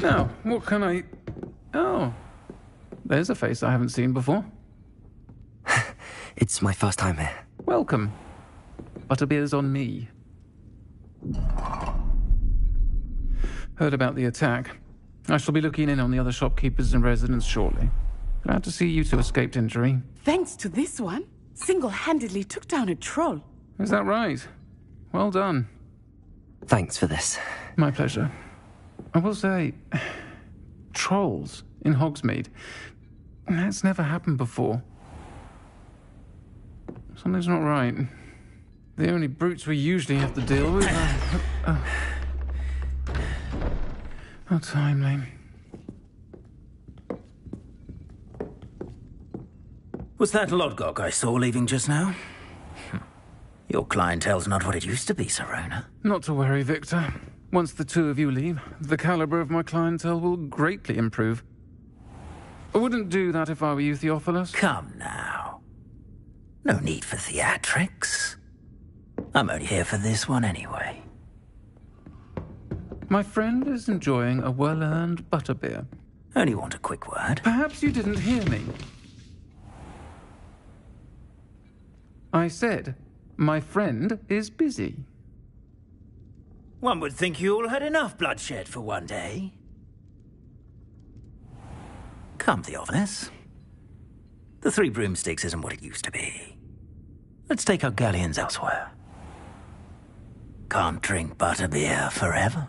Now, what can I... Oh, there's a face I haven't seen before. It's my first time here. Welcome. Butterbeer's on me. Heard about the attack. I shall be looking in on the other shopkeepers and residents shortly. Glad to see you two escaped injury. Thanks to this one, single-handedly took down a troll. Is that right? Well done. Thanks for this. My pleasure. I will say, trolls in Hogsmeade. That's never happened before. Something's not right. The only brutes we usually have to deal with are... How timely. Was that Lodgok I saw leaving just now? Your clientele's not what it used to be, Serona. Not to worry, Victor. Once the two of you leave, the caliber of my clientele will greatly improve. I wouldn't do that if I were you, Theophilus. Come now. No need for theatrics. I'm only here for this one anyway. My friend is enjoying a well-earned butterbeer. Only want a quick word. Perhaps you didn't hear me. I said, my friend is busy. One would think you all had enough bloodshed for one day. Come, Theophilus. The Three Broomsticks isn't what it used to be. Let's take our galleons elsewhere. Can't drink butterbeer forever.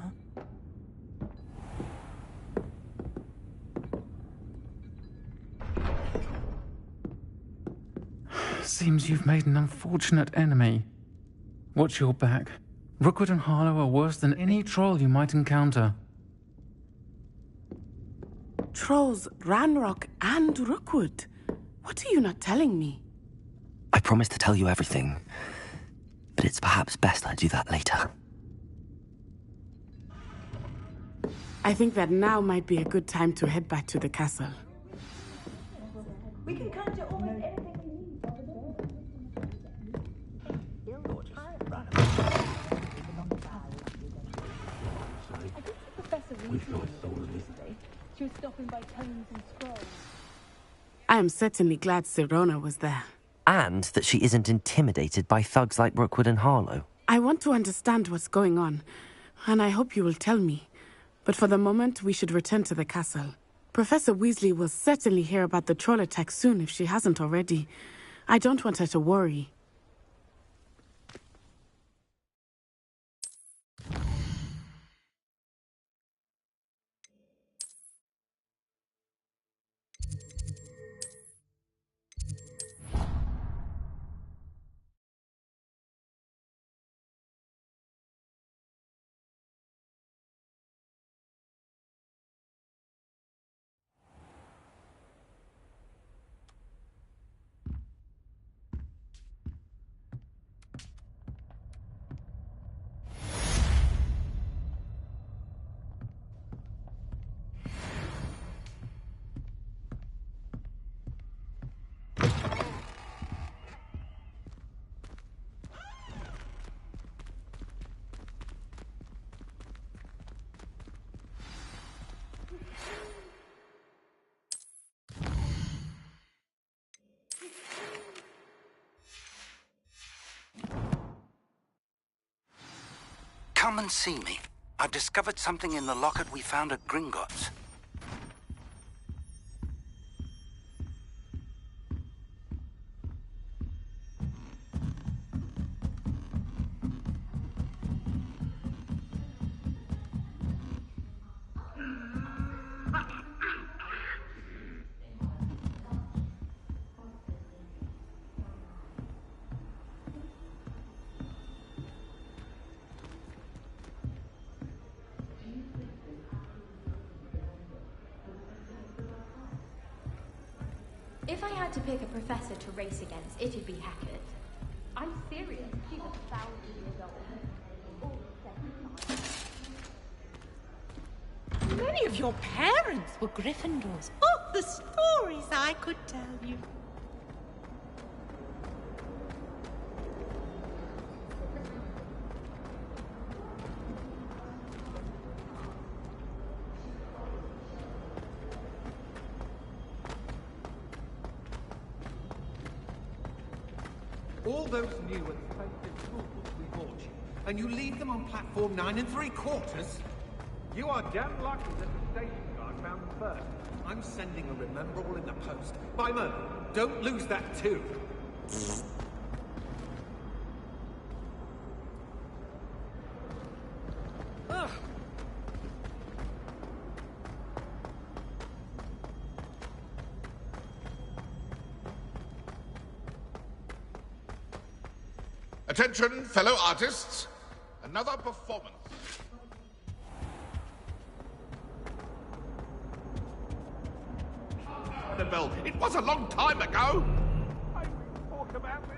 Seems you've made an unfortunate enemy. Watch your back. Rookwood and Harlow are worse than any troll you might encounter. Trolls, Ranrock, and Rookwood. What are you not telling me? I promised to tell you everything, but it's perhaps best I do that later. I think that now might be a good time to head back to the castle. We can conjure almost anything we need. I did see Professor Weasley yesterday. She was stopping by tomes and scrolls. I am certainly glad Sirona was there. And that she isn't intimidated by thugs like Rookwood and Harlow. I want to understand what's going on, and I hope you will tell me. But for the moment, we should return to the castle. Professor Weasley will certainly hear about the troll attack soon if she hasn't already. I don't want her to worry. Come and see me. I've discovered something in the locket we found at Gringotts. If I had to pick a professor to race against, it'd be Hackett. I'm serious. She's 1,000 years old. Many of your parents were Gryffindors. Oh, the stories I could tell you. All those new and expensive tools we bought you, and you leave them on platform 9 3/4? You are damn lucky that the station guard found them first. I'm sending a remember all in the post. By Merlin, don't lose that too. Ugh. Attention, fellow artists. Another performance. Annabelle, it was a long time ago. I will talk about this.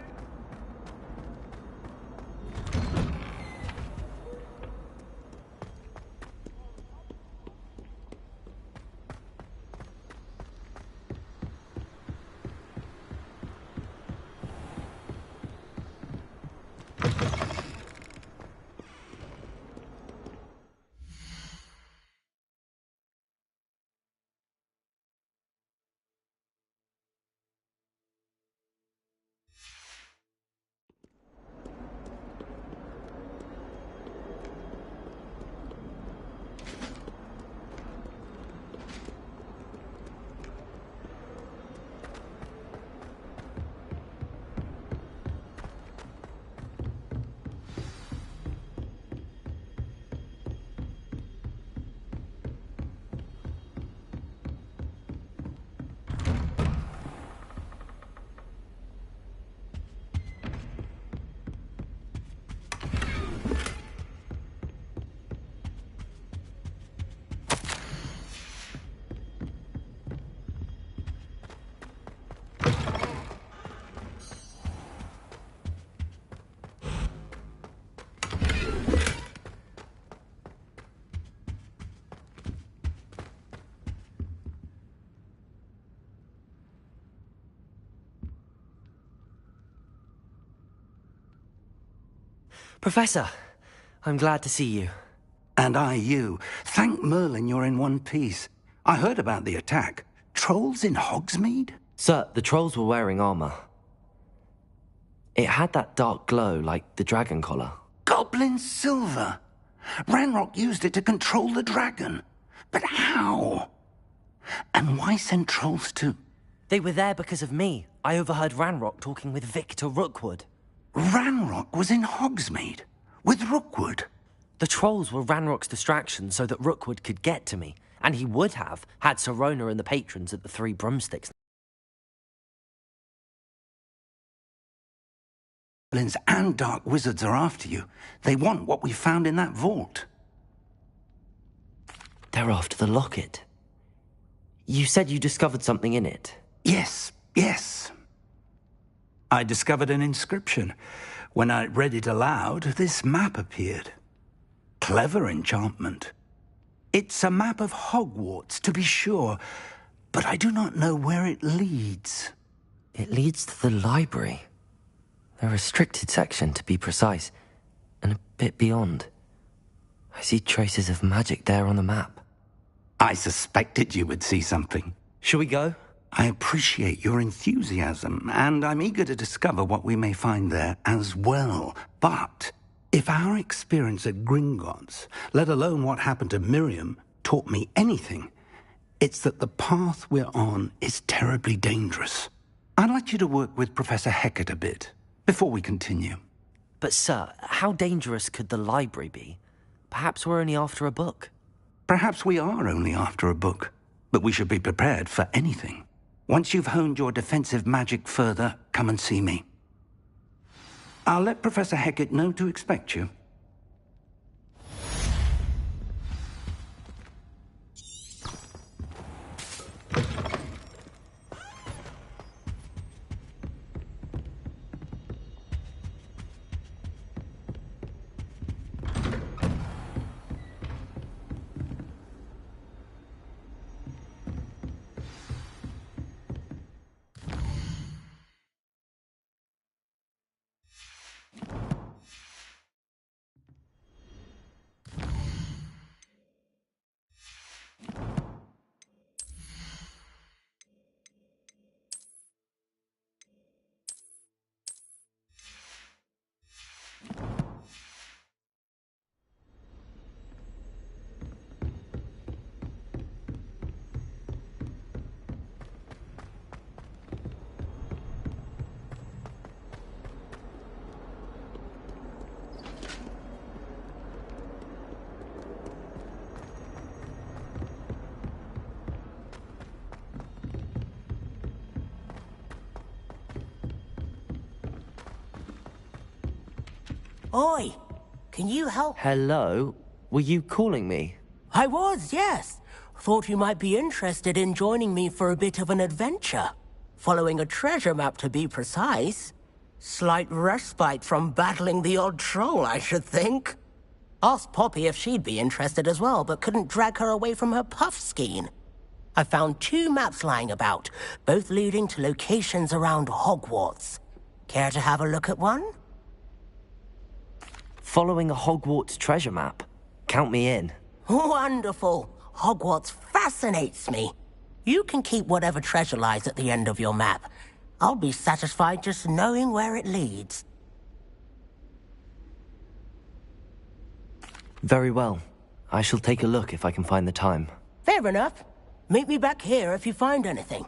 Professor, I'm glad to see you. And I you. Thank Merlin you're in one piece. I heard about the attack. Trolls in Hogsmeade? Sir, the trolls were wearing armor. It had that dark glow like the dragon collar. Goblin silver. Ranrock used it to control the dragon. But how? And why send trolls to... They were there because of me. I overheard Ranrock talking with Victor Rookwood. Ranrock was in Hogsmeade? With Rookwood? The trolls were Ranrock's distraction so that Rookwood could get to me. And he would have, had Sirona and the patrons at the Three Broomsticks. Goblins and dark wizards are after you. They want what we found in that vault. They're after the locket. You said you discovered something in it. Yes. I discovered an inscription. When I read it aloud, this map appeared. Clever enchantment. It's a map of Hogwarts, to be sure, but I do not know where it leads. It leads to the library. A restricted section, to be precise, and a bit beyond. I see traces of magic there on the map. I suspected you would see something. Shall we go? I appreciate your enthusiasm, and I'm eager to discover what we may find there as well. But if our experience at Gringotts, let alone what happened to Miriam, taught me anything, it's that the path we're on is terribly dangerous. I'd like you to work with Professor Hecat a bit before we continue. But sir, how dangerous could the library be? Perhaps we're only after a book. Perhaps we are only after a book, but we should be prepared for anything. Once you've honed your defensive magic further, come and see me. I'll let Professor Hecat know to expect you. Oi, can you help? Hello? Were you calling me? I was, yes. Thought you might be interested in joining me for a bit of an adventure. Following a treasure map, to be precise. Slight respite from battling the odd troll, I should think. Asked Poppy if she'd be interested as well, but couldn't drag her away from her puff skein. I found 2 maps lying about, both leading to locations around Hogwarts. Care to have a look at one? Following a Hogwarts treasure map? Count me in. Wonderful. Hogwarts fascinates me. You can keep whatever treasure lies at the end of your map. I'll be satisfied just knowing where it leads. Very well. I shall take a look if I can find the time. Fair enough. Meet me back here if you find anything.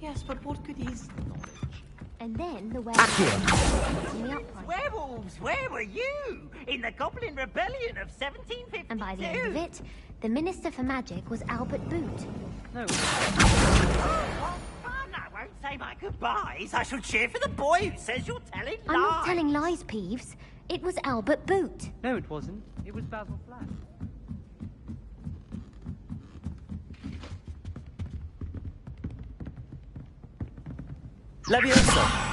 Yes, but what good is knowledge? And then the werewolves. Werewolves, where were you? In the Goblin Rebellion of 1752. And by the end of it, the Minister for Magic was Albert Boot. No. Oh, what fun! I won't say my goodbyes. I shall cheer for the boy who says you're telling lies. I'm not telling lies, Peeves. It was Albert Boot. No, it wasn't. It was Basil Flack. Leviosa!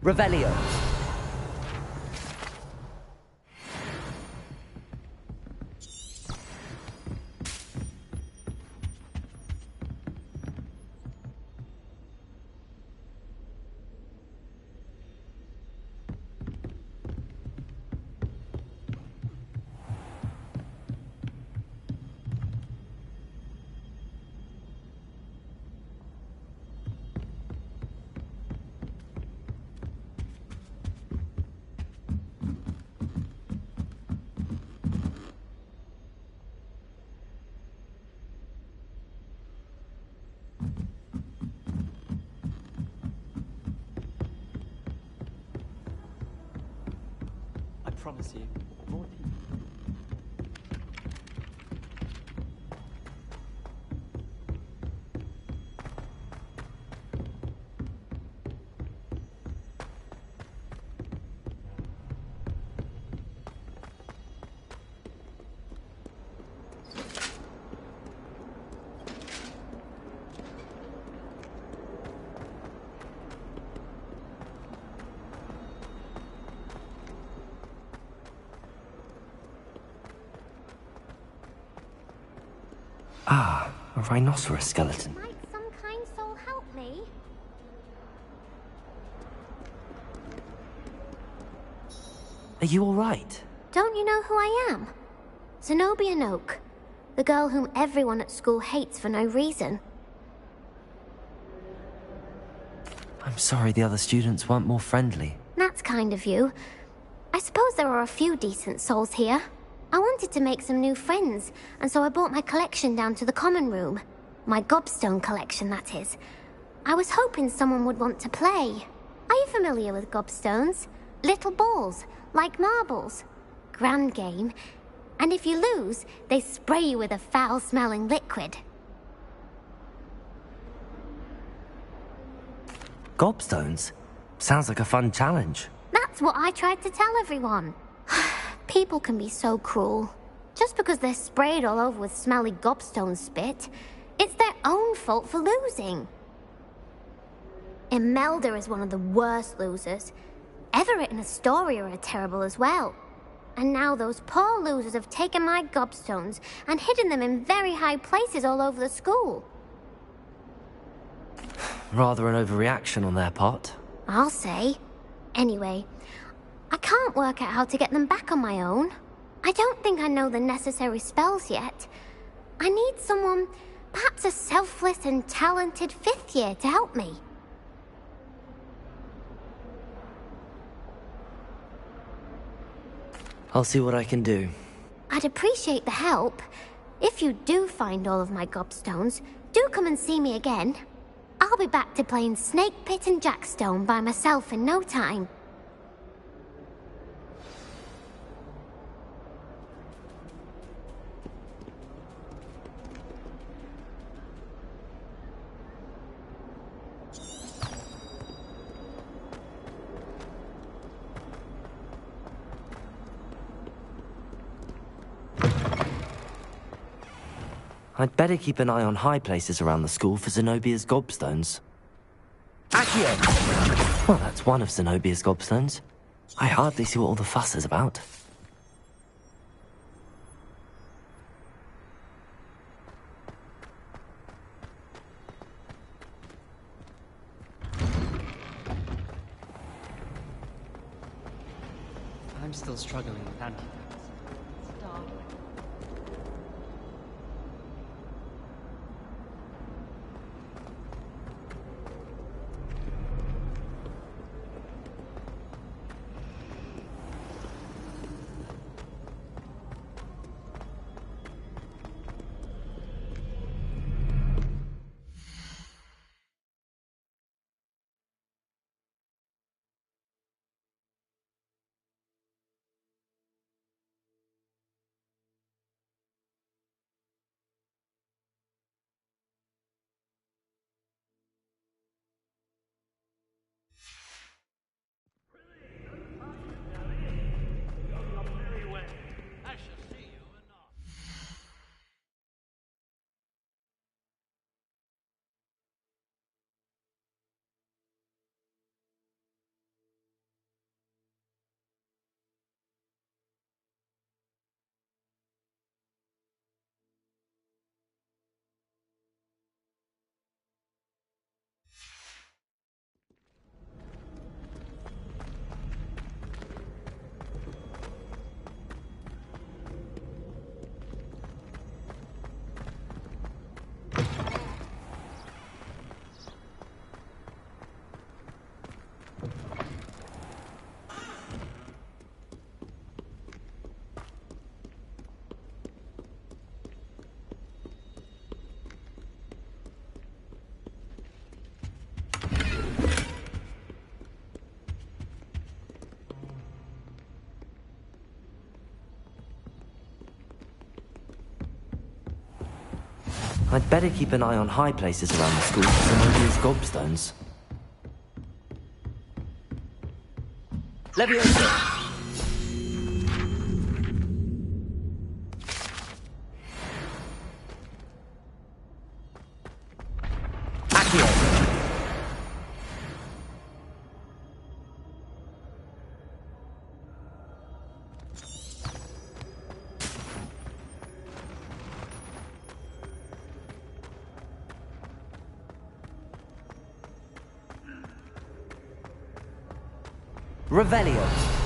Revelio. I promise you, more tea. Ah, a rhinoceros skeleton. Might some kind soul help me? Are you all right? Don't you know who I am? Zenobia Noak, the girl whom everyone at school hates for no reason. I'm sorry the other students weren't more friendly. That's kind of you. I suppose there are a few decent souls here. I wanted to make some new friends, and so I brought my collection down to the common room. My gobstone collection, that is. I was hoping someone would want to play. Are you familiar with gobstones? Little balls, like marbles. Grand game. And if you lose, they spray you with a foul-smelling liquid. Gobstones? Sounds like a fun challenge. That's what I tried to tell everyone. People can be so cruel. Just because they're sprayed all over with smelly gobstone spit, it's their own fault for losing. Imelda is one of the worst losers. Everett and Astoria are terrible as well. And now those poor losers have taken my gobstones and hidden them in very high places all over the school. Rather an overreaction on their part. I'll say. Anyway, I can't work out how to get them back on my own. I don't think I know the necessary spells yet. I need someone, perhaps a selfless and talented 5th year to help me. I'll see what I can do. I'd appreciate the help. If you do find all of my gobstones, do come and see me again. I'll be back to playing Snake Pit and Jackstone by myself in no time. I'd better keep an eye on high places around the school for Zenobia's gobstones. Accio! Well, that's one of Zenobia's gobstones. I hardly see what all the fuss is about. I'm still struggling with anti-facts. Startling. I'd better keep an eye on high places around the school for some obvious gobstones. Leviosa! Revelio.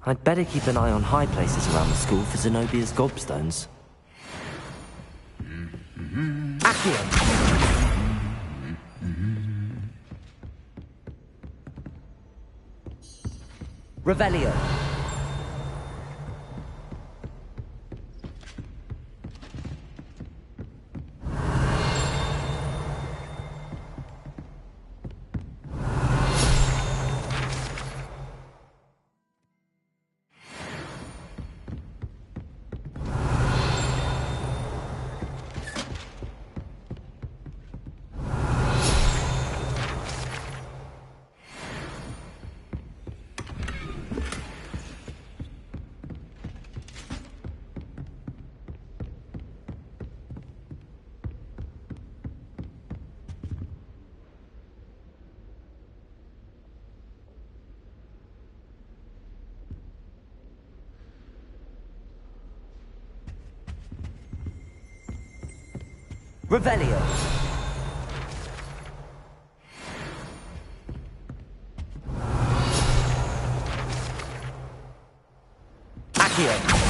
I'd better keep an eye on high places around the school for Zenobia's gobstones. Accio! Revelio. Revelio. Accio.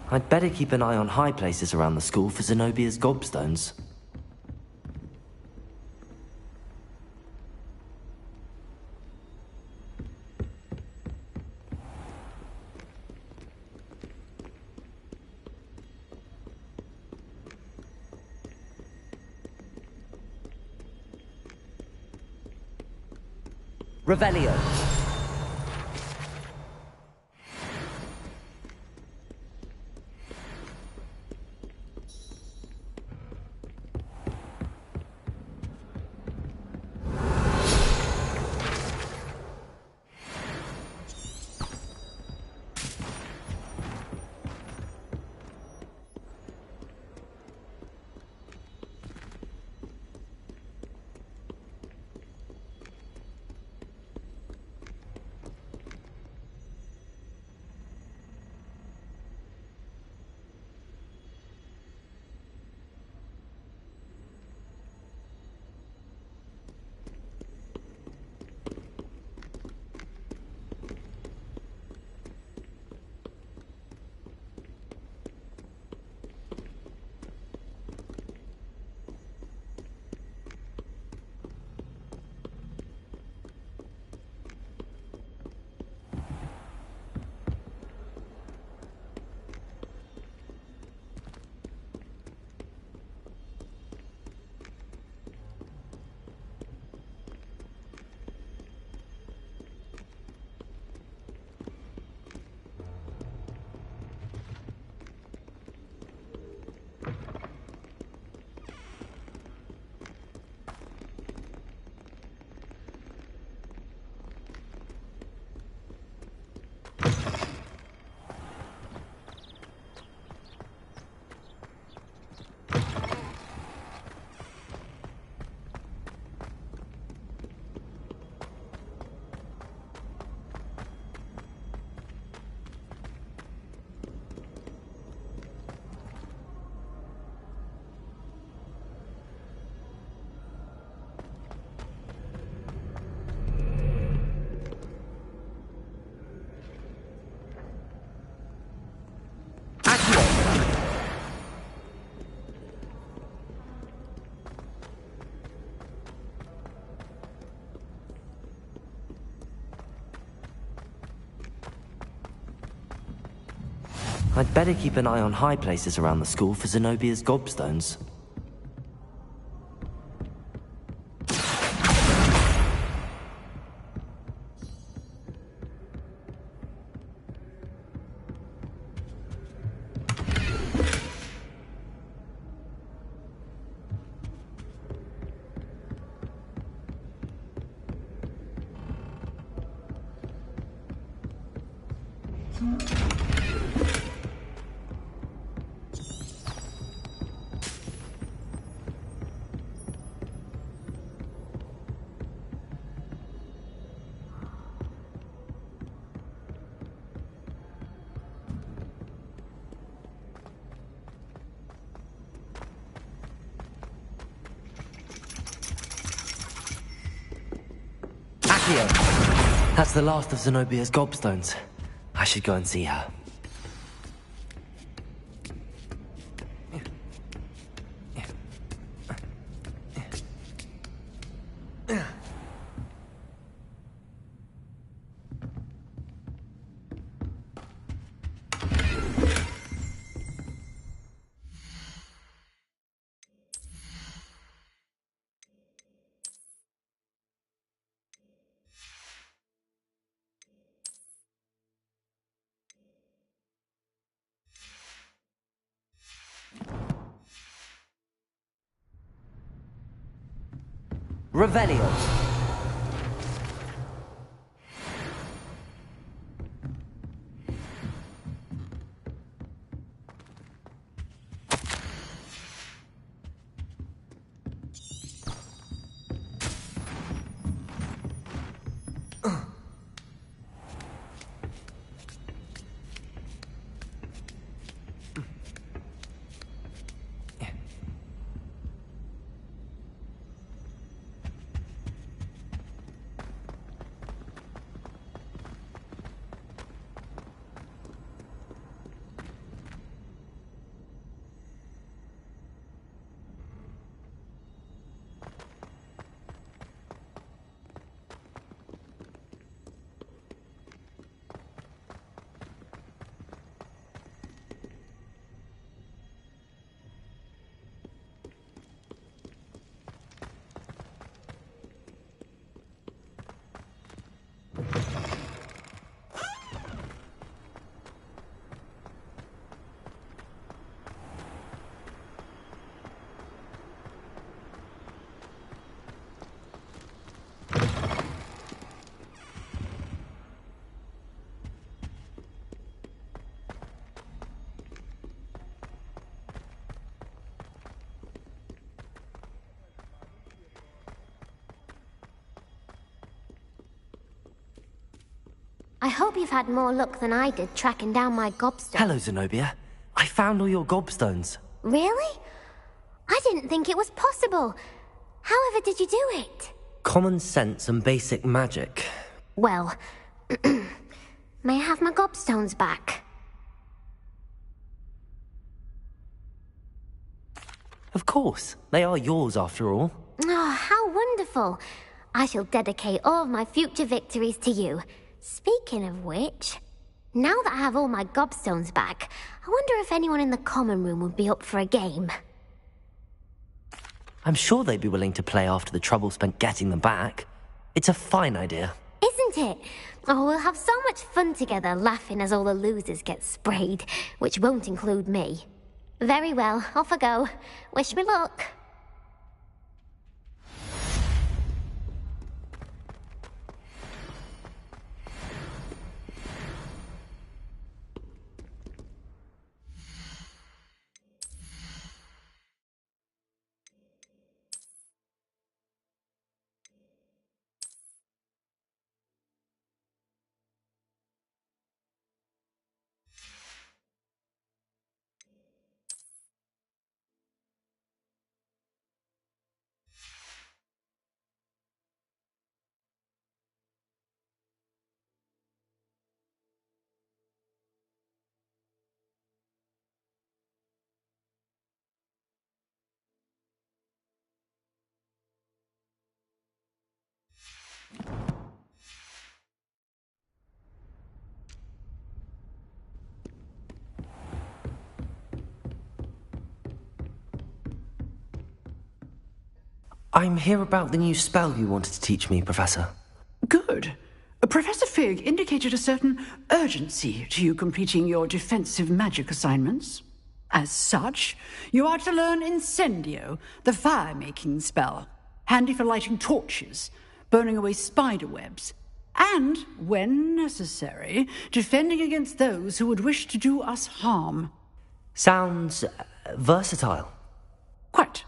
I'd better keep an eye on high places around the school for Zenobia's gobstones. Revelio. I'd better keep an eye on high places around the school for Zenobia's gobstones. That's the last of Zenobia's gobstones. I should go and see her. Revelio. I hope you've had more luck than I did tracking down my gobstone. Hello, Zenobia. I found all your gobstones. Really? I didn't think it was possible. However did you do it? Common sense and basic magic. Well, may I have my gobstones back? Of course. They are yours after all. Oh, how wonderful. I shall dedicate all of my future victories to you. Speaking of which, now that I have all my gobstones back, I wonder if anyone in the common room would be up for a game. I'm sure they'd be willing to play after the trouble spent getting them back. It's a fine idea. Isn't it? Oh, we'll have so much fun together laughing as all the losers get sprayed, which won't include me. Very well, off I go. Wish me luck. I'm here about the new spell you wanted to teach me, Professor. Good. Professor Fig indicated a certain urgency to you completing your defensive magic assignments. As such, you are to learn Incendio, the fire-making spell, handy for lighting torches, burning away spider webs, and, when necessary, defending against those who would wish to do us harm. Sounds versatile. Quite.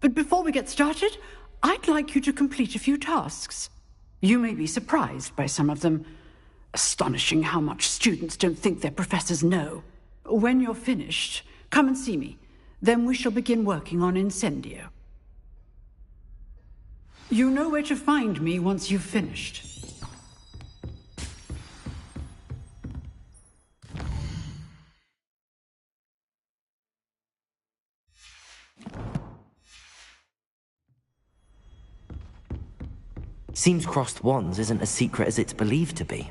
But before we get started, I'd like you to complete a few tasks. You may be surprised by some of them. Astonishing how much students don't think their professors know. When you're finished, come and see me. Then we shall begin working on Incendio. You know where to find me once you've finished. Seems crossed wands isn't as secret as it's believed to be.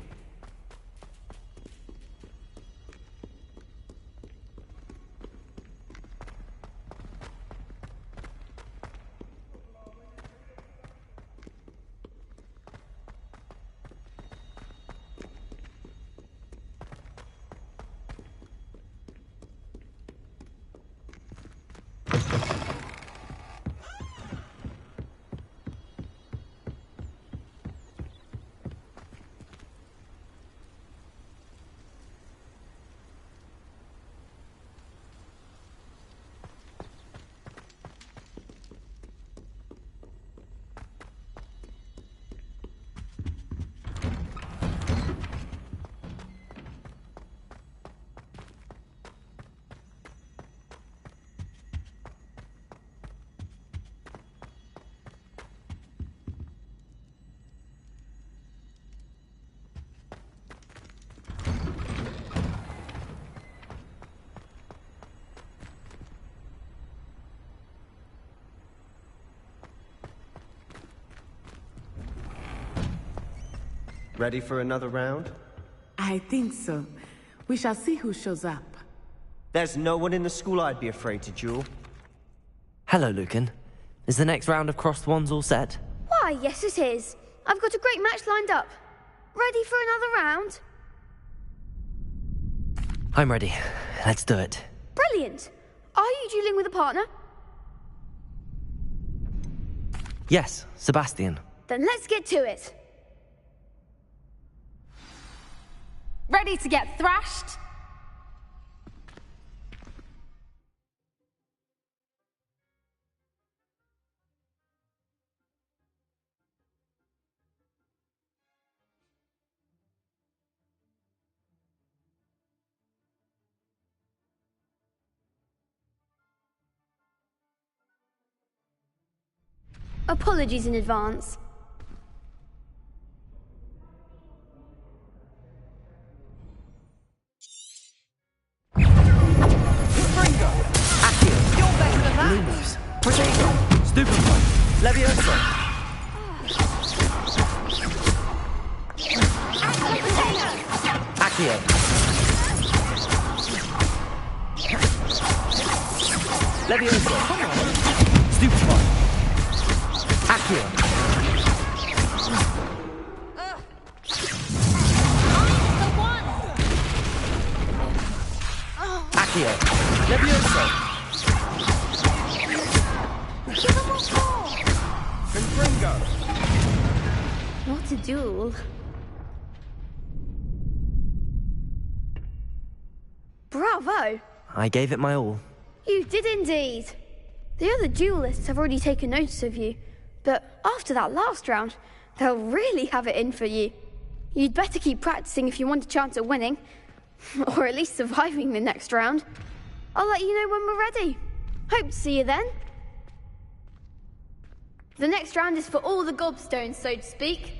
Ready for another round? I think so. We shall see who shows up. There's no one in the school I'd be afraid to duel. Hello, Lucan. Is the next round of crossed wands all set? Why, yes it is. I've got a great match lined up. Ready for another round? I'm ready. Let's do it. Brilliant. Are you dueling with a partner? Yes, Sebastian. Then let's get to it. Ready to get thrashed? Apologies in advance. Lumos. Protego. Stupefy. Levioso. Accio. Levioso. Come on. Stupefy. Accio. Accio. Levioso. Not a duel. Bravo! I gave it my all. You did indeed. The other duelists have already taken notice of you, but after that last round, they'll really have it in for you. You'd better keep practicing if you want a chance at winning, or at least surviving the next round. I'll let you know when we're ready. Hope to see you then. The next round is for all the gobstones, so to speak.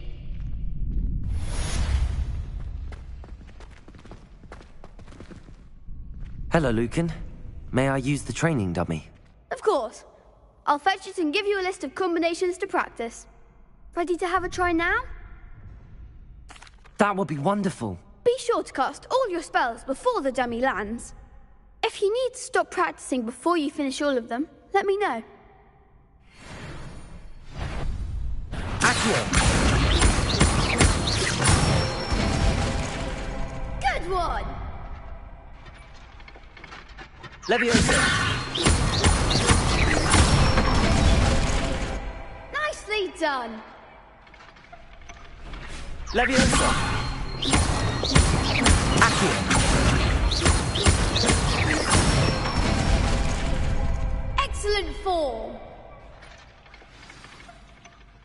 Hello, Lucan. May I use the training dummy? Of course. I'll fetch it and give you a list of combinations to practice. Ready to have a try now? That would be wonderful. Be sure to cast all your spells before the dummy lands. If you need to stop practicing before you finish all of them, let me know. Good one! Nicely done! Excellent form!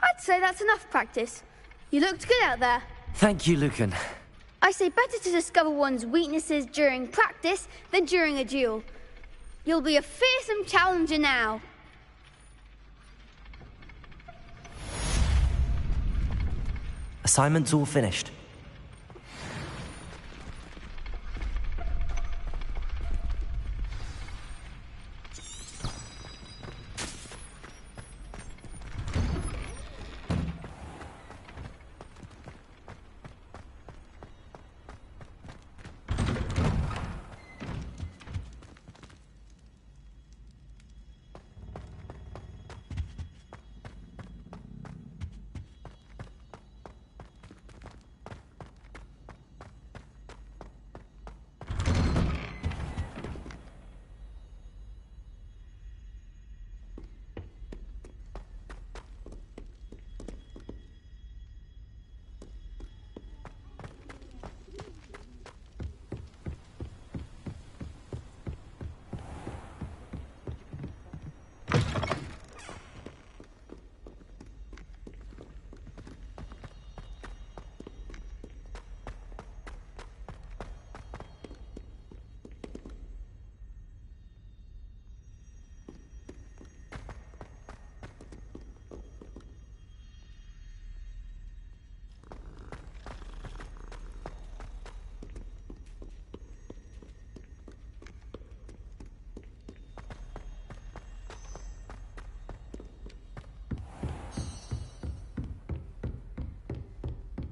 I'd say that's enough practice. You looked good out there. Thank you, Lucan. I say better to discover one's weaknesses during practice than during a duel. You'll be a fearsome challenger now. Assignment's all finished.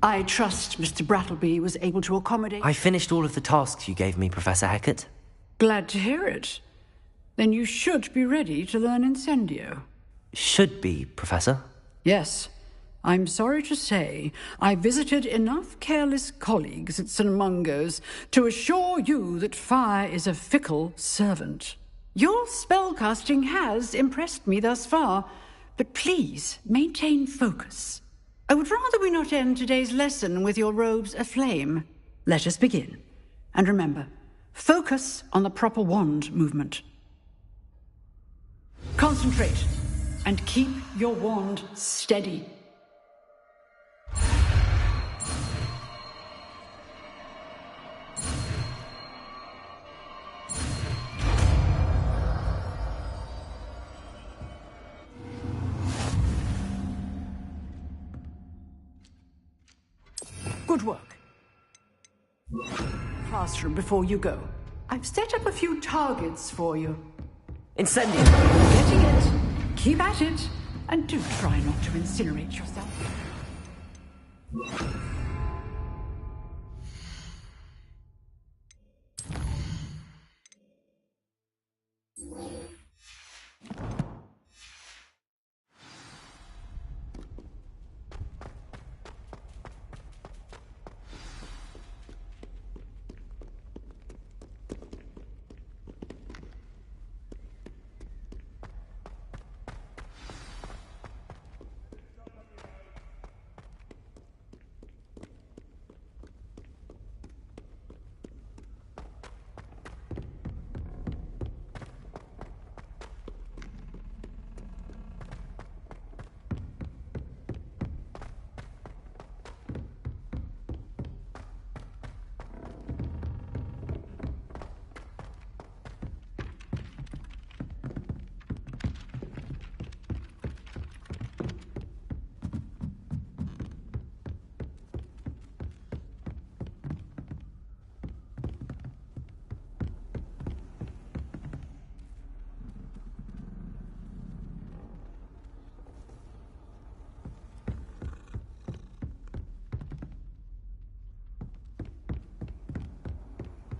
I trust Mr. Brattleby was able to accommodate... I finished all of the tasks you gave me, Professor Hecat. Glad to hear it. Then you should be ready to learn Incendio. Should be, Professor. Yes. I'm sorry to say, I visited enough careless colleagues at St. Mungo's to assure you that fire is a fickle servant. Your spellcasting has impressed me thus far, but please maintain focus. I would rather we not end today's lesson with your robes aflame. Let us begin. And remember, focus on the proper wand movement. Concentrate, and keep your wand steady. Good work. Classroom before you go. I've set up a few targets for you. Incendio! Getting it. Keep at it. And do try not to incinerate yourself.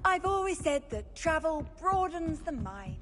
I've always said that travel broadens the mind.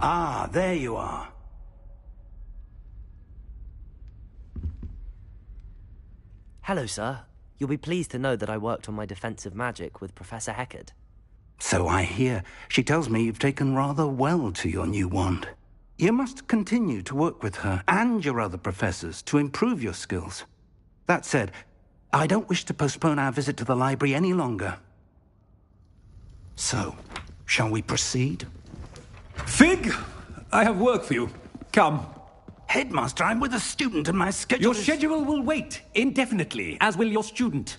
Ah, there you are. Hello, sir. You'll be pleased to know that I worked on my defensive magic with Professor Heckard. So I hear. She tells me you've taken rather well to your new wand. You must continue to work with her and your other professors to improve your skills. That said, I don't wish to postpone our visit to the library any longer. So, shall we proceed? Fig! I have work for you. Come. Headmaster, I'm with a student and my schedule Your schedule will wait indefinitely, as will your student.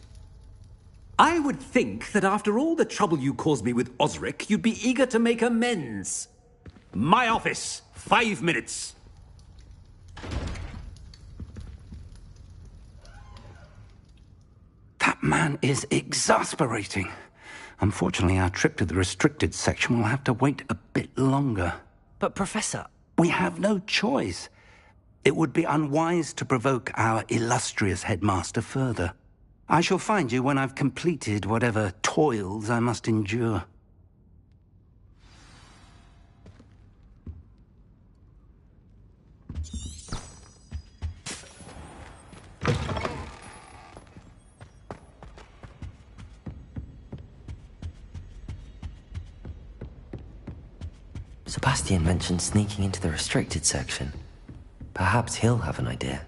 I would think that after all the trouble you caused me with Osric, you'd be eager to make amends. My office, 5 minutes. That man is exasperating. Unfortunately, our trip to the restricted section will have to wait a bit longer. But, Professor... We have no choice. It would be unwise to provoke our illustrious headmaster further. I shall find you when I've completed whatever toils I must endure. Sebastian mentioned sneaking into the restricted section. Perhaps he'll have an idea.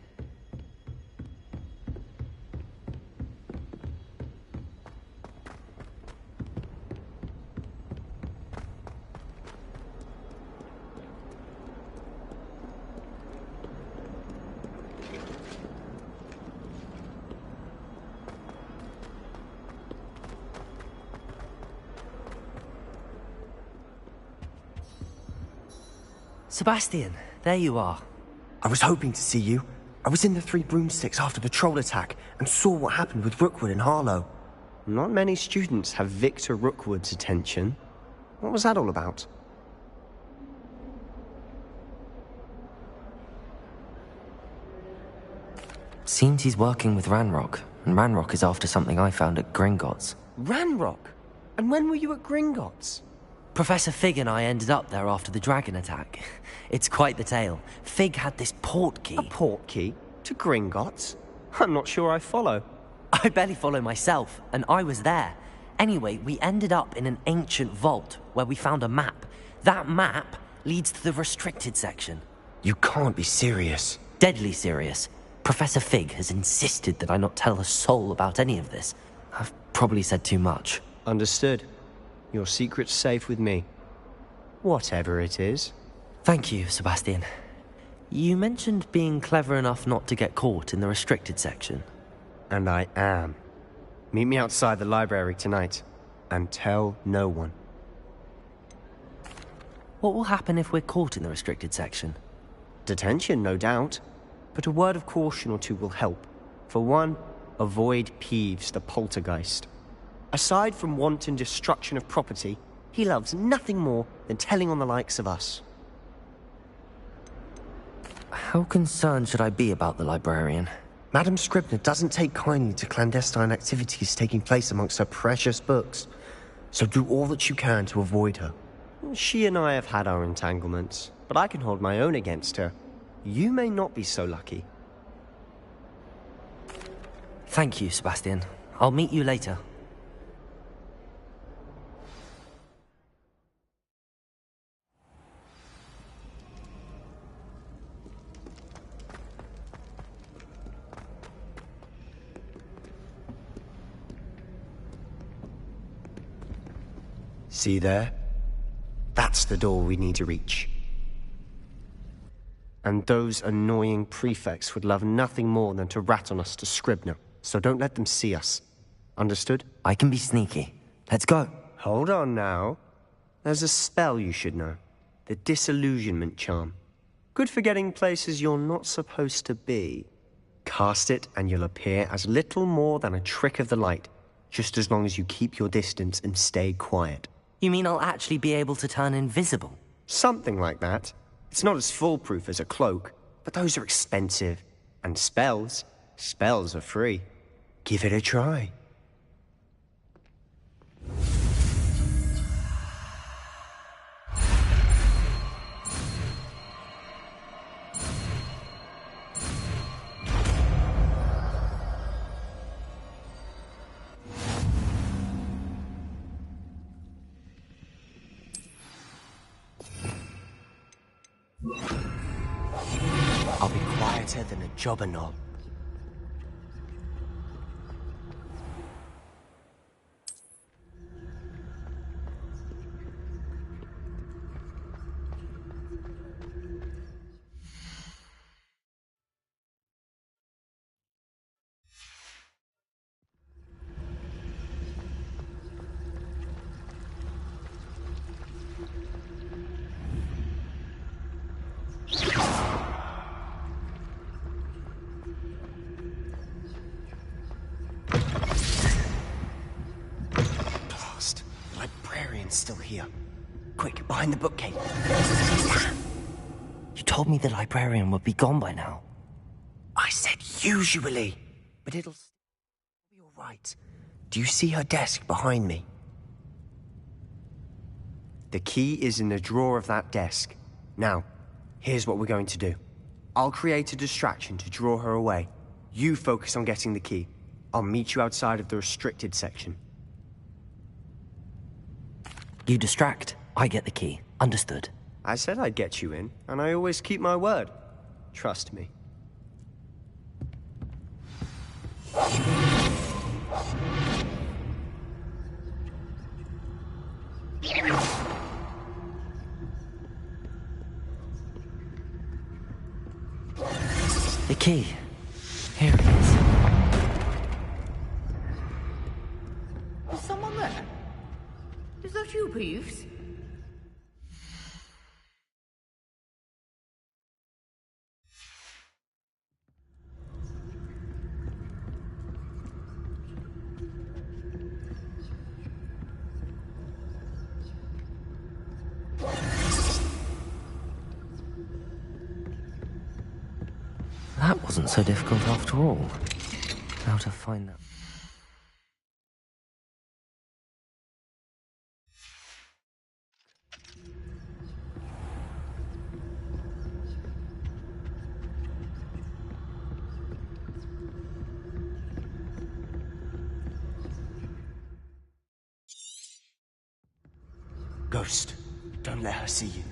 Sebastian, there you are. I was hoping to see you. I was in the Three Broomsticks after the troll attack and saw what happened with Rookwood and Harlow. Not many students have Victor Rookwood's attention. What was that all about? Seems he's working with Ranrock, and Ranrock is after something I found at Gringotts. Ranrock? And when were you at Gringotts? Professor Fig and I ended up there after the dragon attack. It's quite the tale. Fig had this port key. A port key? To Gringotts? I'm not sure I follow. I barely follow myself, and I was there. Anyway, we ended up in an ancient vault where we found a map. That map leads to the restricted section. You can't be serious. Deadly serious. Professor Fig has insisted that I not tell a soul about any of this. I've probably said too much. Understood. Your secret's safe with me. Whatever it is. Thank you, Sebastian. You mentioned being clever enough not to get caught in the restricted section. And I am. Meet me outside the library tonight, and tell no one. What will happen if we're caught in the restricted section? Detention, no doubt. But a word of caution or two will help. For one, avoid Peeves, the poltergeist. Aside from wanton destruction of property, he loves nothing more than telling on the likes of us. How concerned should I be about the librarian? Madame Scribner doesn't take kindly to clandestine activities taking place amongst her precious books, so do all that you can to avoid her. She and I have had our entanglements, but I can hold my own against her. You may not be so lucky. Thank you, Sebastian. I'll meet you later. See there? That's the door we need to reach. And those annoying prefects would love nothing more than to rat on us to Scribner, so don't let them see us. Understood? I can be sneaky. Let's go. Hold on now. There's a spell you should know. The Disillusionment Charm. Good for getting places you're not supposed to be. Cast it and you'll appear as little more than a trick of the light, just as long as you keep your distance and stay quiet. You mean I'll actually be able to turn invisible? Something like that. It's not as foolproof as a cloak, but those are expensive. And spells are free. Give it a try. I'll be quieter than a jobberknoll. Blast. The librarian's still here. Quick, behind the bookcase. You told me the librarian would be gone by now. I said usually, but it'll be all right. Do you see her desk behind me? The key is in the drawer of that desk. Now, here's what we're going to do. I'll create a distraction to draw her away. You focus on getting the key. I'll meet you outside of the restricted section. You distract, I get the key. Understood. I said I'd get you in, and I always keep my word. Trust me. The key. Here it is. Is someone there? Is that you, Peeves? That wasn't so difficult after all. How to find that? Ghost, don't let her see you.